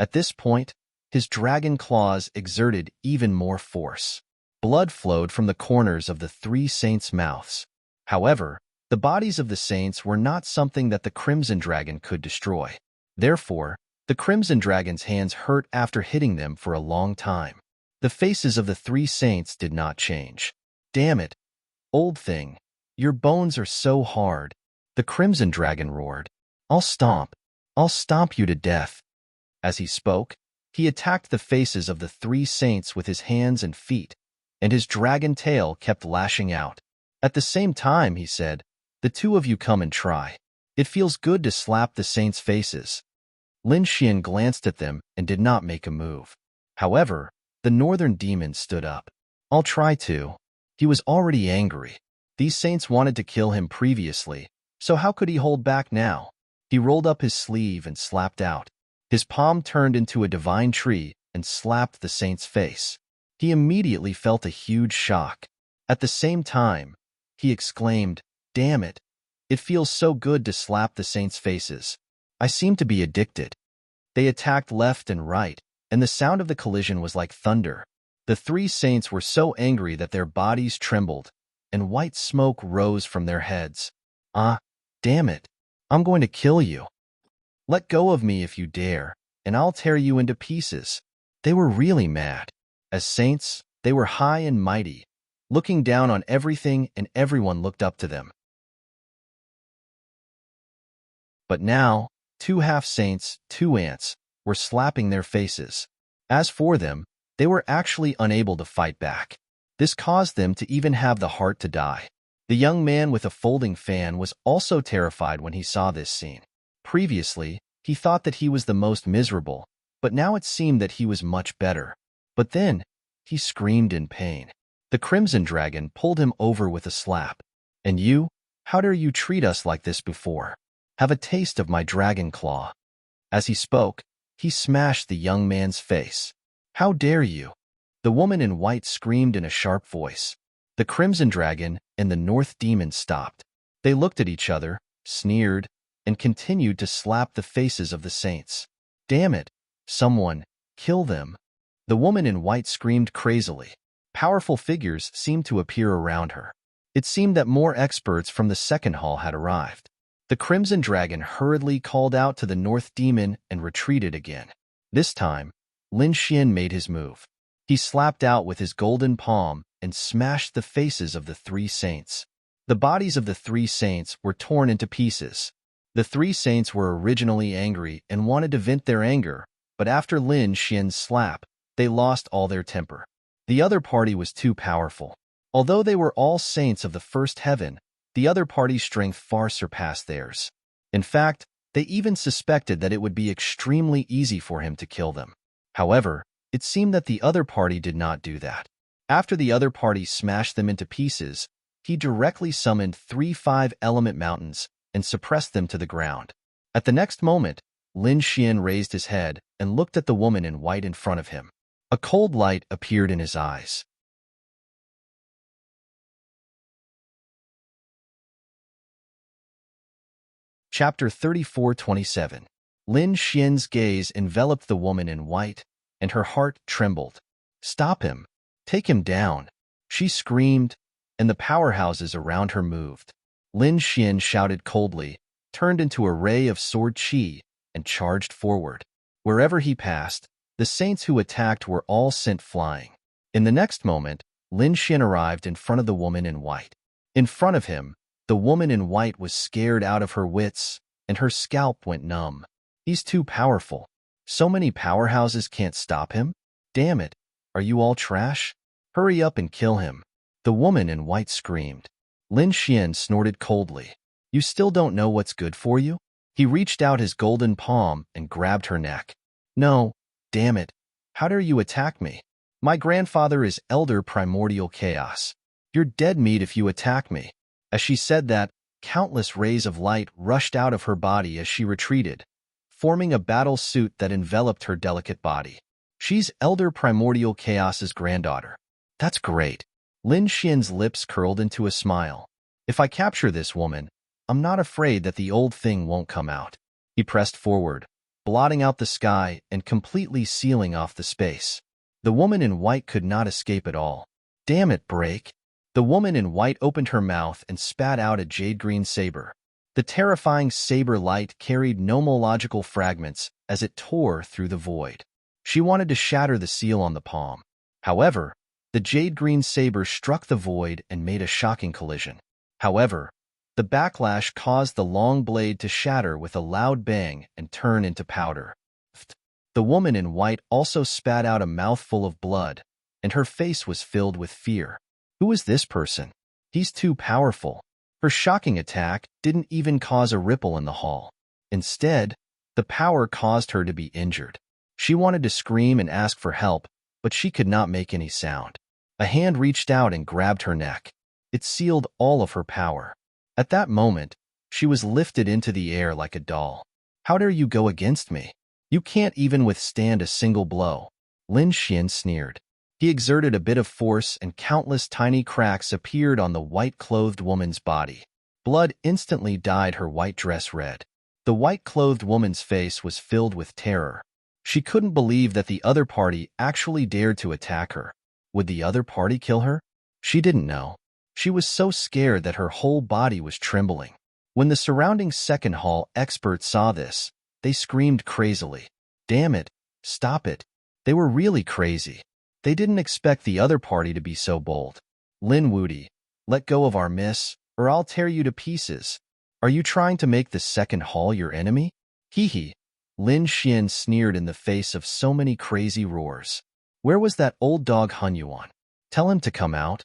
At this point, his dragon claws exerted even more force. Blood flowed from the corners of the 3 saints' mouths. However, the bodies of the saints were not something that the Crimson Dragon could destroy. Therefore, the Crimson Dragon's hands hurt after hitting them for a long time. The faces of the 3 saints did not change. Damn it, old thing, your bones are so hard. The Crimson Dragon roared. I'll stomp you to death. As he spoke, he attacked the faces of the 3 saints with his hands and feet, and his dragon tail kept lashing out. At the same time, he said, "The 2 of you come and try." It feels good to slap the saints' faces. Lin Xian glanced at them and did not make a move. However, the northern demon stood up. I'll try to. He was already angry. These saints wanted to kill him previously, so how could he hold back now? He rolled up his sleeve and slapped out. His palm turned into a divine tree and slapped the saint's face. He immediately felt a huge shock. At the same time, he exclaimed, "Damn it! It feels so good to slap the saints' faces. I seem to be addicted." They attacked left and right, and the sound of the collision was like thunder. The three saints were so angry that their bodies trembled, and white smoke rose from their heads. "Ah, damn it! I'm going to kill you. Let go of me if you dare, and I'll tear you into pieces." They were really mad. As saints, they were high and mighty, looking down on everything, and everyone looked up to them. But now, two half-saints, two ants, were slapping their faces. As for them, they were actually unable to fight back. This caused them to even have the heart to die. The young man with a folding fan was also terrified when he saw this scene. Previously, he thought that he was the most miserable, but now it seemed that he was much better. But then, he screamed in pain. The Crimson Dragon pulled him over with a slap. "And you? How dare you treat us like this before? Have a taste of my dragon claw." As he spoke, he smashed the young man's face. "How dare you?" The woman in white screamed in a sharp voice. The Crimson Dragon and the North Demon stopped. They looked at each other, sneered, and continued to slap the faces of the saints. "Damn it! Someone, kill them!" The woman in white screamed crazily. Powerful figures seemed to appear around her. It seemed that more experts from the second hall had arrived. The Crimson Dragon hurriedly called out to the North Demon and retreated again. This time, Lin Xian made his move. He slapped out with his golden palm and smashed the faces of the three saints. The bodies of the three saints were torn into pieces. The three saints were originally angry and wanted to vent their anger, but after Lin Xian's slap, they lost all their temper. The other party was too powerful. Although they were all saints of the first heaven, the other party's strength far surpassed theirs. In fact, they even suspected that it would be extremely easy for him to kill them. However, it seemed that the other party did not do that. After the other party smashed them into pieces, he directly summoned 3 5-element mountains and suppressed them to the ground. At the next moment, Lin Xian raised his head and looked at the woman in white in front of him. A cold light appeared in his eyes. Chapter 34:27. Lin Xian's gaze enveloped the woman in white, and her heart trembled. "Stop him! Take him down!" She screamed, and the powerhouses around her moved. Lin Xian shouted coldly, turned into a ray of sword qi, and charged forward. Wherever he passed, the saints who attacked were all sent flying. In the next moment, Lin Xian arrived in front of the woman in white. In front of him, the woman in white was scared out of her wits, and her scalp went numb. He's too powerful. So many powerhouses can't stop him? Damn it, are you all trash? Hurry up and kill him. The woman in white screamed. Lin Xian snorted coldly. You still don't know what's good for you? He reached out his golden palm and grabbed her neck. No, damn it. How dare you attack me? My grandfather is Elder Primordial Chaos. You're dead meat if you attack me. As she said that, countless rays of light rushed out of her body as she retreated, forming a battle suit that enveloped her delicate body. She's Elder Primordial Chaos's granddaughter. That's great. Lin Xian's lips curled into a smile. If I capture this woman, I'm not afraid that the old thing won't come out. He pressed forward, blotting out the sky and completely sealing off the space. The woman in white could not escape at all. Damn it, break. The woman in white opened her mouth and spat out a jade-green saber. The terrifying saber light carried nomological fragments as it tore through the void. She wanted to shatter the seal on the palm. However, the jade-green saber struck the void and made a shocking collision. However, the backlash caused the long blade to shatter with a loud bang and turn into powder. The woman in white also spat out a mouthful of blood, and her face was filled with fear. Who is this person? He's too powerful. Her shocking attack didn't even cause a ripple in the hall. Instead, the power caused her to be injured. She wanted to scream and ask for help, but she could not make any sound. A hand reached out and grabbed her neck. It sealed all of her power. At that moment, she was lifted into the air like a doll. How dare you go against me? You can't even withstand a single blow. Lin Xian sneered. He exerted a bit of force and countless tiny cracks appeared on the white-clothed woman's body. Blood instantly dyed her white dress red. The white-clothed woman's face was filled with terror. She couldn't believe that the other party actually dared to attack her. Would the other party kill her? She didn't know. She was so scared that her whole body was trembling. When the surrounding second hall experts saw this, they screamed crazily. Damn it! Stop it! They were really crazy. They didn't expect the other party to be so bold. Lin Wudi, let go of our miss, or I'll tear you to pieces. Are you trying to make the second hall your enemy? Hee hee. Lin Xian sneered in the face of so many crazy roars. Where was that old dog Hun Yuan? Tell him to come out.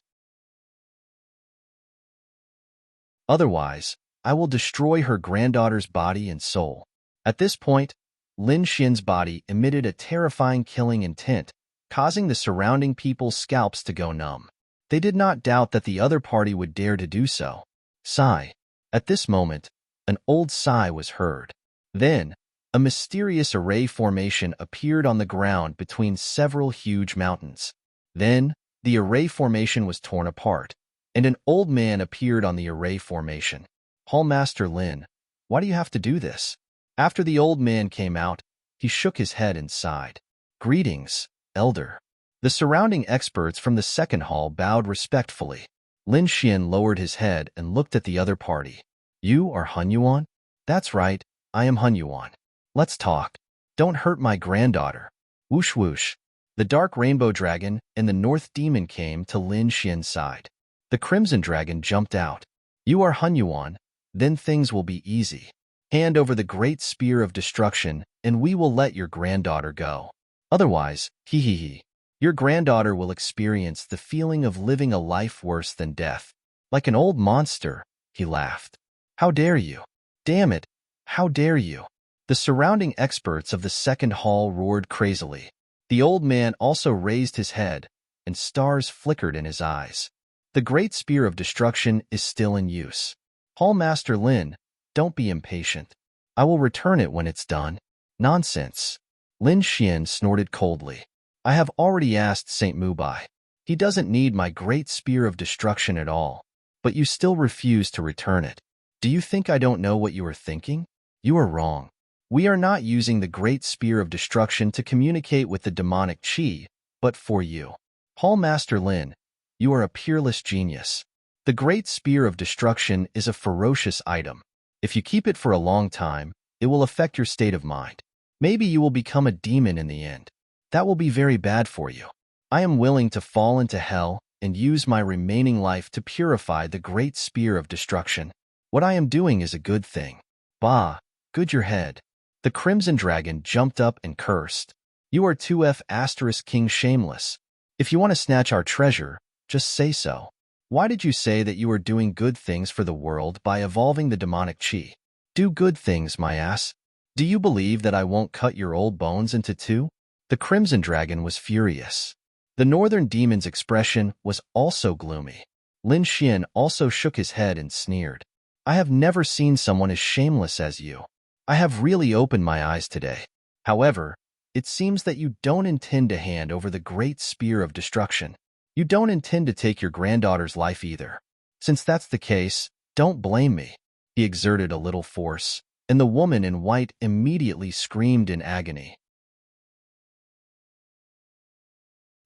Otherwise, I will destroy her granddaughter's body and soul. At this point, Lin Xian's body emitted a terrifying killing intent, causing the surrounding people's scalps to go numb. They did not doubt that the other party would dare to do so. Sigh. At this moment, an old sigh was heard. Then, a mysterious array formation appeared on the ground between several huge mountains. Then, the array formation was torn apart, and an old man appeared on the array formation. Hallmaster Lin, why do you have to do this? After the old man came out, he shook his head and sighed. Greetings, Elder. The surrounding experts from the second hall bowed respectfully. Lin Xian lowered his head and looked at the other party. You are Hun Yuan? That's right, I am Hun Yuan. Let's talk. Don't hurt my granddaughter. Whoosh whoosh. The dark rainbow dragon and the north demon came to Lin Xian's side. The crimson dragon jumped out. You are Hun Yuan, then things will be easy. Hand over the great spear of destruction, and we will let your granddaughter go. Otherwise, hee hee hee, your granddaughter will experience the feeling of living a life worse than death. Like an old monster, he laughed. How dare you? Damn it, how dare you? The surrounding experts of the second hall roared crazily. The old man also raised his head, and stars flickered in his eyes. The great spear of destruction is still in use. Hallmaster Lin, don't be impatient. I will return it when it's done. Nonsense. Lin Xian snorted coldly. I have already asked Saint Mubai. He doesn't need my great spear of destruction at all, but you still refuse to return it. Do you think I don't know what you are thinking? You are wrong. We are not using the great spear of destruction to communicate with the demonic chi, but for you. Hallmaster Lin, you are a peerless genius. The great spear of destruction is a ferocious item. If you keep it for a long time, it will affect your state of mind. Maybe you will become a demon in the end. That will be very bad for you. I am willing to fall into hell and use my remaining life to purify the great spear of destruction. What I am doing is a good thing. Bah, good your head. The crimson dragon jumped up and cursed. You are 2F** King Shameless. If you want to snatch our treasure, just say so. Why did you say that you are doing good things for the world by evolving the demonic chi? Do good things, my ass. Do you believe that I won't cut your old bones into two? The crimson dragon was furious. The northern demon's expression was also gloomy. Lin Xian also shook his head and sneered. I have never seen someone as shameless as you. I have really opened my eyes today. However, it seems that you don't intend to hand over the great spear of destruction. You don't intend to take your granddaughter's life either. Since that's the case, don't blame me. He exerted a little force, and the woman in white immediately screamed in agony.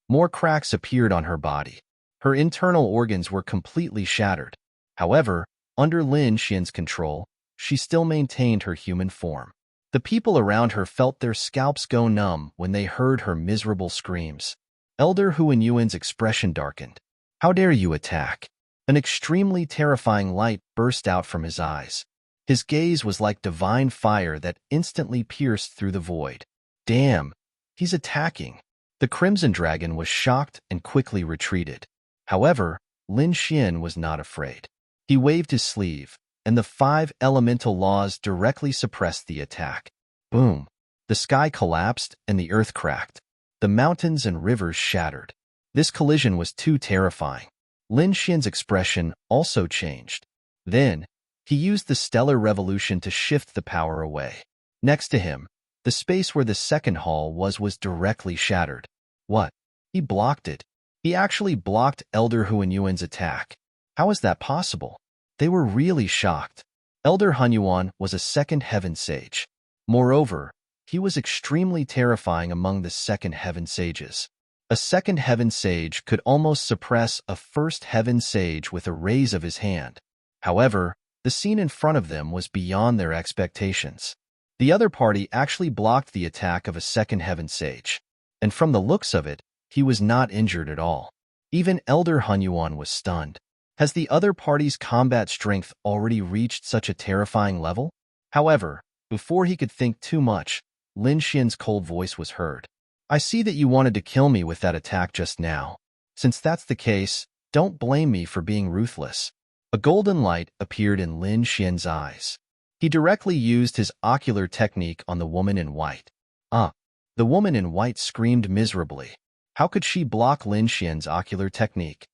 More cracks appeared on her body. Her internal organs were completely shattered. However, under Lin Xian's control, she still maintained her human form. The people around her felt their scalps go numb when they heard her miserable screams. Elder Huan Yuan's expression darkened. How dare you attack? An extremely terrifying light burst out from his eyes. His gaze was like divine fire that instantly pierced through the void. Damn, he's attacking. The crimson dragon was shocked and quickly retreated. However, Lin Xian was not afraid. He waved his sleeve, and the 5 elemental laws directly suppressed the attack. Boom! The sky collapsed and the earth cracked. The mountains and rivers shattered. This collision was too terrifying. Lin Xian's expression also changed. Then, he used the stellar revolution to shift the power away. Next to him, the space where the second hall was directly shattered. What? He blocked it. He actually blocked Elder Huanyuan's attack. How is that possible? They were really shocked. Elder Huanyuan was a second heaven sage. Moreover, he was extremely terrifying among the second heaven sages. A second heaven sage could almost suppress a first heaven sage with a raise of his hand. However, the scene in front of them was beyond their expectations. The other party actually blocked the attack of a second heaven sage, and from the looks of it, he was not injured at all. Even Elder Huanyuan was stunned. Has the other party's combat strength already reached such a terrifying level? However, before he could think too much, Lin Xian's cold voice was heard. I see that you wanted to kill me with that attack just now. Since that's the case, don't blame me for being ruthless. A golden light appeared in Lin Xian's eyes. He directly used his ocular technique on the woman in white. The woman in white screamed miserably. How could she block Lin Xian's ocular technique?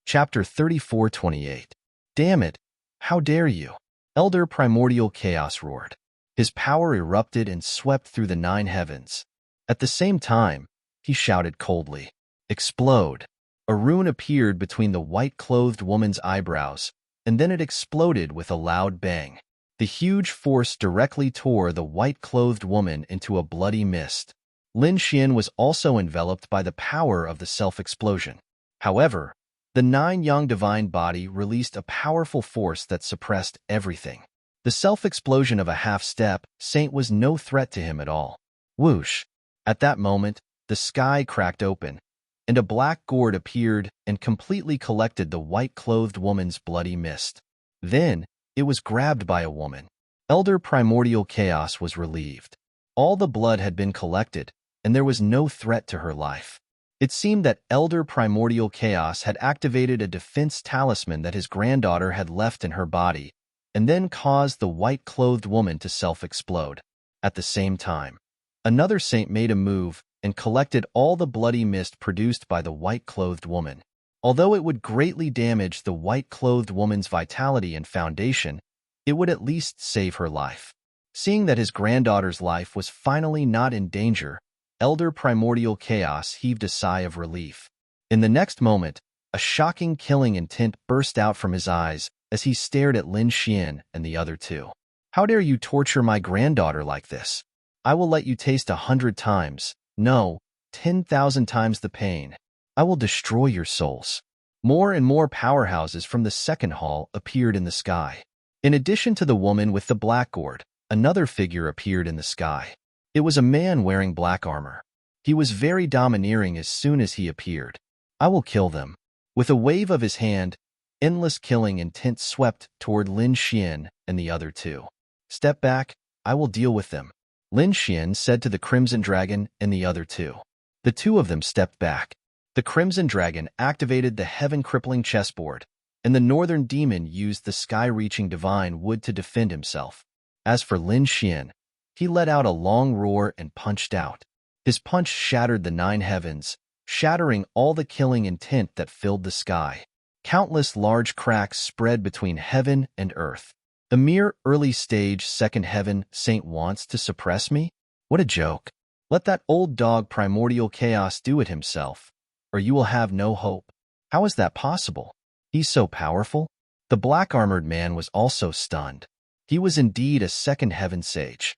Chapter 34:28. Damn it! How dare you! Elder Primordial Chaos roared. His power erupted and swept through the 9 heavens. At the same time, he shouted coldly, "Explode!" A rune appeared between the white-clothed woman's eyebrows, and then it exploded with a loud bang. The huge force directly tore the white-clothed woman into a bloody mist. Lin Xian was also enveloped by the power of the self-explosion. However, the 9 Yang divine body released a powerful force that suppressed everything. The self-explosion of a half-step saint was no threat to him at all. Whoosh! At that moment, the sky cracked open, and a black gourd appeared and completely collected the white-clothed woman's bloody mist. Then, it was grabbed by a woman. Elder Primordial Chaos was relieved. All the blood had been collected, and there was no threat to her life. It seemed that Elder Primordial Chaos had activated a defense talisman that his granddaughter had left in her body, and then caused the white-clothed woman to self-explode. At the same time, another saint made a move and collected all the bloody mist produced by the white-clothed woman. Although it would greatly damage the white-clothed woman's vitality and foundation, it would at least save her life. Seeing that his granddaughter's life was finally not in danger, Elder Primordial Chaos heaved a sigh of relief. In the next moment, a shocking killing intent burst out from his eyes as he stared at Lin Xian and the other two. How dare you torture my granddaughter like this? I will let you taste 100 times, no, 10,000 times the pain. I will destroy your souls. More and more powerhouses from the second hall appeared in the sky. In addition to the woman with the black gourd, another figure appeared in the sky. It was a man wearing black armor. He was very domineering as soon as he appeared. I will kill them. With a wave of his hand, endless killing intent swept toward Lin Xian and the other two. Step back, I will deal with them, Lin Xian said to the Crimson Dragon and the other two. The two of them stepped back. The Crimson Dragon activated the heaven-crippling chessboard, and the Northern Demon used the sky-reaching divine wood to defend himself. As for Lin Xian, he let out a long roar and punched out. His punch shattered the 9 heavens, shattering all the killing intent that filled the sky. Countless large cracks spread between heaven and earth. The mere early-stage second heaven saint wants to suppress me? What a joke. Let that old dog Primordial Chaos do it himself, or you will have no hope. How is that possible? He's so powerful? The black-armored man was also stunned. He was indeed a second heaven sage.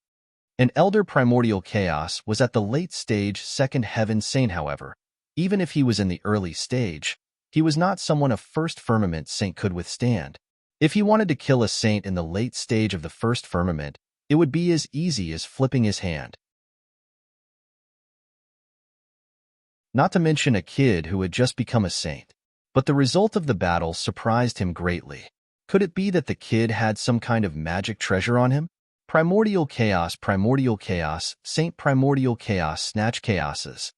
An elder Primordial Chaos was at the late-stage second heaven saint, however. Even if he was in the early stage, he was not someone a first firmament saint could withstand. If he wanted to kill a saint in the late stage of the first firmament, it would be as easy as flipping his hand. Not to mention a kid who had just become a saint. But the result of the battle surprised him greatly. Could it be that the kid had some kind of magic treasure on him? Primordial Chaos, Saint Primordial Chaos, Snatch Chaoses.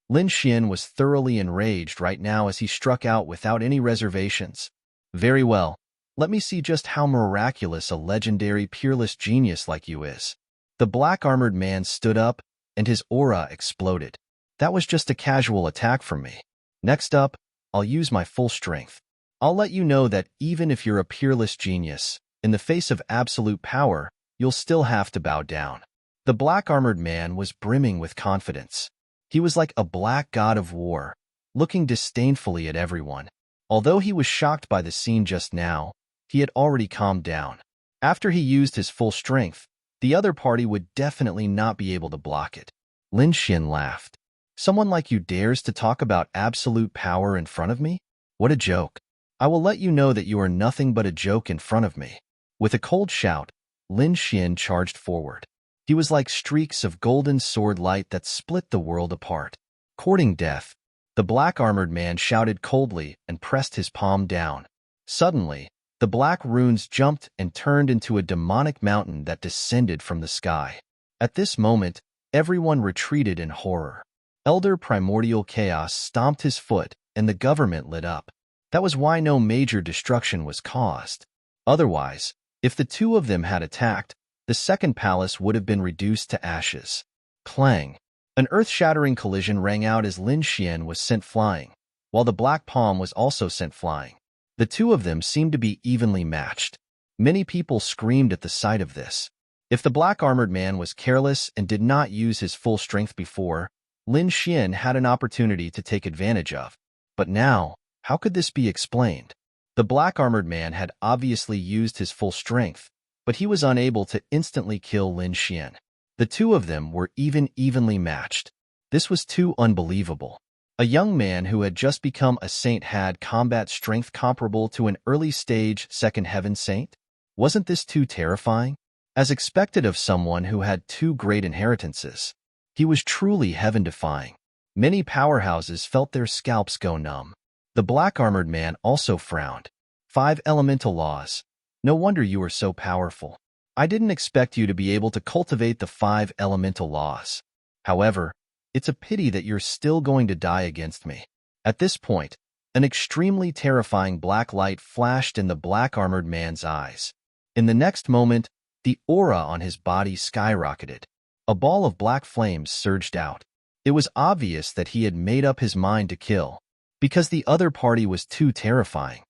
Lin Xian was thoroughly enraged right now as he struck out without any reservations. Very well. Let me see just how miraculous a legendary peerless genius like you is. The black-armored man stood up, and his aura exploded. That was just a casual attack from me. Next up, I'll use my full strength. I'll let you know that even if you're a peerless genius, in the face of absolute power, you'll still have to bow down. The black-armored man was brimming with confidence. He was like a black god of war, looking disdainfully at everyone. Although he was shocked by the scene just now, he had already calmed down. After he used his full strength, the other party would definitely not be able to block it. Lin Xian laughed. Someone like you dares to talk about absolute power in front of me? What a joke. I will let you know that you are nothing but a joke in front of me. With a cold shout, Lin Xian charged forward. He was like streaks of golden sword light that split the world apart. Courting death, the black-armored man shouted coldly and pressed his palm down. Suddenly, the black runes jumped and turned into a demonic mountain that descended from the sky. At this moment, everyone retreated in horror. Elder Primordial Chaos stomped his foot, and the government lit up. That was why no major destruction was caused. Otherwise, if the two of them had attacked, the second palace would have been reduced to ashes. Clang! An earth-shattering collision rang out as Lin Xian was sent flying, while the black palm was also sent flying. The two of them seemed to be evenly matched. Many people screamed at the sight of this. If the black-armored man was careless and did not use his full strength before, Lin Xian had an opportunity to take advantage of. But now, how could this be explained? The black-armored man had obviously used his full strength, but he was unable to instantly kill Lin Xian. The two of them were evenly matched. This was too unbelievable. A young man who had just become a saint had combat strength comparable to an early-stage second heaven saint? Wasn't this too terrifying? As expected of someone who had two great inheritances. He was truly heaven-defying. Many powerhouses felt their scalps go numb. The black-armored man also frowned. 5 elemental laws. No wonder you are so powerful. I didn't expect you to be able to cultivate the 5 elemental laws. However, it's a pity that you're still going to die against me. At this point, an extremely terrifying black light flashed in the black-armored man's eyes. In the next moment, the aura on his body skyrocketed. A ball of black flames surged out. It was obvious that he had made up his mind to kill, because the other party was too terrifying.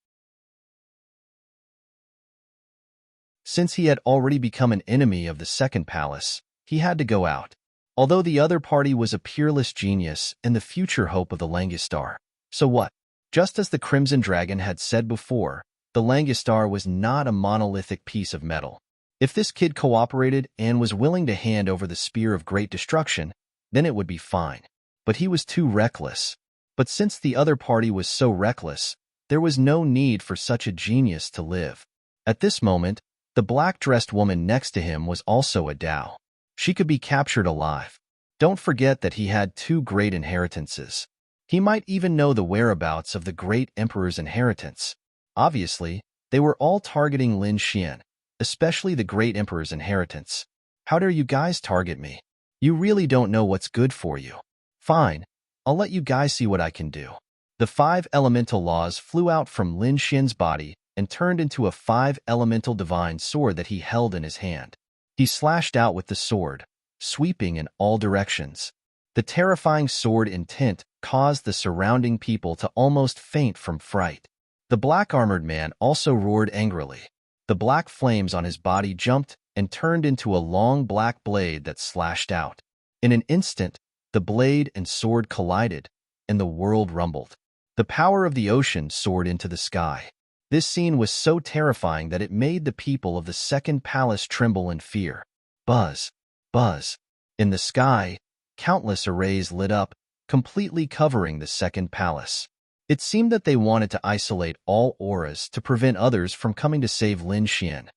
Since he had already become an enemy of the second palace, he had to go out. Although the other party was a peerless genius and the future hope of the Langistar. So what? Just as the Crimson Dragon had said before, the Langistar was not a monolithic piece of metal. If this kid cooperated and was willing to hand over the Spear of Great Destruction, then it would be fine. But he was too reckless. But since the other party was so reckless, there was no need for such a genius to live. At this moment, the black-dressed woman next to him was also a Dao. She could be captured alive. Don't forget that he had 2 great inheritances. He might even know the whereabouts of the great emperor's inheritance. Obviously, they were all targeting Lin Xian, especially the great emperor's inheritance. How dare you guys target me? You really don't know what's good for you. Fine, I'll let you guys see what I can do. The 5 elemental laws flew out from Lin Xian's body and turned into a 5 elemental divine sword that he held in his hand. He slashed out with the sword, sweeping in all directions. The terrifying sword intent caused the surrounding people to almost faint from fright. The black-armored man also roared angrily. The black flames on his body jumped and turned into a long black blade that slashed out. In an instant, the blade and sword collided, and the world rumbled. The power of the ocean soared into the sky. This scene was so terrifying that it made the people of the second palace tremble in fear. Buzz, buzz. In the sky, countless arrays lit up, completely covering the second palace. It seemed that they wanted to isolate all auras to prevent others from coming to save Lin Xian.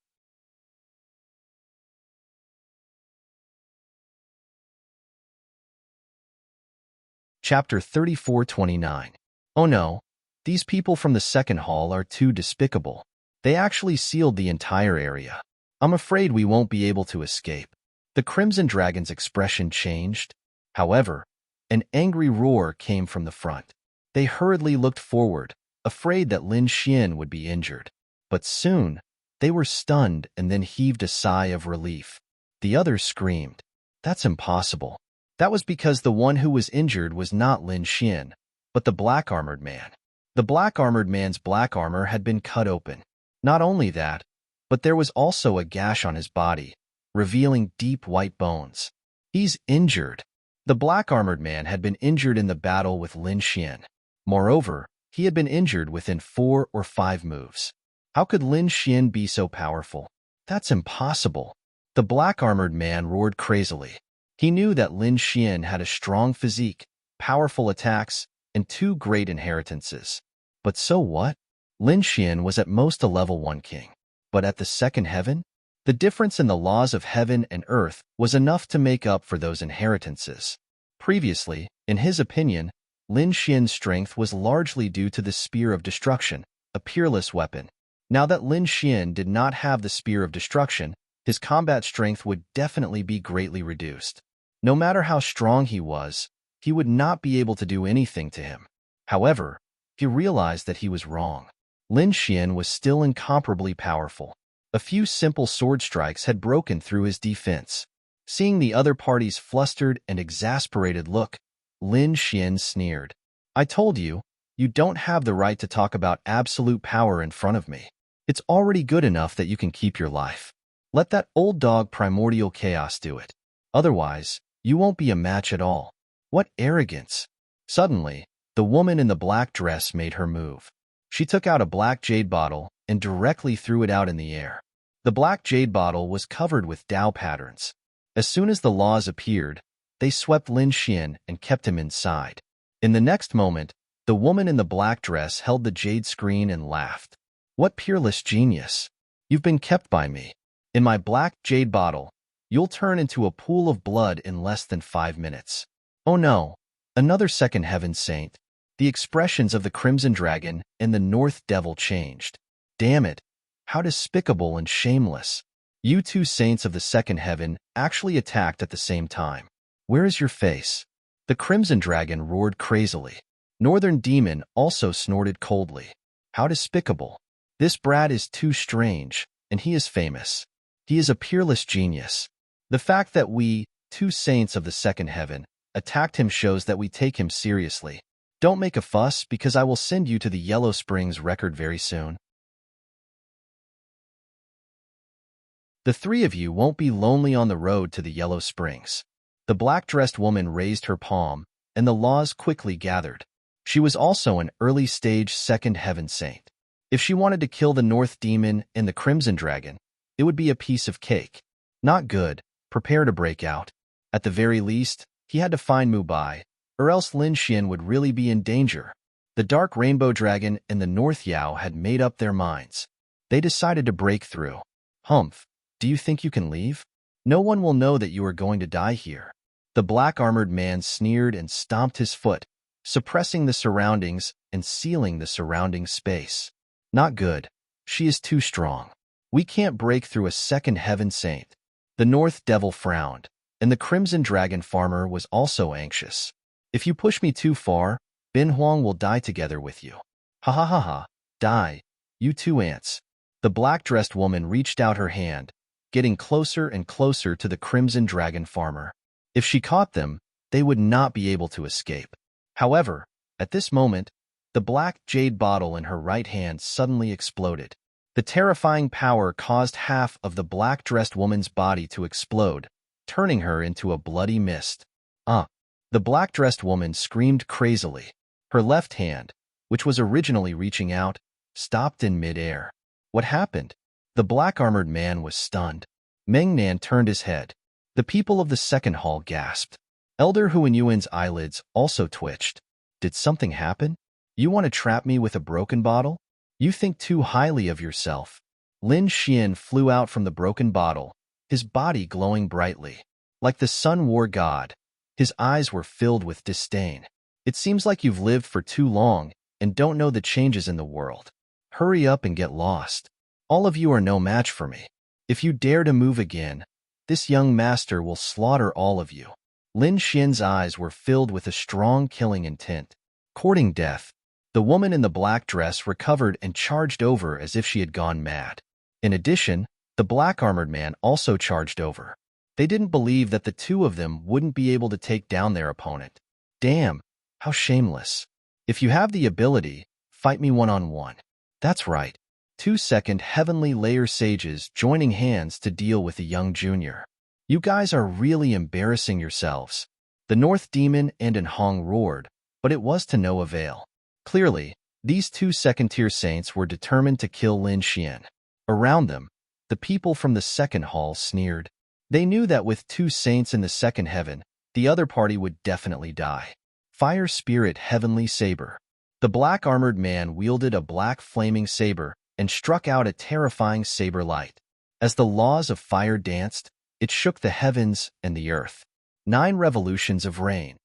Chapter 3429. Oh no, these people from the second hall are too despicable. They actually sealed the entire area. I'm afraid we won't be able to escape. The Crimson Dragon's expression changed. However, An angry roar came from the front. They hurriedly looked forward, afraid that Lin Xian would be injured. But soon, they were stunned and then heaved a sigh of relief. The others screamed. That's impossible. That was because the one who was injured was not Lin Xian, but the black-armored man. The black-armored man's black armor had been cut open. Not only that, but there was also a gash on his body, revealing deep white bones. He's injured. The black-armored man had been injured in the battle with Lin Xian. Moreover, he had been injured within 4 or 5 moves. How could Lin Xian be so powerful? That's impossible. The black-armored man roared crazily. He knew that Lin Xian had a strong physique, powerful attacks, and 2 great inheritances. But so what? Lin Xian was at most a level 1 king. But at the second heaven? The difference in the laws of heaven and earth was enough to make up for those inheritances. Previously, in his opinion, Lin Xian's strength was largely due to the Spear of Destruction, a peerless weapon. Now that Lin Xian did not have the Spear of Destruction, his combat strength would definitely be greatly reduced. No matter how strong he would not be able to do anything to him. However, he realized that he was wrong. Lin Xian was still incomparably powerful. A few simple sword strikes had broken through his defense. Seeing the other party's flustered and exasperated look, Lin Xian sneered. I told you, you don't have the right to talk about absolute power in front of me. It's already good enough that you can keep your life. Let that old dog Primordial Chaos do it. Otherwise, you won't be a match at all. What arrogance! Suddenly, the woman in the black dress made her move. She took out a black jade bottle and directly threw it out in the air. The black jade bottle was covered with Dao patterns. As soon as the laws appeared, they swept Lin Xian and kept him inside. In the next moment, the woman in the black dress held the jade screen and laughed. What peerless genius! You've been kept by me. In my black jade bottle, you'll turn into a pool of blood in less than 5 minutes. Oh no, another second heaven saint. The expressions of the Crimson Dragon and the North Devil changed. Damn it, how despicable and shameless. You 2 saints of the second heaven actually attacked at the same time. Where is your face? The Crimson Dragon roared crazily. Northern Demon also snorted coldly. How despicable. This brat is too strange, and he is famous. He is a peerless genius. The fact that we, 2 saints of the second heaven, attacked him shows that we take him seriously. Don't make a fuss because I will send you to the Yellow Springs record very soon. The 3 of you won't be lonely on the road to the Yellow Springs. The black-dressed woman raised her palm, and the laws quickly gathered. She was also an early-stage second heaven saint. If she wanted to kill the North Demon and the Crimson Dragon, it would be a piece of cake. Not good. Prepare to break out. At the very least, he had to find Mu Bai, or else Lin Xian would really be in danger. The Dark Rainbow Dragon and the North Yao had made up their minds. They decided to break through. Humph, do you think you can leave? No one will know that you are going to die here. The black-armored man sneered and stomped his foot, suppressing the surroundings and sealing the surrounding space. Not good. She is too strong. We can't break through a second heaven saint. The North Devil frowned, and the Crimson Dragon farmer was also anxious. If you push me too far, Bin Huang will die together with you. Ha ha ha ha, die, you 2 ants. The black-dressed woman reached out her hand, getting closer and closer to the Crimson Dragon farmer. If she caught them, they would not be able to escape. However, at this moment, the black jade bottle in her right hand suddenly exploded. The terrifying power caused half of the black-dressed woman's body to explode, turning her into a bloody mist. The black-dressed woman screamed crazily. Her left hand, which was originally reaching out, stopped in mid-air. What happened? The black-armored man was stunned. Meng Nan turned his head. The people of the second hall gasped. Elder Huanyuan's eyelids also twitched. Did something happen? You want to trap me with a broken bottle? You think too highly of yourself. Lin Xian flew out from the broken bottle, his body glowing brightly. Like the sun war god, his eyes were filled with disdain. It seems like you've lived for too long and don't know the changes in the world. Hurry up and get lost. All of you are no match for me. If you dare to move again, this young master will slaughter all of you. Lin Xian's eyes were filled with a strong killing intent. Courting death. The woman in the black dress recovered and charged over as if she had gone mad. In addition, the black-armored man also charged over. They didn't believe that the two of them wouldn't be able to take down their opponent. Damn, how shameless. If you have the ability, fight me one-on-one. That's right. 2-second heavenly layer sages joining hands to deal with the young junior. You guys are really embarrassing yourselves. The North Demon and Hong roared, but it was to no avail. Clearly, these two second-tier saints were determined to kill Lin Xian. Around them, the people from the second hall sneered. They knew that with two saints in the second heaven, the other party would definitely die. Fire Spirit Heavenly Saber. The black-armored man wielded a black flaming saber and struck out a terrifying saber light. As the laws of fire danced, it shook the heavens and the earth. 9 revolutions of rain.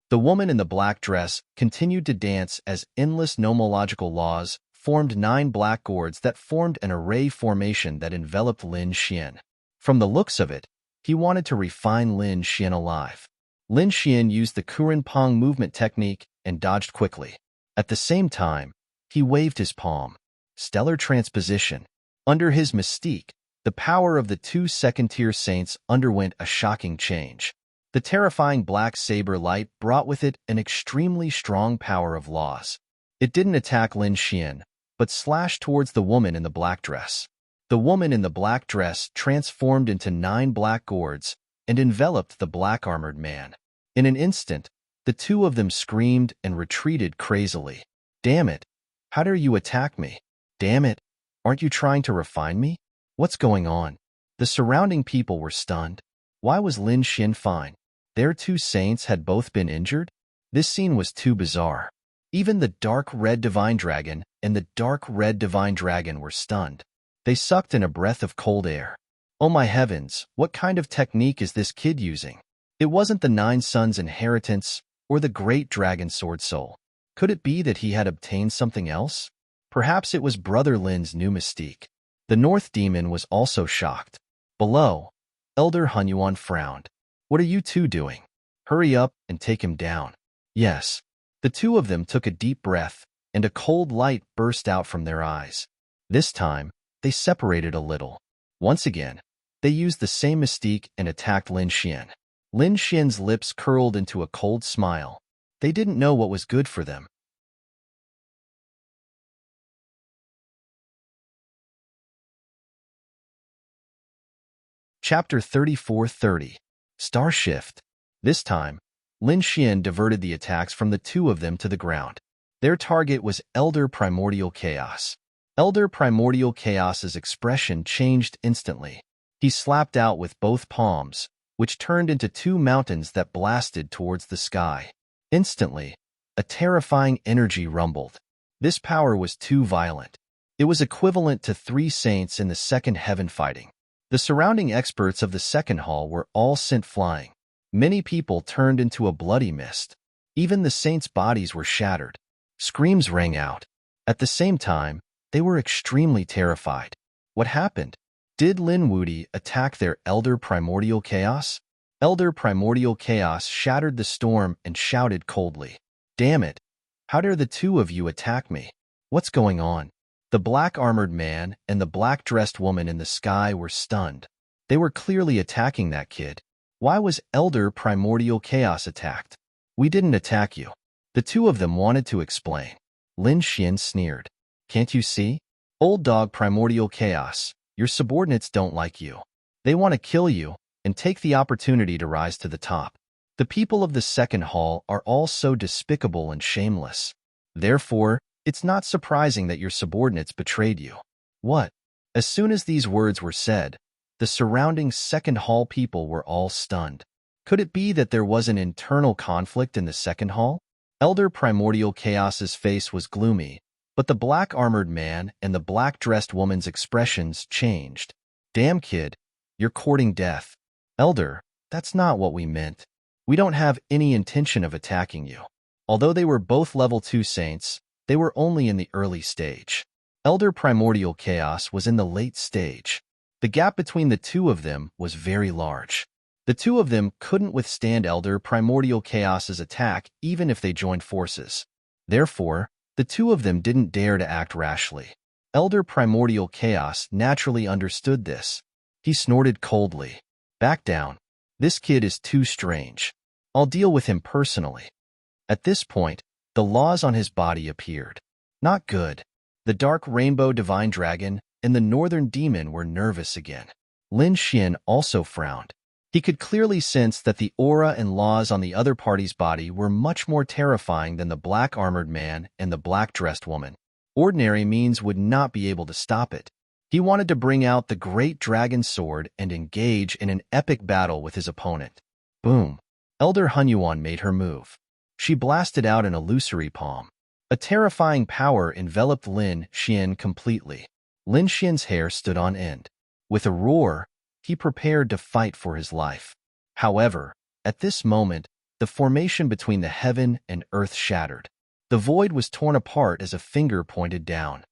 The woman in the black dress continued to dance as endless nomological laws formed 9 black gourds that formed an array formation that enveloped Lin Xian. From the looks of it, he wanted to refine Lin Xian alive. Lin Xian used the Kuren Pong movement technique and dodged quickly. At the same time, he waved his palm. Stellar transposition. Under his mystique, the power of the 2 second-tier saints underwent a shocking change. The terrifying black saber light brought with it an extremely strong power of laws. It didn't attack Lin Xian, but slashed towards the woman in the black dress. The woman in the black dress transformed into 9 black gourds and enveloped the black-armored man. In an instant, the two of them screamed and retreated crazily. Damn it! How dare you attack me? Damn it! Aren't you trying to refine me? What's going on? The surrounding people were stunned. Why was Lin Xian fine? Their 2 saints had both been injured? This scene was too bizarre. Even the dark red divine dragon and the dark red divine dragon were stunned. They sucked in a breath of cold air. Oh my heavens, what kind of technique is this kid using? It wasn't the 9 Sons' inheritance or the great dragon sword soul. Could it be that he had obtained something else? Perhaps it was Brother Lin's new mystique. The North Demon was also shocked. Below, Elder Hunyuan frowned. What are you two doing? Hurry up and take him down. Yes. The two of them took a deep breath, and a cold light burst out from their eyes. This time, they separated a little. Once again, they used the same mystique and attacked Lin Xian. Lin Xian's lips curled into a cold smile. They didn't know what was good for them. Chapter 34:30. Star Shift. This time, Lin Xian diverted the attacks from the two of them to the ground. Their target was Elder Primordial Chaos. Elder Primordial Chaos's expression changed instantly. He slapped out with both palms, which turned into 2 mountains that blasted towards the sky. Instantly, a terrifying energy rumbled. This power was too violent. It was equivalent to 3 saints in the second heaven fighting. The surrounding experts of the second hall were all sent flying. Many people turned into a bloody mist. Even the saints' bodies were shattered. Screams rang out. At the same time, they were extremely terrified. What happened? Did Lin Wudi attack their Elder Primordial Chaos? Elder Primordial Chaos shattered the storm and shouted coldly. Damn it! How dare the two of you attack me? What's going on? The black-armored man and the black-dressed woman in the sky were stunned. They were clearly attacking that kid. Why was Elder Primordial Chaos attacked? We didn't attack you. The two of them wanted to explain. Lin Xian sneered. Can't you see? Old dog Primordial Chaos, your subordinates don't like you. They want to kill you and take the opportunity to rise to the top. The people of the second hall are all so despicable and shameless. Therefore, it's not surprising that your subordinates betrayed you. What? As soon as these words were said, the surrounding second hall people were all stunned. Could it be that there was an internal conflict in the second hall? Elder Primordial Chaos's face was gloomy, but the black-armored man and the black-dressed woman's expressions changed. Damn kid, you're courting death. Elder, that's not what we meant. We don't have any intention of attacking you. Although they were both level 2 saints, they were only in the early stage. Elder Primordial Chaos was in the late stage. The gap between the two of them was very large. The two of them couldn't withstand Elder Primordial Chaos's attack even if they joined forces. Therefore, the two of them didn't dare to act rashly. Elder Primordial Chaos naturally understood this. He snorted coldly. "Back down. This kid is too strange. I'll deal with him personally." At this point, the laws on his body appeared. Not good. The dark rainbow divine dragon and the northern demon were nervous again. Lin Xian also frowned. He could clearly sense that the aura and laws on the other party's body were much more terrifying than the black-armored man and the black-dressed woman. Ordinary means would not be able to stop it. He wanted to bring out the great dragon sword and engage in an epic battle with his opponent. Boom! Elder Hunyuan made her move. She blasted out an illusory palm. A terrifying power enveloped Lin Xian completely. Lin Xian's hair stood on end. With a roar, he prepared to fight for his life. However, at this moment, the formation between the heaven and earth shattered. The void was torn apart as a finger pointed down.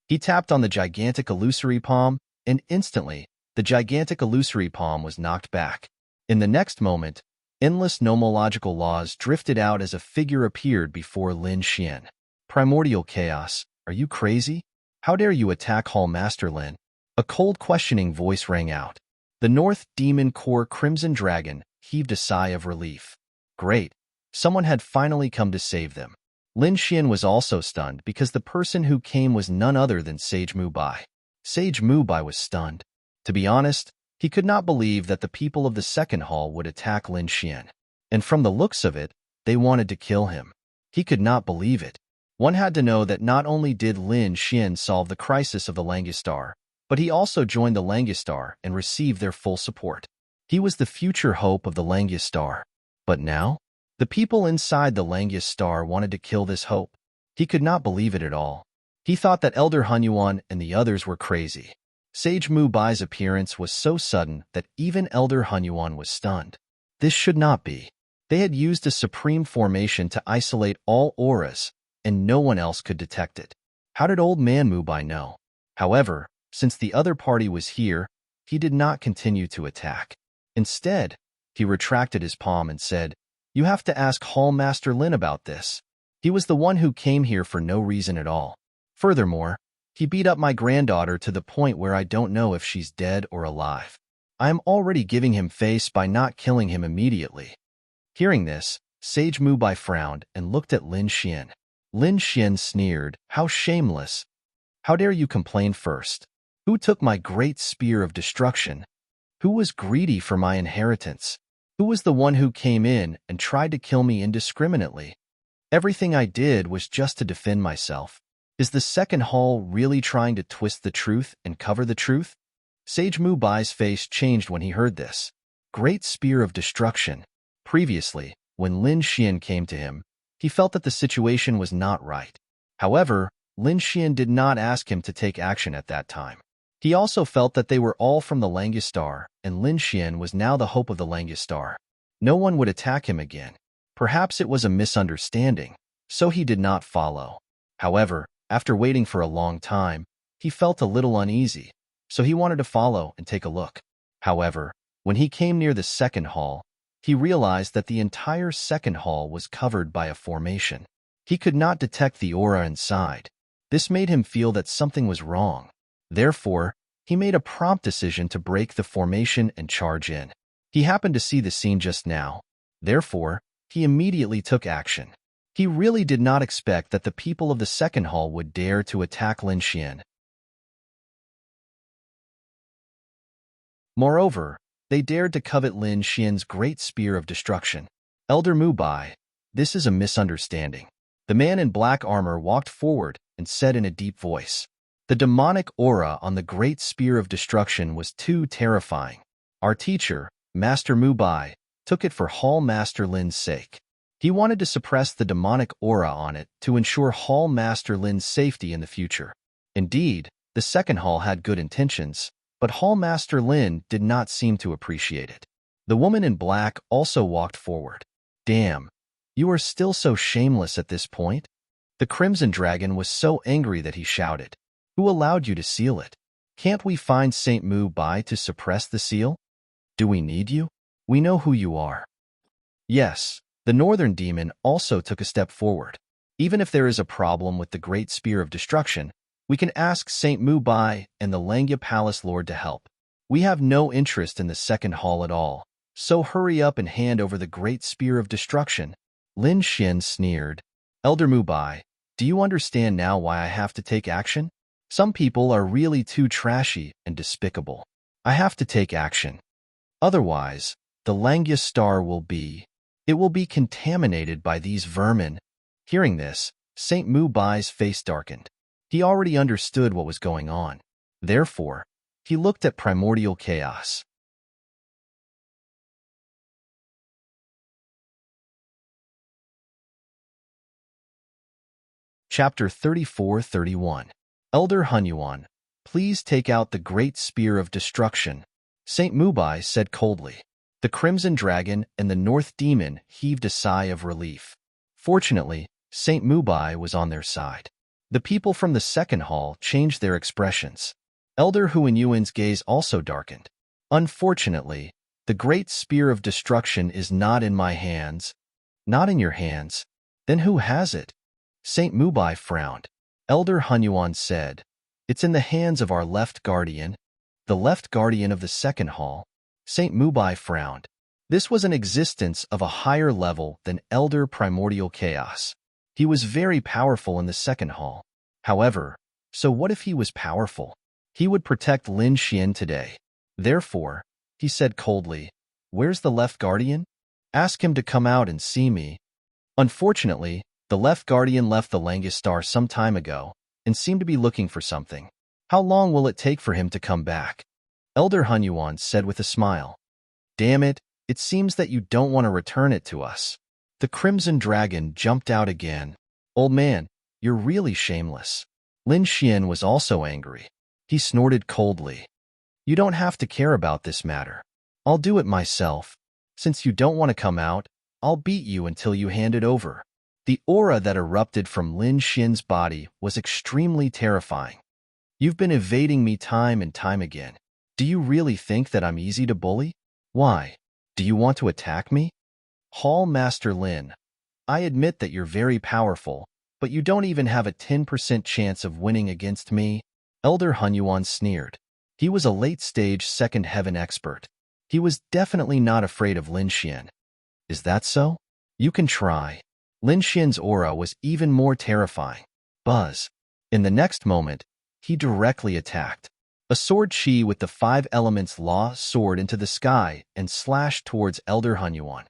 He tapped on the gigantic illusory palm, and instantly, the gigantic illusory palm was knocked back. In the next moment, endless nomological laws drifted out as a figure appeared before Lin Xian. "Primordial Chaos, are you crazy? How dare you attack Hall Master Lin?" A cold questioning voice rang out. The North Demon Core Crimson Dragon heaved a sigh of relief. Great. Someone had finally come to save them. Lin Xian was also stunned because the person who came was none other than Sage Mubai. Sage Mubai was stunned. To be honest, he could not believe that the people of the second hall would attack Lin Xian. And from the looks of it, they wanted to kill him. He could not believe it. One had to know that not only did Lin Xian solve the crisis of the Langistar, but he also joined the Langistar and received their full support. He was the future hope of the Langistar. But now, the people inside the Langistar wanted to kill this hope. He could not believe it at all. He thought that Elder Hunyuan and the others were crazy. Sage Mubai's appearance was so sudden that even Elder Hunyuan was stunned. This should not be. They had used a supreme formation to isolate all auras, and no one else could detect it. How did Old Man Mubai know? However, since the other party was here, he did not continue to attack. Instead, he retracted his palm and said, "You have to ask Hall Master Lin about this. He was the one who came here for no reason at all. Furthermore, he beat up my granddaughter to the point where I don't know if she's dead or alive. I am already giving him face by not killing him immediately." Hearing this, Sage Mubai frowned and looked at Lin Xian. Lin Xian sneered, "How shameless! How dare you complain first? Who took my great spear of destruction? Who was greedy for my inheritance? Who was the one who came in and tried to kill me indiscriminately? Everything I did was just to defend myself. Is the second hall really trying to twist the truth and cover the truth?" Sage Mubai's face changed when he heard this. Great spear of destruction. Previously, when Lin Xian came to him, he felt that the situation was not right. However, Lin Xian did not ask him to take action at that time. He also felt that they were all from the Langistar, and Lin Xian was now the hope of the Langistar. No one would attack him again. Perhaps it was a misunderstanding, so he did not follow. However, after waiting for a long time, he felt a little uneasy, so he wanted to follow and take a look. However, when he came near the second hall, he realized that the entire second hall was covered by a formation. He could not detect the aura inside. This made him feel that something was wrong. Therefore, he made a prompt decision to break the formation and charge in. He happened to see the scene just now. Therefore, he immediately took action. He really did not expect that the people of the second hall would dare to attack Lin Xian. Moreover, they dared to covet Lin Xian's great spear of destruction. "Elder Mubai, this is a misunderstanding." The man in black armor walked forward and said in a deep voice. The demonic aura on the great spear of destruction was too terrifying. Our teacher, Master Mubai, took it for Hall Master Lin's sake. He wanted to suppress the demonic aura on it to ensure Hall Master Lin's safety in the future. Indeed, the second hall had good intentions, but Hall Master Lin did not seem to appreciate it. The woman in black also walked forward. "Damn, you are still so shameless at this point?" The Crimson Dragon was so angry that he shouted. Who allowed you to seal it? Can't we find Saint Mu Bai to suppress the seal? Do we need you? We know who you are. Yes, the northern demon also took a step forward. Even if there is a problem with the Great Spear of Destruction, we can ask Saint Mu Bai and the Langya Palace Lord to help. We have no interest in the second hall at all, so hurry up and hand over the Great Spear of Destruction. Lin Xian sneered. Elder Mu Bai, do you understand now why I have to take action? Some people are really too trashy and despicable. I have to take action. Otherwise, the Langya star will be contaminated by these vermin. Hearing this, Saint Mu Bai's face darkened. He already understood what was going on. Therefore, he looked at primordial chaos. Chapter 34-31. Elder Hunyuan, please take out the Great Spear of Destruction, Saint Mu Bai said coldly. The Crimson Dragon and the North Demon heaved a sigh of relief. Fortunately, Saint Mu Bai was on their side. The people from the second hall changed their expressions. Elder Huanyuan's gaze also darkened. Unfortunately, the Great Spear of Destruction is not in my hands. Not in your hands? Then who has it? Saint Mu Bai frowned. Elder Hunyuan said, it's in the hands of our left guardian. The left guardian of the second hall. Saint Mu Bai frowned. This was an existence of a higher level than Elder Primordial Chaos. He was very powerful in the second hall. However, so what if he was powerful? He would protect Lin Xian today. Therefore, he said coldly, where's the left guardian? Ask him to come out and see me. Unfortunately, the left guardian left the Langya Star some time ago and seemed to be looking for something. How long will it take for him to come back? Elder Hunyuan said with a smile. Damn it, it seems that you don't want to return it to us. The Crimson Dragon jumped out again. Old man, you're really shameless. Lin Xian was also angry. He snorted coldly. You don't have to care about this matter. I'll do it myself. Since you don't want to come out, I'll beat you until you hand it over. The aura that erupted from Lin Xian's body was extremely terrifying. You've been evading me time and time again. Do you really think that I'm easy to bully? Why? Do you want to attack me? Hall Master Lin, I admit that you're very powerful, but you don't even have a 10% chance of winning against me. Elder Hunyuan sneered. He was a late-stage second heaven expert. He was definitely not afraid of Lin Xian. Is that so? You can try. Lin Xian's aura was even more terrifying. Buzz. In the next moment, he directly attacked. A sword chi with the 5 elements law soared into the sky and slashed towards Elder Hunyuan.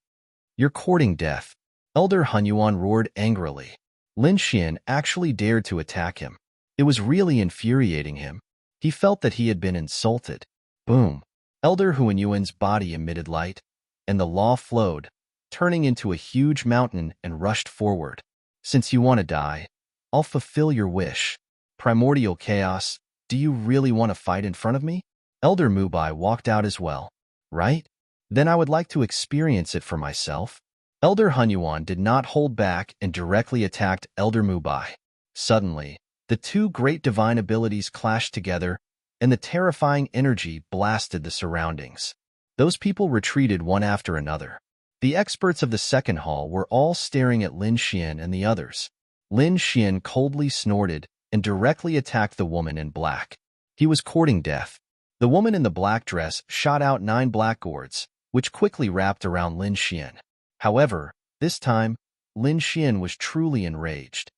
You're courting death. Elder Hunyuan roared angrily. Lin Xian actually dared to attack him. It was really infuriating him. He felt that he had been insulted. Boom. Elder Huanyuan's body emitted light, and the law flowed, turning into a huge mountain and rushed forward. Since you want to die, I'll fulfill your wish. Primordial Chaos, do you really want to fight in front of me? Elder Mu Bai walked out as well. Right? Then I would like to experience it for myself. Elder Hunyuan did not hold back and directly attacked Elder Mu Bai. Suddenly, the two great divine abilities clashed together, and the terrifying energy blasted the surroundings. Those people retreated one after another. The experts of the second hall were all staring at Lin Xian and the others. Lin Xian coldly snorted and directly attacked the woman in black. He was courting death. The woman in the black dress shot out 9 black gourds, which quickly wrapped around Lin Xian. However, this time, Lin Xian was truly enraged.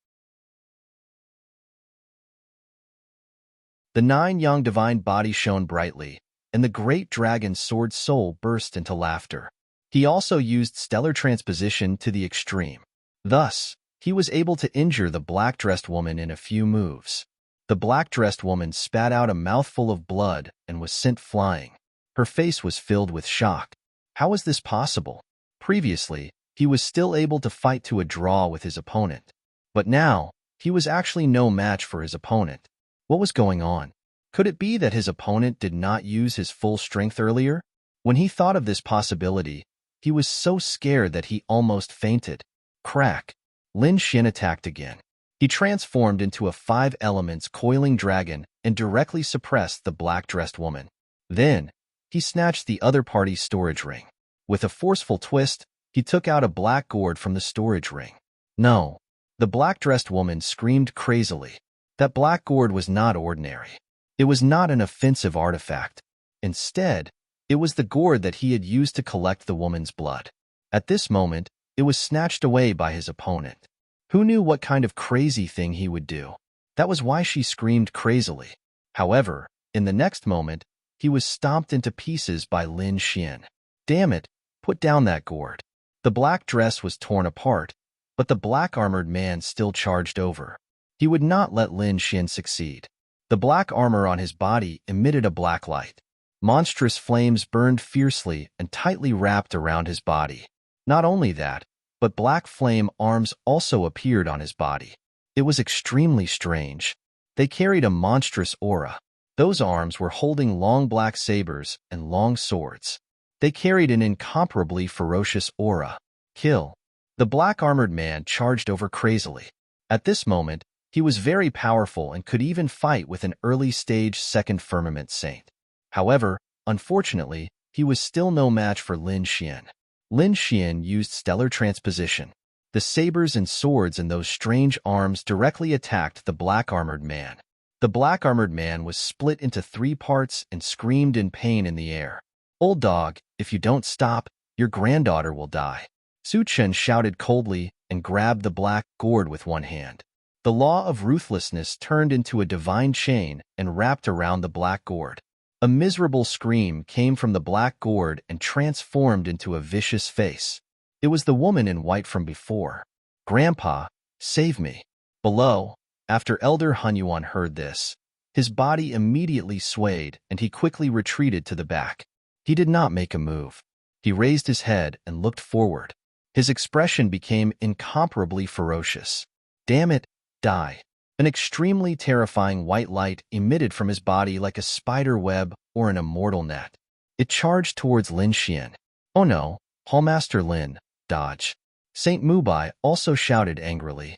The 9 young divine bodies shone brightly, and the great dragon's sword soul burst into laughter. He also used stellar transposition to the extreme. Thus, he was able to injure the black-dressed woman in a few moves. The black-dressed woman spat out a mouthful of blood and was sent flying. Her face was filled with shock. How was this possible? Previously, he was still able to fight to a draw with his opponent. But now, he was actually no match for his opponent. What was going on? Could it be that his opponent did not use his full strength earlier? When he thought of this possibility, he was so scared that he almost fainted. Crack! Lin Xian attacked again. He transformed into a 5 elements coiling dragon and directly suppressed the black-dressed woman. Then, he snatched the other party's storage ring. With a forceful twist, he took out a black gourd from the storage ring. No. The black-dressed woman screamed crazily. That black gourd was not ordinary. It was not an offensive artifact. Instead, it was the gourd that he had used to collect the woman's blood. At this moment, it was snatched away by his opponent. Who knew what kind of crazy thing he would do? That was why she screamed crazily. However, in the next moment, he was stomped into pieces by Lin Xian. Damn it, put down that gourd. The black dress was torn apart, but the black-armored man still charged over. He would not let Lin Xian succeed. The black armor on his body emitted a black light. Monstrous flames burned fiercely and tightly wrapped around his body. Not only that, but black flame arms also appeared on his body. It was extremely strange. They carried a monstrous aura. Those arms were holding long black sabers and long swords. They carried an incomparably ferocious aura. Kill. The black-armored man charged over crazily. At this moment, he was very powerful and could even fight with an early-stage second firmament saint. However, unfortunately, he was still no match for Lin Xian. Lin Xian used stellar transposition. The sabers and swords in those strange arms directly attacked the black-armored man. The black-armored man was split into 3 parts and screamed in pain in the air. "Old dog, if you don't stop, your granddaughter will die." Su Chen shouted coldly and grabbed the black gourd with one hand. The law of ruthlessness turned into a divine chain and wrapped around the black gourd. A miserable scream came from the black gourd and transformed into a vicious face. It was the woman in white from before. "Grandpa, save me." Below, after Elder Hunyuan heard this, his body immediately swayed and he quickly retreated to the back. He did not make a move. He raised his head and looked forward. His expression became incomparably ferocious. "Damn it, die." An extremely terrifying white light emitted from his body like a spider web or an immortal net. It charged towards Lin Xian. "Oh no, Hallmaster Lin, dodge." Saint Mubai also shouted angrily.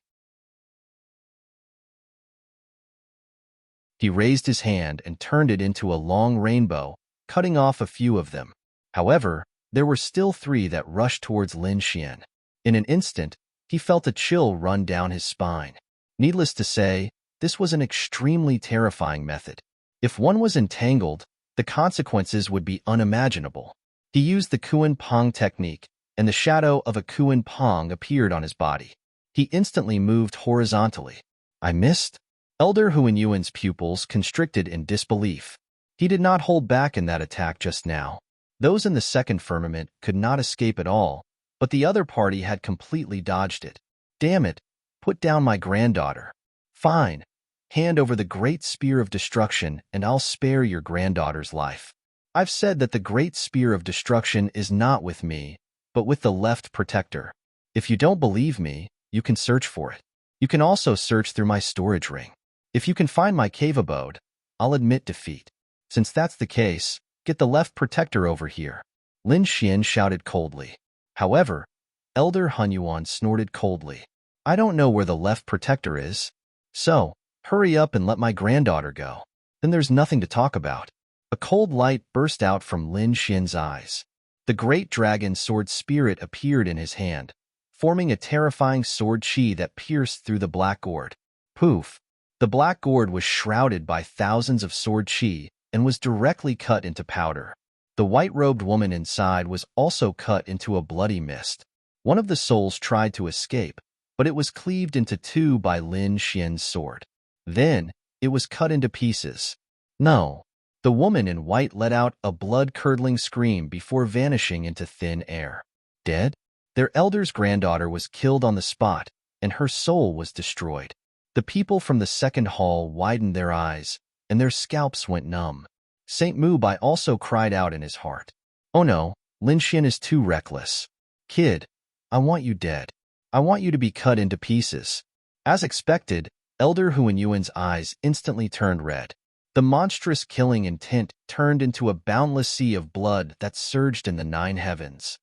He raised his hand and turned it into a long rainbow, cutting off a few of them. However, there were still 3 that rushed towards Lin Xian. In an instant, he felt a chill run down his spine. Needless to say, this was an extremely terrifying method. If one was entangled, the consequences would be unimaginable. He used the Kuan Pong technique, and the shadow of a Kuan Pong appeared on his body. He instantly moved horizontally. "I missed?" Elder Huanyuan's pupils constricted in disbelief. He did not hold back in that attack just now. Those in the second firmament could not escape at all, but the other party had completely dodged it. "Damn it, put down my granddaughter." "Fine. Hand over the Great Spear of Destruction and I'll spare your granddaughter's life." I've said that the Great Spear of Destruction is not with me, but with the left protector. If you don't believe me, you can search for it. You can also search through my storage ring. If you can find my cave abode, I'll admit defeat. Since that's the case, get the left protector over here. Lin Xian shouted coldly. However, Elder Hunyuan snorted coldly. "I don't know where the left protector is. So, hurry up and let my granddaughter go. Then there's nothing to talk about." A cold light burst out from Lin Xian's eyes. The great dragon sword spirit appeared in his hand, forming a terrifying sword chi that pierced through the black gourd. Poof! The black gourd was shrouded by thousands of sword chi and was directly cut into powder. The white-robed woman inside was also cut into a bloody mist. One of the souls tried to escape, but it was cleaved into 2 by Lin Xian's sword. Then, it was cut into pieces. No. The woman in white let out a blood-curdling scream before vanishing into thin air. Dead? Their elder's granddaughter was killed on the spot, and her soul was destroyed. The people from the second hall widened their eyes, and their scalps went numb. Saint Mubai also cried out in his heart. "Oh no, Lin Xian is too reckless. Kid, I want you dead. I want you to be cut into pieces." As expected, Elder Huanyuan's eyes instantly turned red. The monstrous killing intent turned into a boundless sea of blood that surged in the 9 heavens.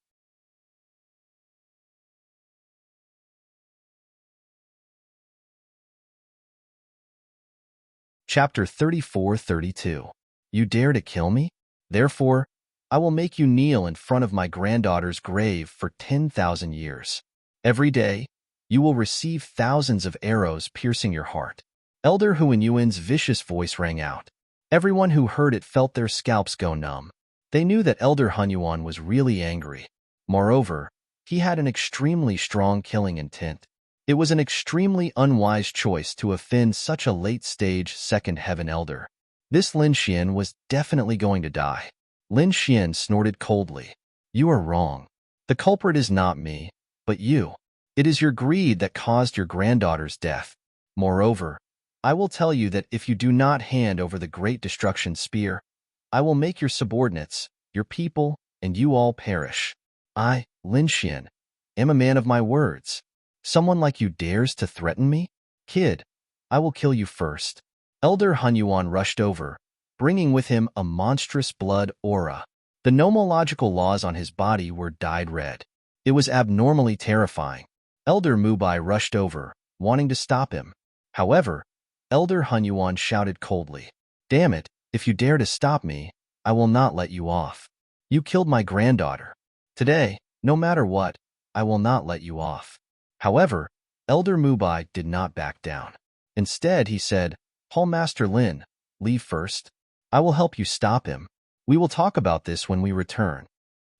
Chapter 34-32. You dare to kill me? Therefore, I will make you kneel in front of my granddaughter's grave for 10,000 years. Every day, you will receive thousands of arrows piercing your heart. Elder Huanyuan's vicious voice rang out. Everyone who heard it felt their scalps go numb. They knew that Elder Huanyuan was really angry. Moreover, he had an extremely strong killing intent. It was an extremely unwise choice to offend such a late-stage second heaven elder. This Lin Xian was definitely going to die. Lin Xian snorted coldly. You are wrong. The culprit is not me, but you. It is your greed that caused your granddaughter's death. Moreover, I will tell you that if you do not hand over the Great Destruction Spear, I will make your subordinates, your people, and you all perish. I, Lin Xian, am a man of my words. Someone like you dares to threaten me? Kid, I will kill you first. Elder Huanyuan rushed over, bringing with him a monstrous blood aura. The nomological laws on his body were dyed red. It was abnormally terrifying. Elder Mubai rushed over, wanting to stop him. However, Elder Huanyuan shouted coldly, Damn it, if you dare to stop me, I will not let you off. You killed my granddaughter. Today, no matter what, I will not let you off. However, Elder Mubai did not back down. Instead, he said, Hall Master Lin, leave first. I will help you stop him. We will talk about this when we return.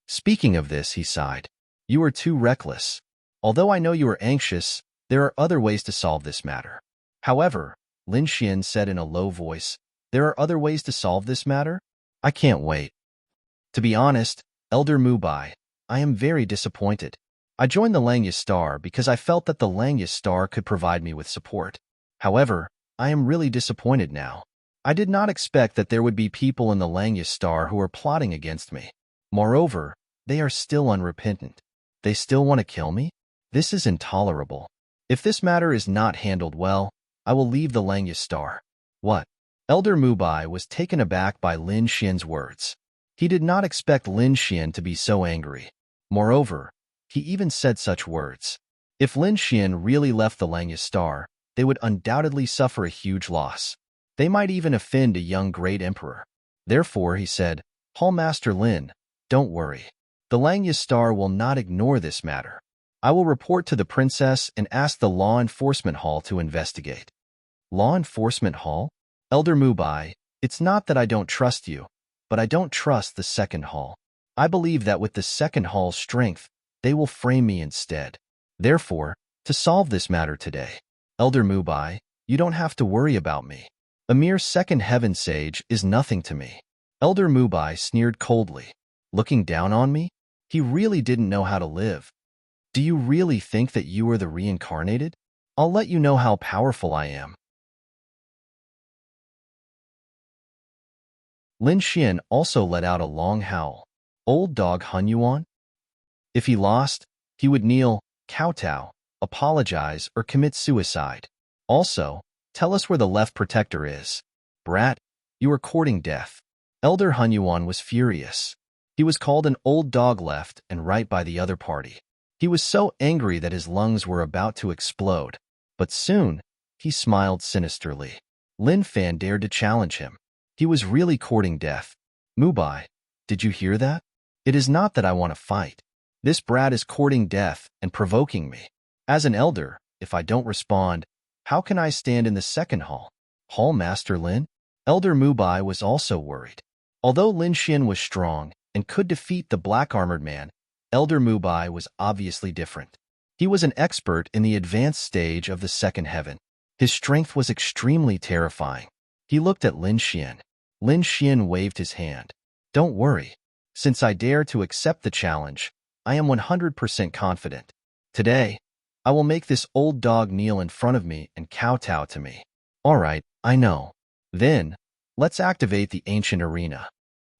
Speaking of this, he sighed. You are too reckless. Although I know you are anxious, there are other ways to solve this matter. However, Lin Xian said in a low voice, There are other ways to solve this matter? I can't wait. To be honest, Elder Mubai, I am very disappointed. I joined the Langya Star because I felt that the Langya Star could provide me with support. However, I am really disappointed now. I did not expect that there would be people in the Langya Star who are plotting against me. Moreover, they are still unrepentant. They still want to kill me? This is intolerable. If this matter is not handled well, I will leave the Langya Star. What? Elder Mubai was taken aback by Lin Xian's words. He did not expect Lin Xian to be so angry. Moreover, he even said such words. If Lin Xian really left the Langya Star, they would undoubtedly suffer a huge loss. They might even offend a young great emperor. Therefore, he said, Hall Master Lin, don't worry. The Langya Star will not ignore this matter. I will report to the princess and ask the Law Enforcement Hall to investigate. Law Enforcement Hall? Elder Mubai, it's not that I don't trust you, but I don't trust the Second Hall. I believe that with the Second Hall's strength, they will frame me instead. Therefore, to solve this matter today, Elder Mubai, you don't have to worry about me. A mere second heaven sage is nothing to me. Elder Mubai sneered coldly. Looking down on me? He really didn't know how to live. Do you really think that you are the reincarnated? I'll let you know how powerful I am. Lin Xian also let out a long howl. Old dog Huanyuan? If he lost, he would kneel, kowtow, apologize, or commit suicide. Also, tell us where the left protector is. Brat, you are courting death. Elder Huanyuan was furious. He was called an old dog left and right by the other party. He was so angry that his lungs were about to explode. But soon, he smiled sinisterly. Lin Fan dared to challenge him. He was really courting death. Mubai, did you hear that? It is not that I want to fight. This brat is courting death and provoking me. As an elder, if I don't respond, how can I stand in the second hall? Hall Master Lin? Elder Mubai was also worried. Although Lin Xian was strong and could defeat the black-armored man, Elder Mubai was obviously different. He was an expert in the advanced stage of the second heaven. His strength was extremely terrifying. He looked at Lin Xian. Lin Xian waved his hand. Don't worry. Since I dare to accept the challenge, I am 100% confident. Today, I will make this old dog kneel in front of me and kowtow to me. All right, I know. Then, let's activate the ancient arena.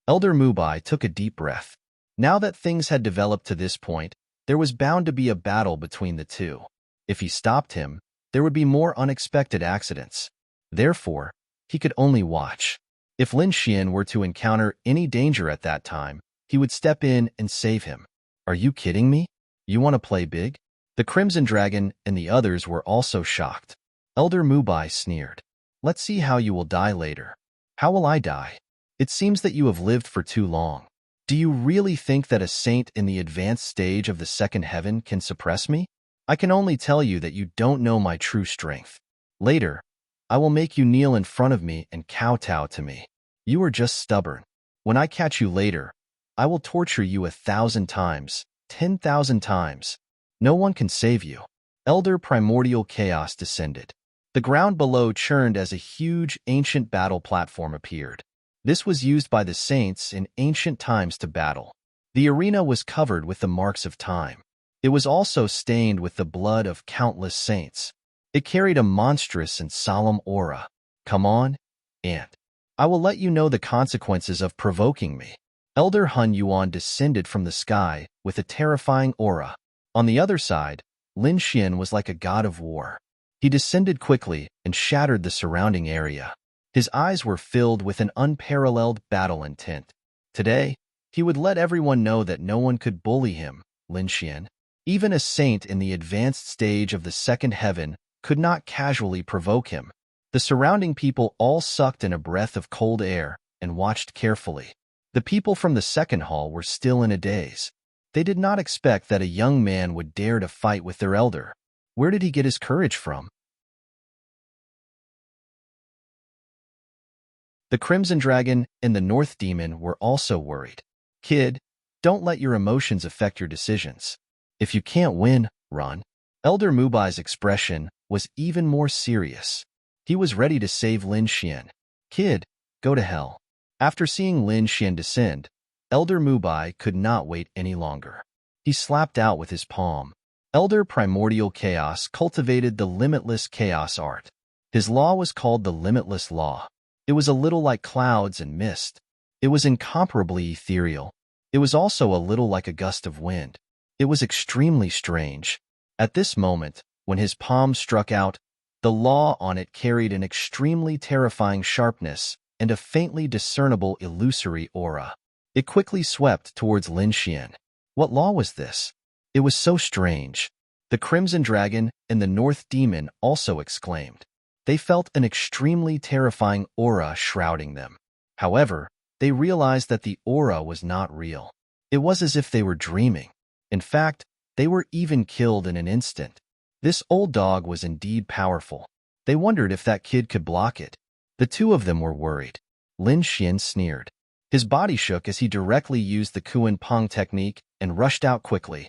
Elder Mubai took a deep breath. Now that things had developed to this point, there was bound to be a battle between the two. If he stopped him, there would be more unexpected accidents. Therefore, he could only watch. If Lin Xian were to encounter any danger at that time, he would step in and save him. Are you kidding me? You want to play big? The Crimson Dragon and the others were also shocked. Elder Mubai sneered. Let's see how you will die later. How will I die? It seems that you have lived for too long. Do you really think that a saint in the advanced stage of the second heaven can suppress me? I can only tell you that you don't know my true strength. Later, I will make you kneel in front of me and kowtow to me. You are just stubborn. When I catch you later, I will torture you 1,000 times, 10,000 times. No one can save you. Elder primordial chaos descended. The ground below churned as a huge, ancient battle platform appeared. This was used by the saints in ancient times to battle. The arena was covered with the marks of time. It was also stained with the blood of countless saints. It carried a monstrous and solemn aura. Come on, Ant. I will let you know the consequences of provoking me. Elder Hun Yuan descended from the sky with a terrifying aura. On the other side, Lin Xian was like a god of war. He descended quickly and shattered the surrounding area. His eyes were filled with an unparalleled battle intent. Today, he would let everyone know that no one could bully him, Lin Xian. Even a saint in the advanced stage of the second heaven could not casually provoke him. The surrounding people all sucked in a breath of cold air and watched carefully. The people from the second hall were still in a daze. They did not expect that a young man would dare to fight with their elder. Where did he get his courage from? The Crimson Dragon and the North Demon were also worried. Kid, don't let your emotions affect your decisions. If you can't win, run. Elder Mubai's expression was even more serious. He was ready to save Lin Xian. Kid, go to hell. After seeing Lin Xian descend, Elder Mubai could not wait any longer. He slapped out with his palm. Elder Primordial Chaos cultivated the limitless chaos art. His law was called the Limitless Law. It was a little like clouds and mist. It was incomparably ethereal. It was also a little like a gust of wind. It was extremely strange. At this moment, when his palm struck out, the law on it carried an extremely terrifying sharpness and a faintly discernible illusory aura. It quickly swept towards Lin Xian. What law was this? It was so strange. The Crimson Dragon and the North Demon also exclaimed. They felt an extremely terrifying aura shrouding them. However, they realized that the aura was not real. It was as if they were dreaming. In fact, they were even killed in an instant. This old dog was indeed powerful. They wondered if that kid could block it. The two of them were worried. Lin Xian sneered. His body shook as he directly used the Kuan Pong technique and rushed out quickly.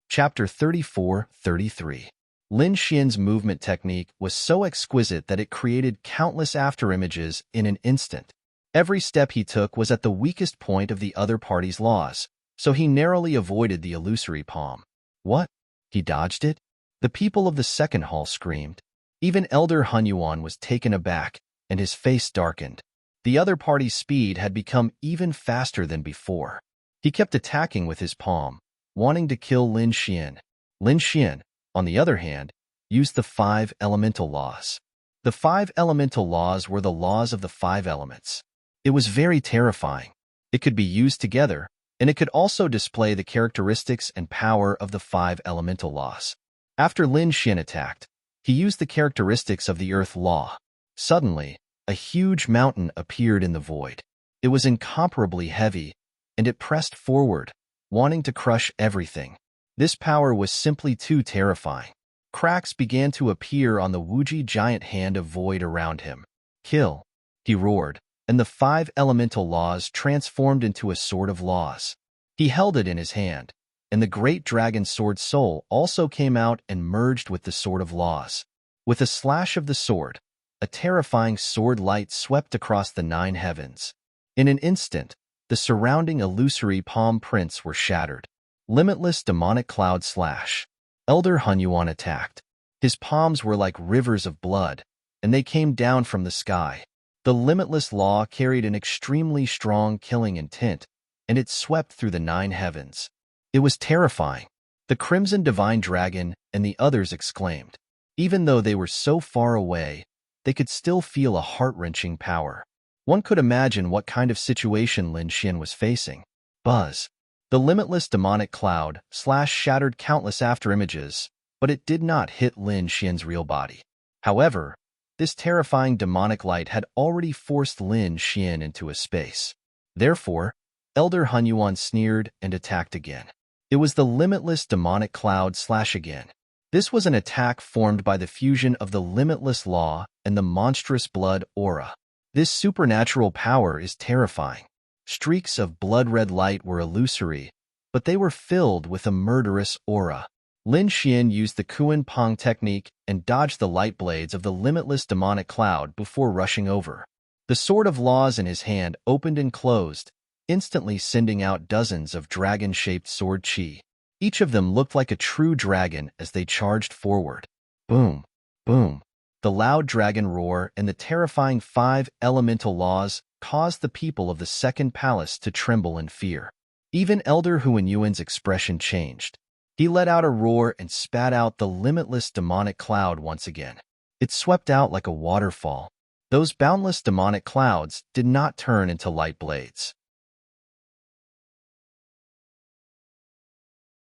Chapter 34-33. Lin Xian's movement technique was so exquisite that it created countless afterimages in an instant. Every step he took was at the weakest point of the other party's laws, so he narrowly avoided the illusory palm. What? He dodged it? The people of the second hall screamed. Even Elder Hunyuan was taken aback, and his face darkened. The other party's speed had become even faster than before. He kept attacking with his palm, wanting to kill Lin Xian. Lin Xian, on the other hand, used the 5 elemental laws. The 5 elemental laws were the laws of the 5 elements. It was very terrifying. It could be used together, and it could also display the characteristics and power of the 5 elemental laws. After Lin Xian attacked, he used the characteristics of the Earth Law. Suddenly, a huge mountain appeared in the void. It was incomparably heavy, and it pressed forward, wanting to crush everything. This power was simply too terrifying. Cracks began to appear on the Wuji giant hand of void around him. Kill, he roared, and the 5 elemental laws transformed into a sword of laws. He held it in his hand, and the great dragon sword soul also came out and merged with the sword of laws. With a slash of the sword, a terrifying sword light swept across the 9 heavens. In an instant, the surrounding illusory palm prints were shattered. Limitless demonic cloud slash. Elder Hunyuan attacked. His palms were like rivers of blood, and they came down from the sky. The limitless law carried an extremely strong killing intent, and it swept through the 9 heavens. It was terrifying. The Crimson Divine Dragon and the others exclaimed. Even though they were so far away, they could still feel a heart-wrenching power. One could imagine what kind of situation Lin Xian was facing. Buzz. The limitless demonic cloud shattered countless afterimages, but it did not hit Lin Xian's real body. However, this terrifying demonic light had already forced Lin Xian into a space. Therefore, Elder Hunyuan sneered and attacked again. It was the limitless demonic cloud again. This was an attack formed by the fusion of the limitless law and the monstrous blood aura. This supernatural power is terrifying. Streaks of blood-red light were illusory, but they were filled with a murderous aura. Lin Xian used the Kuan Pong technique and dodged the light blades of the limitless demonic cloud before rushing over. The sword of laws in his hand opened and closed, instantly sending out dozens of dragon-shaped sword chi. Each of them looked like a true dragon as they charged forward. Boom, boom. The loud dragon roar and the terrifying 5 elemental laws caused the people of the second palace to tremble in fear. Even Elder Huanyuan's expression changed. He let out a roar and spat out the limitless demonic cloud once again. It swept out like a waterfall. Those boundless demonic clouds did not turn into light blades.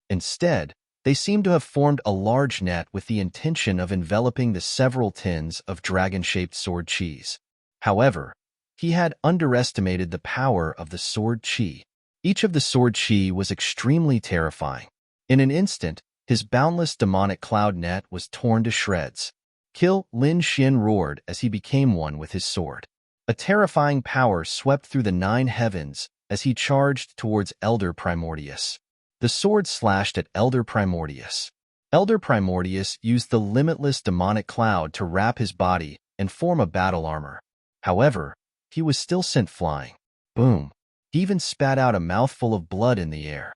Instead, they seemed to have formed a large net with the intention of enveloping the several tins of dragon-shaped sword chis. However, he had underestimated the power of the sword chi. Each of the sword chi was extremely terrifying. In an instant, his boundless demonic cloud net was torn to shreds. Kill! Lin Xian roared as he became one with his sword. A terrifying power swept through the 9 heavens as he charged towards Elder Primordius. The sword slashed at Elder Primordius. Elder Primordius used the limitless demonic cloud to wrap his body and form a battle armor. However, he was still sent flying. Boom. He even spat out a mouthful of blood in the air.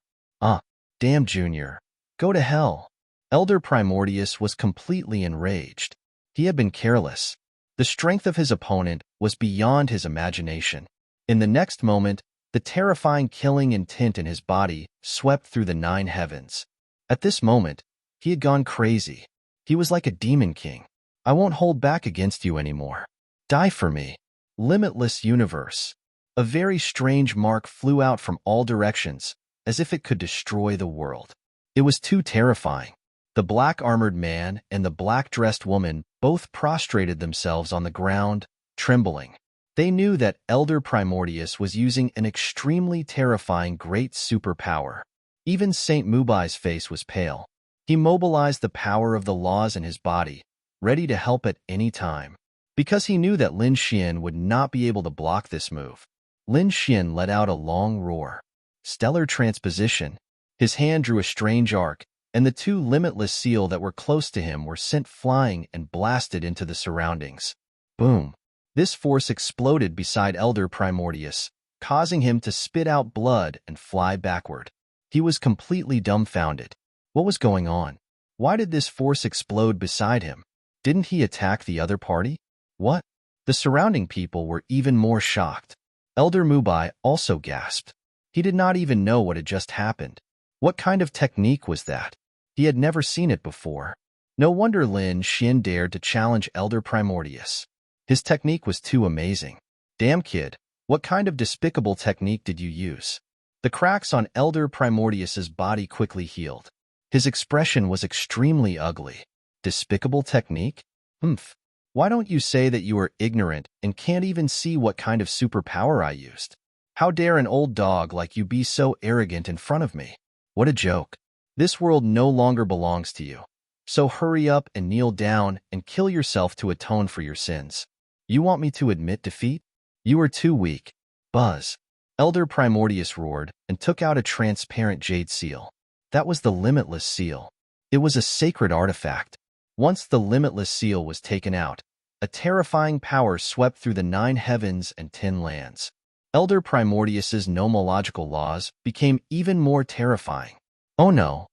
Damn, Junior. Go to hell. Elder Primordius was completely enraged. He had been careless. The strength of his opponent was beyond his imagination. In the next moment, the terrifying killing intent in his body swept through the 9 heavens. At this moment, he had gone crazy. He was like a demon king. I won't hold back against you anymore. Die for me. Limitless universe. A very strange mark flew out from all directions, as if it could destroy the world. It was too terrifying. The black-armored man and the black-dressed woman both prostrated themselves on the ground, trembling. They knew that Elder Primordius was using an extremely terrifying great superpower. Even Saint Mubai's face was pale. He mobilized the power of the laws in his body, ready to help at any time. Because he knew that Lin Xian would not be able to block this move, Lin Xian let out a long roar. Stellar transposition. His hand drew a strange arc, and the 2 limitless seal that were close to him were sent flying and blasted into the surroundings. Boom. This force exploded beside Elder Primordius, causing him to spit out blood and fly backward. He was completely dumbfounded. What was going on? Why did this force explode beside him? Didn't he attack the other party? What? The surrounding people were even more shocked. Elder Mubai also gasped. He did not even know what had just happened. What kind of technique was that? He had never seen it before. No wonder Lin Xian dared to challenge Elder Primordius. His technique was too amazing. Damn, kid, what kind of despicable technique did you use? The cracks on Elder Primordius's body quickly healed. His expression was extremely ugly. Despicable technique? Why don't you say that you are ignorant and can't even see what kind of superpower I used? How dare an old dog like you be so arrogant in front of me? What a joke. This world no longer belongs to you. So hurry up and kneel down and kill yourself to atone for your sins. You want me to admit defeat? You are too weak. Buzz. Elder Primordius roared and took out a transparent jade seal. That was the limitless seal. It was a sacred artifact. Once the limitless seal was taken out, a terrifying power swept through the 9 heavens and 10 lands. Elder Primordius's nomological laws became even more terrifying. Oh no.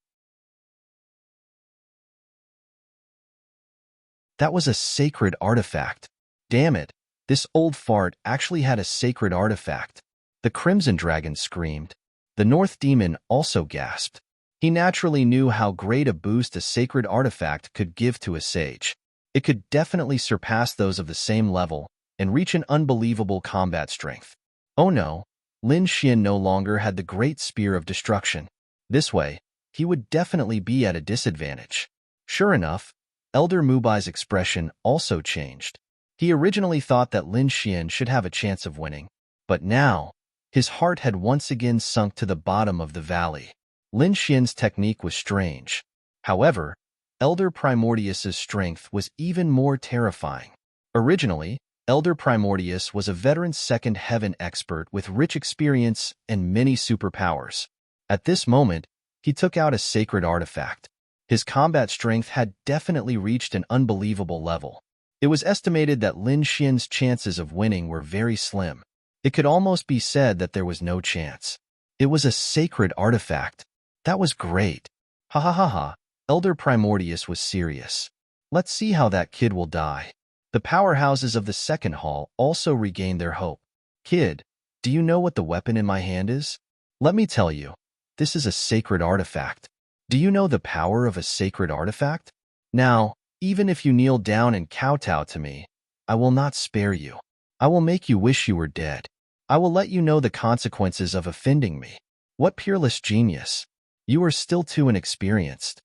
That was a sacred artifact. Damn it, this old fart actually had a sacred artifact. The Crimson Dragon screamed. The North Demon also gasped. He naturally knew how great a boost a sacred artifact could give to a sage. It could definitely surpass those of the same level and reach an unbelievable combat strength. Oh no, Lin Xian no longer had the great spear of destruction. This way, he would definitely be at a disadvantage. Sure enough, Elder Mubai's expression also changed. He originally thought that Lin Xian should have a chance of winning, but now, his heart had once again sunk to the bottom of the valley. Lin Xian's technique was strange. However, Elder Primordius's strength was even more terrifying. Originally, Elder Primordius was a veteran second heaven expert with rich experience and many superpowers. At this moment, he took out a sacred artifact. His combat strength had definitely reached an unbelievable level. It was estimated that Lin Xian's chances of winning were very slim. It could almost be said that there was no chance. It was a sacred artifact. That was great. Ha ha ha ha. Elder Primordius was serious. Let's see how that kid will die. The powerhouses of the second hall also regained their hope. Kid, do you know what the weapon in my hand is? Let me tell you, this is a sacred artifact. Do you know the power of a sacred artifact? Now, even if you kneel down and kowtow to me, I will not spare you. I will make you wish you were dead. I will let you know the consequences of offending me. What peerless genius! You are still too inexperienced.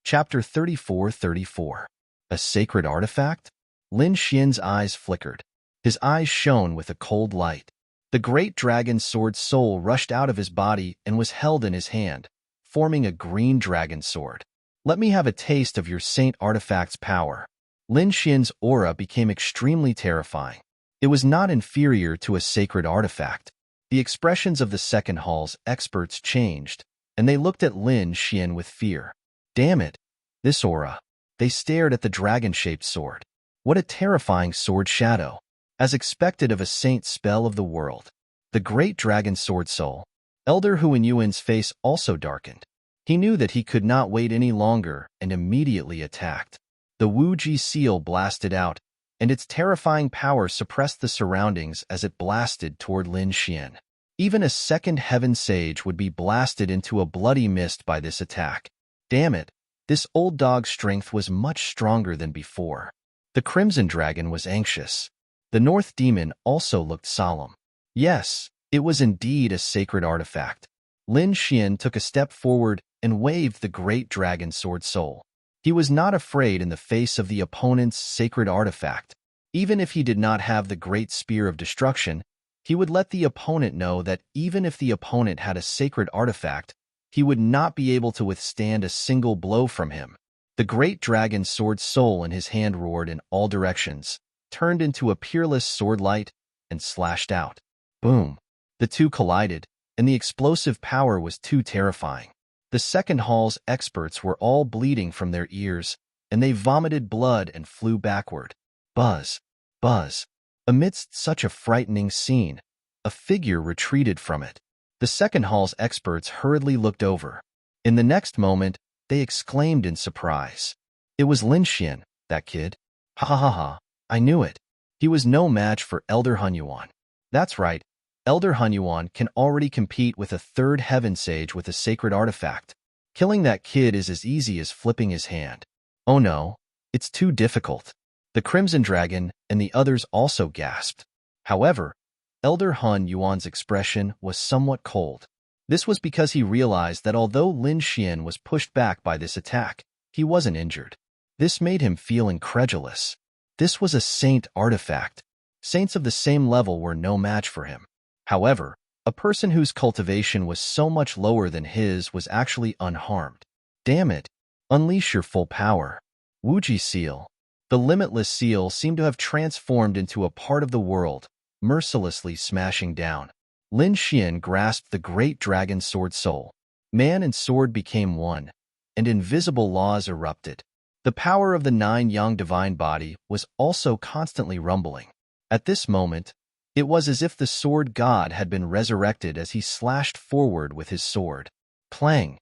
Chapter 34-34. A sacred artifact? Lin Xian's eyes flickered. His eyes shone with a cold light. The great dragon sword soul rushed out of his body and was held in his hand, forming a green dragon sword. Let me have a taste of your saint artifact's power. Lin Xian's aura became extremely terrifying. It was not inferior to a sacred artifact. The expressions of the second hall's experts changed, and they looked at Lin Xian with fear. Damn it, this aura. They stared at the dragon-shaped sword. What a terrifying sword shadow. As expected of a saint spell of the world. The great dragon sword soul. Elder Huanyuan's face also darkened. He knew that he could not wait any longer and immediately attacked. The Wuji seal blasted out, and its terrifying power suppressed the surroundings as it blasted toward Lin Xian. Even a second heaven sage would be blasted into a bloody mist by this attack. Damn it, this old dog's strength was much stronger than before. The Crimson Dragon was anxious. The North Demon also looked solemn. Yes, it was indeed a sacred artifact. Lin Xian took a step forward and waved the great dragon sword soul. He was not afraid in the face of the opponent's sacred artifact. Even if he did not have the great spear of destruction, he would let the opponent know that even if the opponent had a sacred artifact, he would not be able to withstand a single blow from him. The great dragon sword soul in his hand roared in all directions, turned into a peerless sword light, and slashed out. Boom! The two collided, and the explosive power was too terrifying. The second hall's experts were all bleeding from their ears, and they vomited blood and flew backward. Buzz! Buzz! Amidst such a frightening scene, a figure retreated from it. The second hall's experts hurriedly looked over. In the next moment, they exclaimed in surprise. It was Lin Xian, that kid. Ha ha ha ha, I knew it. He was no match for Elder Huanyuan. That's right, Elder Huanyuan can already compete with a third heaven sage with a sacred artifact. Killing that kid is as easy as flipping his hand. Oh no, it's too difficult. The Crimson Dragon and the others also gasped. However, Elder Huanyuan's expression was somewhat cold. This was because he realized that although Lin Xian was pushed back by this attack, he wasn't injured. This made him feel incredulous. This was a saint artifact. Saints of the same level were no match for him. However, a person whose cultivation was so much lower than his was actually unharmed. Damn it! Unleash your full power. Wuji Seal. The limitless seal seemed to have transformed into a part of the world, mercilessly smashing down. Lin Xian grasped the great dragon sword soul. Man and sword became one, and invisible laws erupted. The power of the 9 yang divine body was also constantly rumbling. At this moment, it was as if the sword god had been resurrected as he slashed forward with his sword. Clang!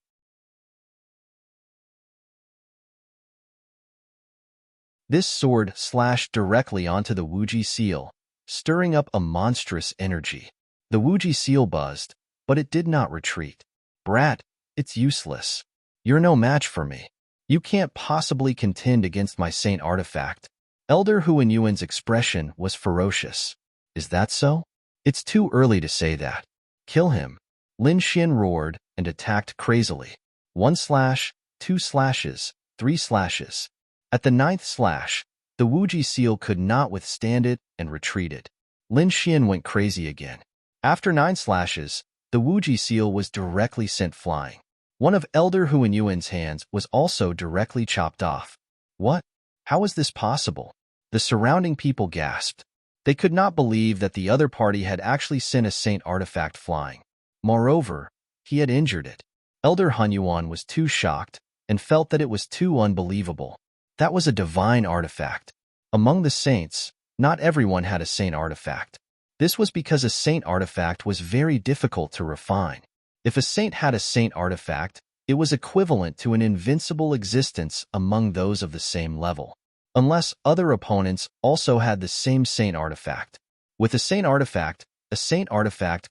This sword slashed directly onto the Wuji seal, stirring up a monstrous energy. The Wuji seal buzzed, but it did not retreat. Brat, it's useless. You're no match for me. You can't possibly contend against my saint artifact. Elder Huanyuan's expression was ferocious. Is that so? It's too early to say that. Kill him. Lin Xian roared and attacked crazily. 1 slash, 2 slashes, 3 slashes. At the 9th slash, the Wuji seal could not withstand it and retreated. Lin Xian went crazy again. After 9 slashes, the Wuji seal was directly sent flying. One of Elder Huanyuan's hands was also directly chopped off. What? How was this possible? The surrounding people gasped. They could not believe that the other party had actually sent a saint artifact flying. Moreover, he had injured it. Elder Huanyuan was too shocked and felt that it was too unbelievable. That was a divine artifact. Among the saints, not everyone had a saint artifact. This was because a saint artifact was very difficult to refine. If a saint had a saint artifact, it was equivalent to an invincible existence among those of the same level, unless other opponents also had the same saint artifact. With a saint artifact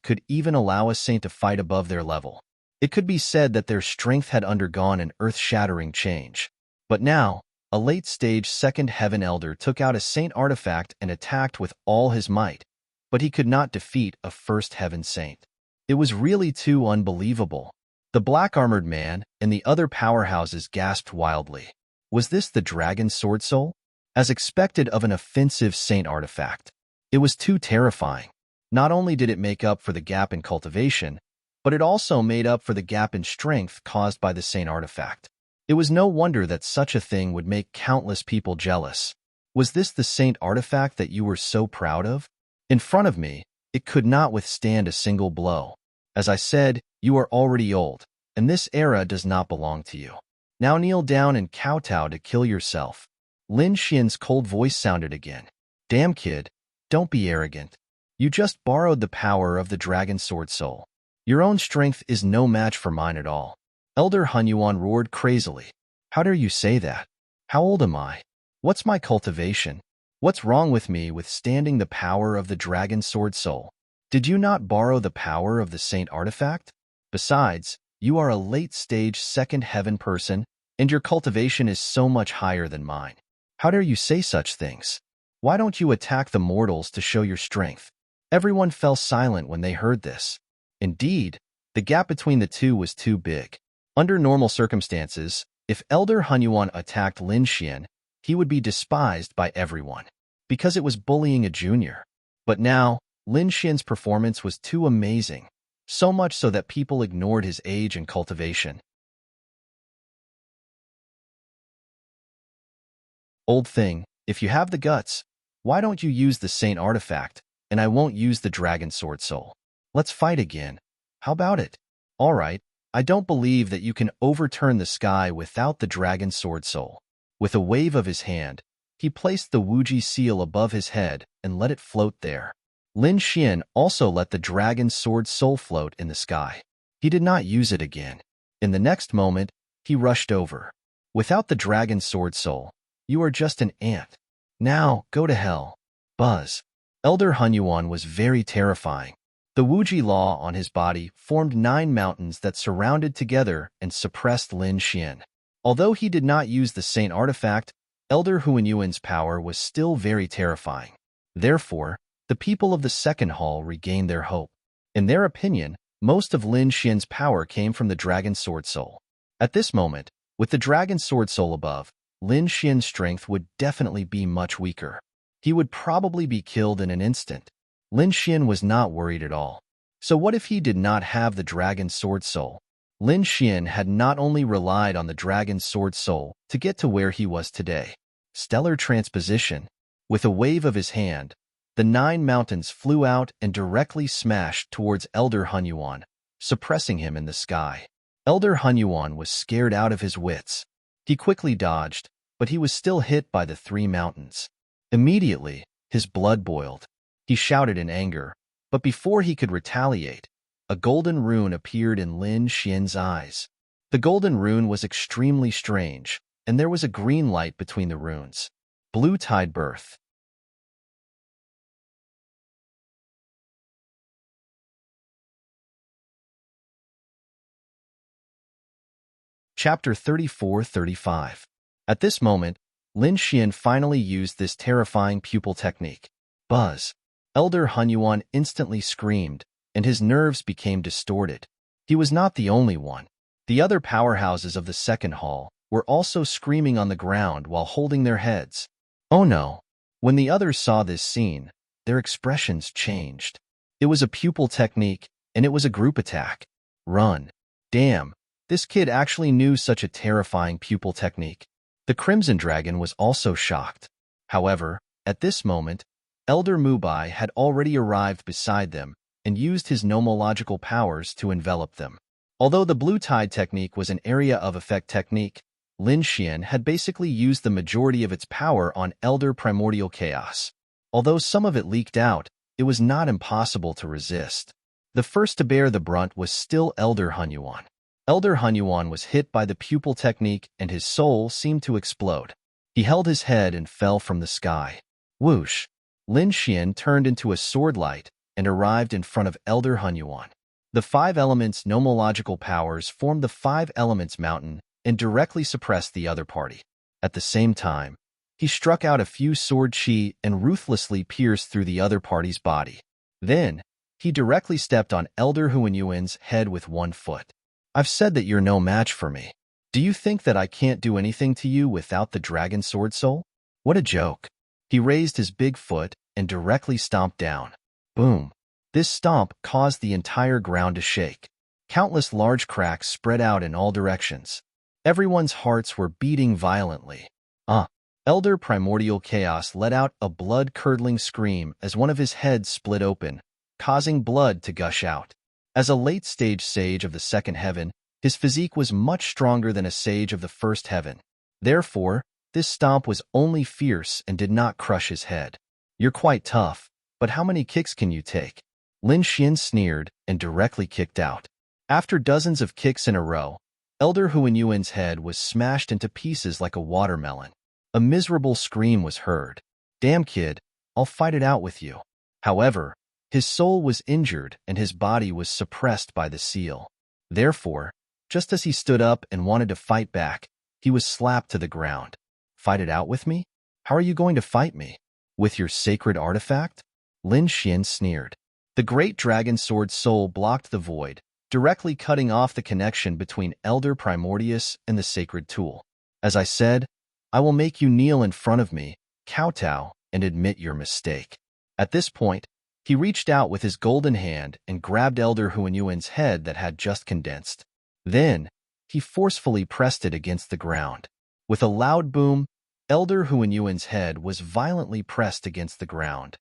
could even allow a saint to fight above their level. It could be said that their strength had undergone an earth-shattering change. But now, a late-stage second heaven elder took out a saint artifact and attacked with all his might, but he could not defeat a first heaven saint. It was really too unbelievable. The black-armored man and the other powerhouses gasped wildly. Was this the dragon sword soul? As expected of an offensive saint artifact. It was too terrifying. Not only did it make up for the gap in cultivation, but it also made up for the gap in strength caused by the saint artifact. It was no wonder that such a thing would make countless people jealous. Was this the saint artifact that you were so proud of? In front of me, it could not withstand a single blow. As I said, you are already old, and this era does not belong to you. Now kneel down and kowtow to kill yourself. Lin Xian's cold voice sounded again. Damn kid, don't be arrogant. You just borrowed the power of the dragon sword soul. Your own strength is no match for mine at all. Elder Huanyuan roared crazily. How dare you say that? How old am I? What's my cultivation? What's wrong with me withstanding the power of the dragon sword soul? Did you not borrow the power of the saint artifact? Besides, you are a late-stage second heaven person, and your cultivation is so much higher than mine. How dare you say such things? Why don't you attack the mortals to show your strength? Everyone fell silent when they heard this. Indeed, the gap between the two was too big. Under normal circumstances, if Elder Huanyuan attacked Lin Xian, he would be despised by everyone, because it was bullying a junior. But now, Lin Xian's performance was too amazing, so much so that people ignored his age and cultivation. Old thing, if you have the guts, why don't you use the saint artifact, and I won't use the dragon sword soul. Let's fight again. How about it? All right, I don't believe that you can overturn the sky without the dragon sword soul. With a wave of his hand, he placed the Wuji seal above his head and let it float there. Lin Xian also let the dragon sword soul float in the sky. He did not use it again. In the next moment, he rushed over. Without the dragon sword soul, you are just an ant. Now, go to hell. Buzz. Elder Huanyuan was very terrifying. The Wuji law on his body formed 9 mountains that surrounded together and suppressed Lin Xian. Although he did not use the saint artifact, Elder Huanyuan's power was still very terrifying. Therefore, the people of the second hall regained their hope. In their opinion, most of Lin Xian's power came from the dragon sword soul. At this moment, with the dragon sword soul above, Lin Xian's strength would definitely be much weaker. He would probably be killed in an instant. Lin Xian was not worried at all. So what if he did not have the dragon sword soul? Lin Xian had not only relied on the dragon sword soul to get to where he was today. Stellar transposition. With a wave of his hand, the 9 mountains flew out and directly smashed towards Elder Huanyuan, suppressing him in the sky. Elder Huanyuan was scared out of his wits. He quickly dodged, but he was still hit by the 3 mountains. Immediately, his blood boiled. He shouted in anger, but before he could retaliate, a golden rune appeared in Lin Xian's eyes. The golden rune was extremely strange, and there was a green light between the runes. Blue Tide Birth. Chapter 34-35. At this moment, Lin Xian finally used this terrifying pupil technique. Buzz. Elder Hunyuan instantly screamed, and his nerves became distorted. He was not the only one. The other powerhouses of the second hall were also screaming on the ground while holding their heads. Oh no! When the others saw this scene, their expressions changed. It was a pupil technique, and it was a group attack. Run. Damn, this kid actually knew such a terrifying pupil technique. The Crimson Dragon was also shocked. However, at this moment, Elder Mubai had already arrived beside them and used his nomological powers to envelop them. Although the Blue Tide technique was an area of effect technique, Lin Xian had basically used the majority of its power on Elder Primordial Chaos. Although some of it leaked out, it was not impossible to resist. The first to bear the brunt was still Elder Hunyuan. Elder Hunyuan was hit by the pupil technique and his soul seemed to explode. He held his head and fell from the sky. Whoosh! Lin Xian turned into a sword light and arrived in front of Elder Hunyuan. The 5 elements' nomological powers formed the 5 elements mountain and directly suppressed the other party. At the same time, he struck out a few sword chi and ruthlessly pierced through the other party's body. Then, he directly stepped on Elder Hunyuan's head with 1 foot. I've said that you're no match for me. Do you think that I can't do anything to you without the dragon sword soul? What a joke. He raised his big foot and directly stomped down. Boom. This stomp caused the entire ground to shake. Countless large cracks spread out in all directions. Everyone's hearts were beating violently. Elder Primordial Chaos let out a blood-curdling scream as one of his heads split open, causing blood to gush out. As a late-stage sage of the second heaven, his physique was much stronger than a sage of the first heaven. Therefore, this stomp was only fierce and did not crush his head. You're quite tough, but how many kicks can you take? Lin Xian sneered and directly kicked out. After dozens of kicks in a row, Elder Hunyuan's head was smashed into pieces like a watermelon. A miserable scream was heard. Damn kid, I'll fight it out with you. However, his soul was injured and his body was suppressed by the seal. Therefore, just as he stood up and wanted to fight back, he was slapped to the ground. Fight it out with me? How are you going to fight me? With your sacred artifact? Lin Xian sneered. The great dragon sword soul blocked the void, directly cutting off the connection between Elder Primordius and the sacred tool. As I said, I will make you kneel in front of me, kowtow, and admit your mistake. At this point, he reached out with his golden hand and grabbed Elder Hunyuan's head that had just condensed. Then, he forcefully pressed it against the ground. With a loud boom, Elder Hunyuan's head was violently pressed against the ground.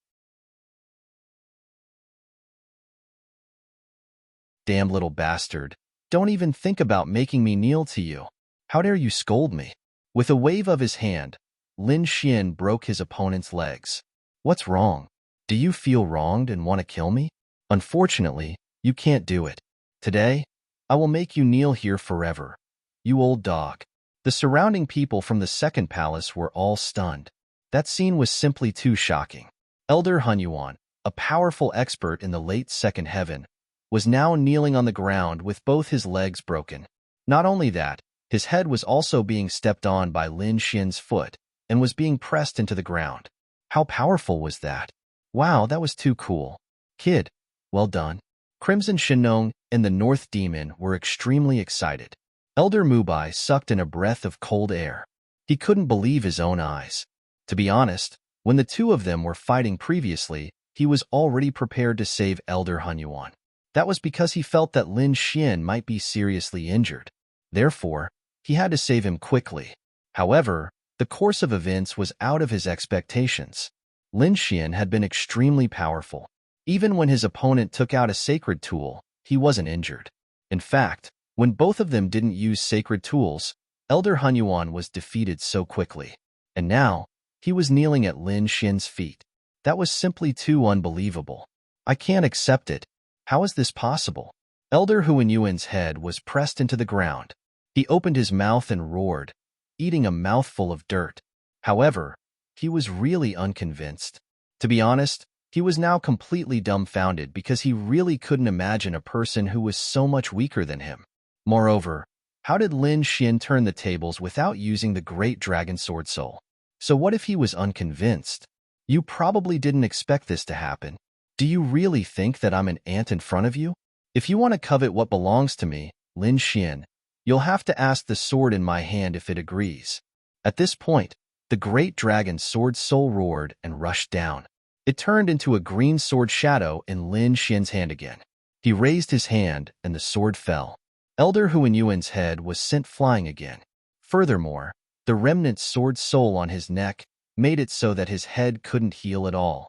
Damn little bastard, don't even think about making me kneel to you. How dare you scold me? With a wave of his hand, Lin Xian broke his opponent's legs. What's wrong? Do you feel wronged and want to kill me? Unfortunately, you can't do it. Today, I will make you kneel here forever. You old dog. The surrounding people from the second palace were all stunned. That scene was simply too shocking. Elder Hunyuan, a powerful expert in the late second heaven, was now kneeling on the ground with both his legs broken. Not only that, his head was also being stepped on by Lin Xian's foot and was being pressed into the ground. How powerful was that? Wow, that was too cool. Kid, well done. Crimson Shinong and the North Demon were extremely excited. Elder Mubai sucked in a breath of cold air. He couldn't believe his own eyes. To be honest, when the two of them were fighting previously, he was already prepared to save Elder Hunyuan. That was because he felt that Lin Xian might be seriously injured. Therefore, he had to save him quickly. However, the course of events was out of his expectations. Lin Xian had been extremely powerful. Even when his opponent took out a sacred tool, he wasn't injured. In fact, when both of them didn't use sacred tools, Elder Hunyuan was defeated so quickly. And now, he was kneeling at Lin Xian's feet. That was simply too unbelievable. I can't accept it. How is this possible? Elder Hunyuan's head was pressed into the ground. He opened his mouth and roared, eating a mouthful of dirt. However, he was really unconvinced. To be honest, he was now completely dumbfounded because he really couldn't imagine a person who was so much weaker than him. Moreover, How did Lin Xian turn the tables without using the great dragon sword soul? So what if he was unconvinced? You probably didn't expect this to happen. Do you really think that I'm an ant in front of you? If you want to covet what belongs to me, Lin Xian, you'll have to ask the sword in my hand if it agrees. At this point, the great dragon sword soul roared and rushed down. It turned into a green sword shadow in Lin Xian's hand again. He raised his hand, and the sword fell. Elder Huanyuan's head was sent flying again. Furthermore, the remnant sword soul on his neck made it so that his head couldn't heal at all.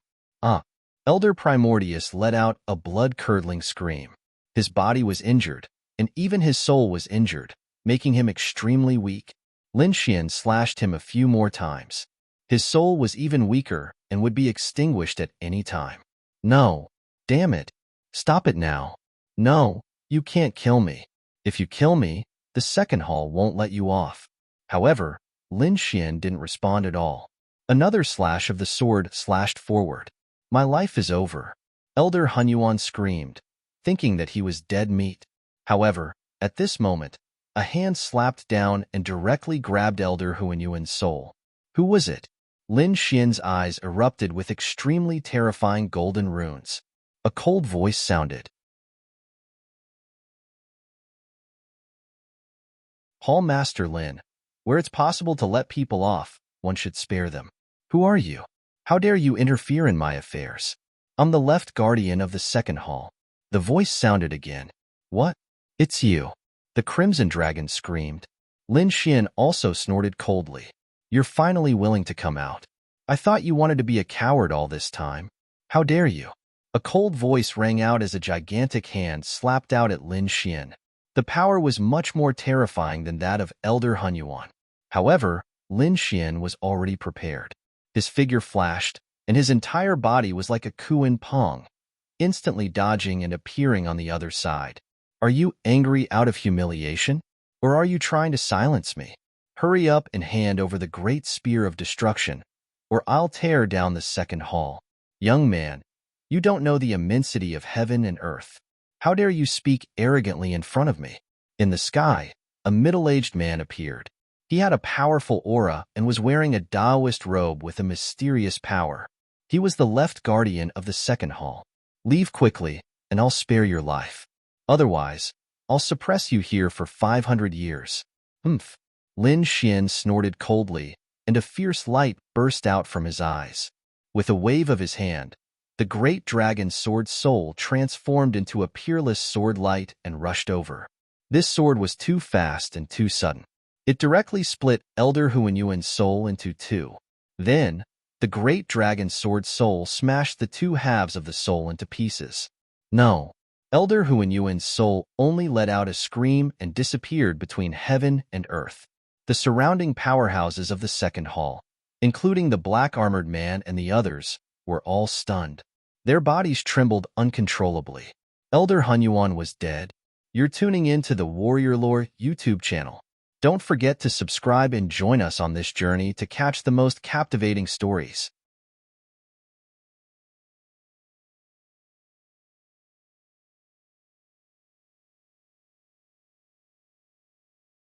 Elder Primordius let out a blood-curdling scream. His body was injured, and even his soul was injured, making him extremely weak. Lin Xian slashed him a few more times. His soul was even weaker and would be extinguished at any time. No, damn it. Stop it now. No, you can't kill me. If you kill me, the second hall won't let you off. However, Lin Xian didn't respond at all. Another slash of the sword slashed forward. My life is over. Elder Hunyuan screamed, thinking that he was dead meat. However, at this moment, a hand slapped down and directly grabbed Elder Huanyuan's soul. Who was it? Lin Xian's eyes erupted with extremely terrifying golden runes. A cold voice sounded. Hall Master Lin, where it's possible to let people off, one should spare them. Who are you? How dare you interfere in my affairs? I'm the left guardian of the second hall. The voice sounded again. What? It's you. The Crimson Dragon screamed. Lin Xian also snorted coldly. You're finally willing to come out. I thought you wanted to be a coward all this time. How dare you? A cold voice rang out as a gigantic hand slapped out at Lin Xian. The power was much more terrifying than that of Elder Hunyuan. However, Lin Xian was already prepared. His figure flashed, and his entire body was like a Kuan Pong, instantly dodging and appearing on the other side. Are you angry out of humiliation? Or are you trying to silence me? Hurry up and hand over the great spear of destruction, or I'll tear down the second hall. Young man, you don't know the immensity of heaven and earth. How dare you speak arrogantly in front of me? In the sky, a middle-aged man appeared. He had a powerful aura and was wearing a Taoist robe with a mysterious power. He was the left guardian of the second hall. Leave quickly, and I'll spare your life. Otherwise, I'll suppress you here for 500 years. Humph. Lin Xian snorted coldly, and a fierce light burst out from his eyes. With a wave of his hand, the great dragon sword soul transformed into a peerless sword light and rushed over. This sword was too fast and too sudden. It directly split Elder Huanyuan's soul into two. Then, the great dragon sword soul smashed the two halves of the soul into pieces. No. Elder Huanyuan's soul only let out a scream and disappeared between heaven and earth. The surrounding powerhouses of the second hall, including the black-armored man and the others, were all stunned. Their bodies trembled uncontrollably. Elder Hunyuan was dead. You're tuning in to the Warrior Lore YouTube channel. Don't forget to subscribe and join us on this journey to catch the most captivating stories.